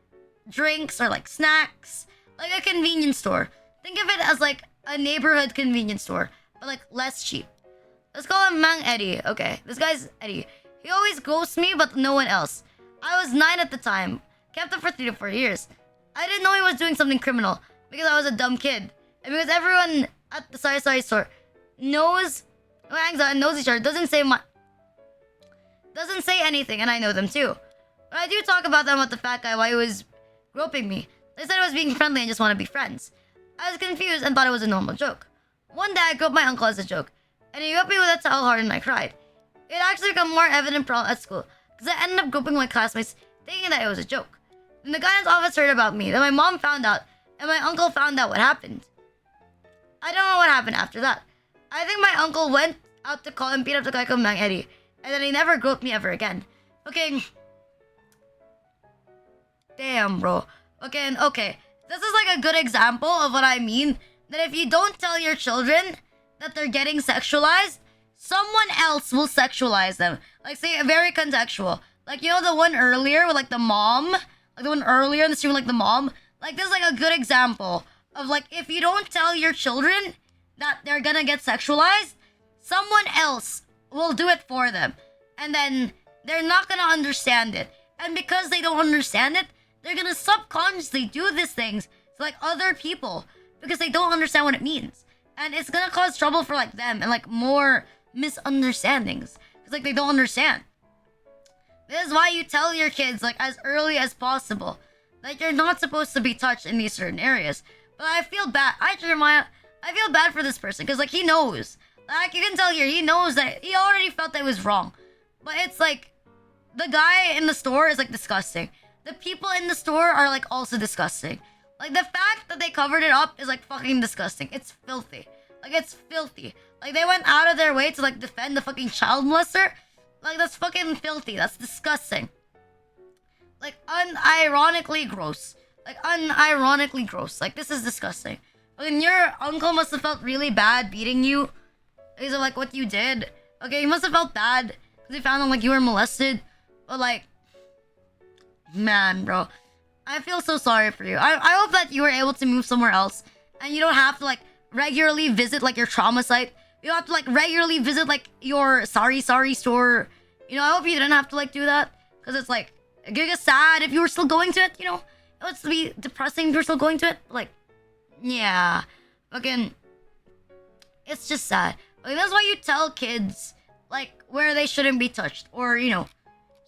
drinks or like snacks, like a convenience store. Think of it as like a neighborhood convenience store, but like less cheap. Let's call him Mang Eddie. Okay, this guy's Eddie. He always ghosts me, but no one else. I was 9 at the time. Kept him for 3 to 4 years. I didn't know he was doing something criminal because I was a dumb kid. And because everyone at the Sari Sari store knows, who hangs out and knows each other, doesn't say anything, and I know them too. But I do talk about them with the fat guy while he was groping me. They said I was being friendly and just want to be friends. I was confused and thought it was a normal joke. One day I groped my uncle as a joke, and he whipped me with a towel hard and I cried. It actually became more evident problem at school, because I ended up groping my classmates thinking that it was a joke. Then the guidance office heard about me, then my mom found out, and my uncle found out what happened. I don't know what happened after that. I think my uncle went out to call and beat up the guy called Mang Eddie, and then he never groped me ever again. Okay. Damn, bro. Okay. This is like a good example of what I mean. That if you don't tell your children that they're getting sexualized, someone else will sexualize them. Like, say, very contextual. Like, you know the one earlier with, like, the mom? Like, the one earlier in the stream with, like, the mom? Like, this is, like, a good example of, like, if you don't tell your children that they're gonna get sexualized, someone else will do it for them. And then they're not gonna understand it. And because they don't understand it, they're gonna subconsciously do these things to, like, other people because they don't understand what it means. And it's gonna cause trouble for, like, them and, like, more misunderstandings. Because, like, they don't understand. This is why you tell your kids, like, as early as possible that you're not supposed to be touched in these certain areas. But I feel bad. I feel bad for this person because, like, he knows. Like, you can tell here, he knows that he already felt that it was wrong. But it's like, the guy in the store is, like, disgusting. The people in the store are, like, also disgusting. Like, the fact that they covered it up is, like, fucking disgusting. It's filthy. Like, it's filthy. Like, they went out of their way to, like, defend the fucking child molester. Like, that's fucking filthy. That's disgusting. Like, unironically gross. Like, unironically gross. Like, this is disgusting. And your uncle must have felt really bad beating you because of, like, what you did. Okay, he must have felt bad because he found out, like, you were molested. But, like, man, bro. I feel so sorry for you. I hope that you were able to move somewhere else. And you don't have to, like, regularly visit, like, your trauma site. You don't have to, like, regularly visit, like, your Sari Sari store. You know, I hope you didn't have to, like, do that. Because it's, like, it get sad if you were still going to it, you know? It would be depressing if you were still going to it. But, like, yeah. Fucking, it's just sad. Like, that's why you tell kids, like, where they shouldn't be touched. Or, you know,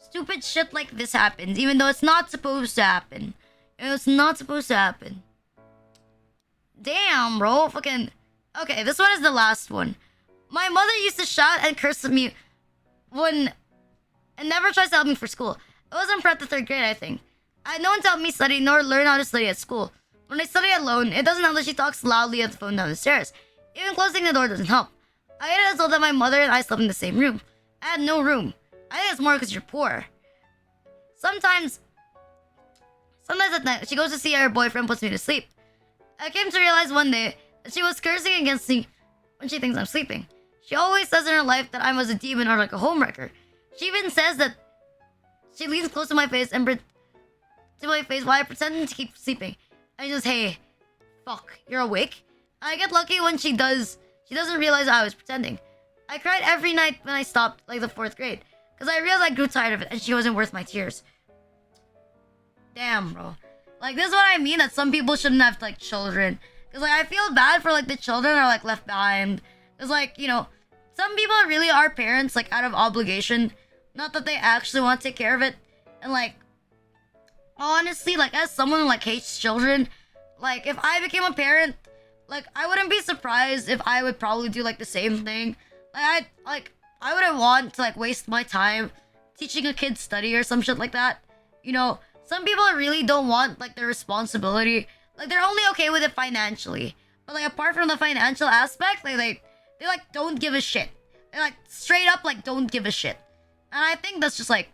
stupid shit like this happens. Even though it's not supposed to happen. It's not supposed to happen. Damn, bro. Fucking, okay, this one is the last one. My mother used to shout and curse at me and never tries to help me for school. It was in prep to 3rd grade, I think. I had no one to help me study nor learn how to study at school. When I study alone, it doesn't help that she talks loudly at the phone down the stairs. Even closing the door doesn't help. I hate it as though that my mother and I slept in the same room. I had no room. I think it's more because you're poor. Sometimes at night, she goes to see how her boyfriend puts me to sleep. I came to realize one day that she was cursing against me when she thinks I'm sleeping. She always says in her life that I was a demon or like a homewrecker. She even says that she leans close to my face while I pretend to keep sleeping. I just, hey, fuck, you're awake? I get lucky when she doesn't realize I was pretending. I cried every night when I stopped, like the 4th grade. Because I realized I grew tired of it and she wasn't worth my tears. Damn, bro. Like, this is what I mean, that some people shouldn't have, like, children. Because Cause like I feel bad for like the children that are like left behind. Cause like, you know, some people really are parents like out of obligation. Not that they actually want to take care of it. And like honestly, like as someone who like hates children, like if I became a parent, like I wouldn't be surprised if I would probably do like the same thing. I wouldn't want to like waste my time teaching a kid study or some shit like that. You know, some people really don't want like their responsibility. Like they're only okay with it financially. But like apart from the financial aspect, they like don't give a shit. They like straight up like don't give a shit. And I think that's just like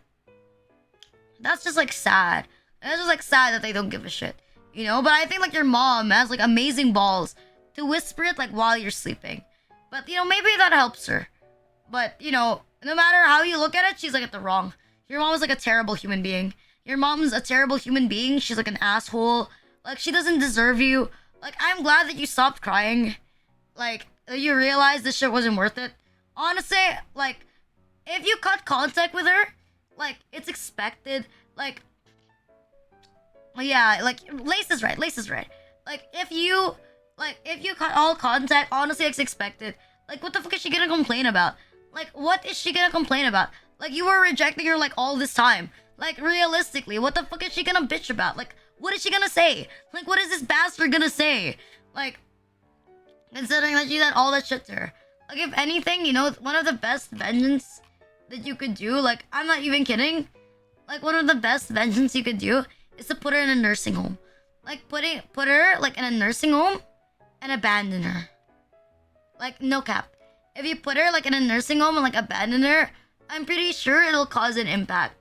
sad. It's just like sad that they don't give a shit. You know, but I think like your mom has like amazing balls to whisper it like while you're sleeping. But you know, maybe that helps her. But you know, no matter how you look at it, she's like at the wrong. Your mom is like a terrible human being. Your mom's a terrible human being. She's like an asshole. Like she doesn't deserve you. Like I'm glad that you stopped crying. Like you realized this shit wasn't worth it. Honestly, like if you cut contact with her, like it's expected. Like yeah, like Lace is right. Lace is right. Like if you cut all contact, honestly, it's expected. Like what the fuck is she gonna complain about? Like what is she gonna complain about? Like you were rejecting her like all this time. Like realistically, what the fuck is she gonna bitch about? Like what is she gonna say? Like what is this bastard gonna say? Like considering that you did all that shit to her. Like if anything, you know, one of the best vengeance that you could do, like I'm not even kidding. Like one of the best vengeance you could do is to put her in a nursing home. Like put her like in a nursing home and abandon her. Like no cap. If you put her like in a nursing home and like abandon her, I'm pretty sure it'll cause an impact.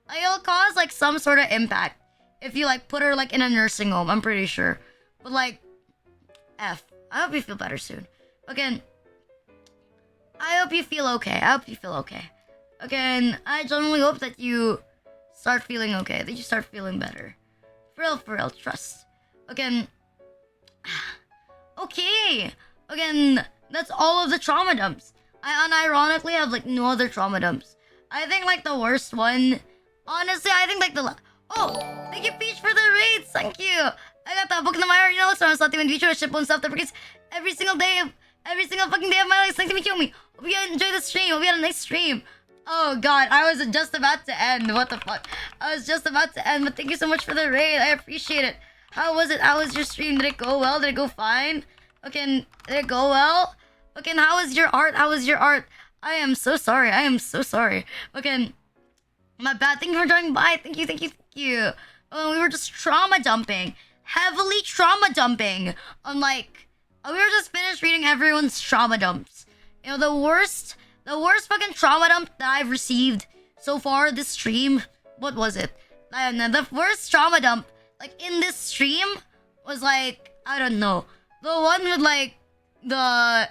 Like it'll cause like some sort of impact if you like put her like in a nursing home. I'm pretty sure. But like, I hope you feel better soon. Again, I hope you feel okay. I hope you feel okay. Again, I genuinely hope that you start feeling okay. That you start feeling better. For real, trust. Again, okay. Again, that's all of the trauma dumps. I unironically have like no other trauma dumps. I think like the worst one, honestly, I think like oh, thank you Peach for the raids. Thank you. I got that book in the mirror, you know, so I'm starting when future ship on stuff that breaks every single fucking day of my life. Thank you, kill me. Hope you enjoy the stream. Hope you had a nice stream. Oh god, I was just about to end. What the fuck? I was just about to end, but thank you so much for the raid. I appreciate it. How was it? How was your stream? Did it go well? Did it go fine? Okay, did it go well? Okay, how was your art? How was your art? I am so sorry. I am so sorry. Okay, my bad. Thank you for joining by. Thank you. We were just trauma dumping. Heavily trauma dumping. Unlike, we were just finished reading everyone's trauma dumps. You know, the worst fucking trauma dump that I've received so far this stream. What was it? The worst trauma dump, like, in this stream was, like, I don't know. The one with, like, the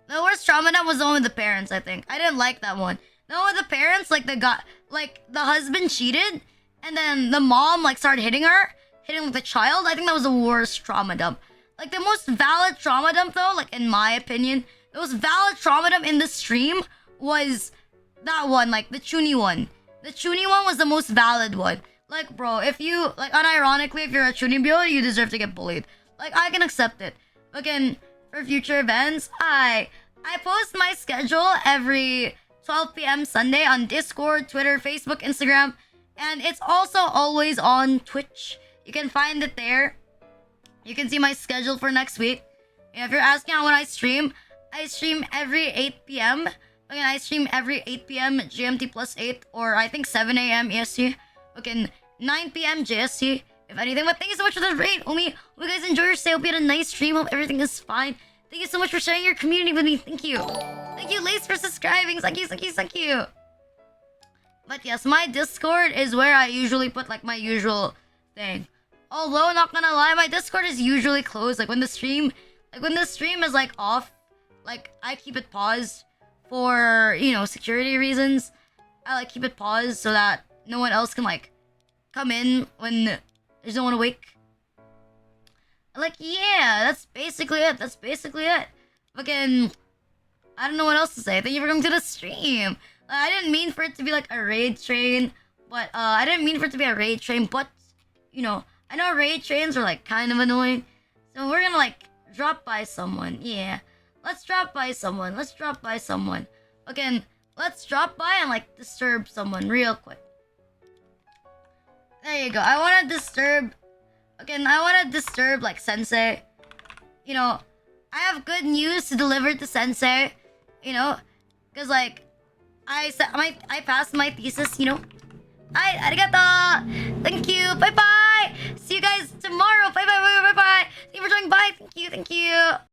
worst trauma dump was the one with the parents, I think. I didn't like that one. The one with the parents, like, the husband cheated, and then the mom, like, started hitting like, the child. I think that was the worst trauma dump. Like, the most valid trauma dump, though, like, in my opinion, the most valid trauma dump in the stream was that one, like, the Chuny one. The Chuny one was the most valid one. Like, bro, if you, like, unironically, if you're a Chuny builder, you deserve to get bullied. Like, I can accept it. Again, for future events, I post my schedule every 12 p.m. Sunday on Discord, Twitter, Facebook, Instagram, and it's also always on Twitch. You can find it there. You can see my schedule for next week. And if you're asking how when I stream every 8 p.m. Again, I stream every 8 p.m. GMT plus 8, or I think 7 a.m. EST. Again, 9 p.m. JST, if anything. But thank you so much for the raid, homie. Hope you guys enjoy your stay. Hope you had a nice stream. Hope everything is fine. Thank you so much for sharing your community with me. Thank you. Thank you, Lace, for subscribing. Thank you. But yes, my Discord is where I usually put, like, my usual thing. Although, not gonna lie, my Discord is usually closed. Like, when the stream is, like, off, like, I keep it paused for, you know, security reasons. I, like, keep it paused so that no one else can, like, come in when there's no one awake. Like, yeah, that's basically it. Fucking, I don't know what else to say. Thank you for coming to the stream. I didn't mean for it to be, like, a raid train, but, you know, I know raid trains are, like, kind of annoying. So we're gonna like drop by someone. Yeah. Let's drop by someone. Let's drop by someone. Okay, let's drop by and like disturb someone real quick. There you go. I wanna disturb. Okay, I wanna disturb like Sensei. You know, I have good news to deliver to Sensei. You know, cause like I passed my thesis. You know. Ay, arigato. Thank you. Bye bye. See you guys tomorrow. Bye bye bye bye bye bye. Thank you for joining. Bye. Thank you. Thank you.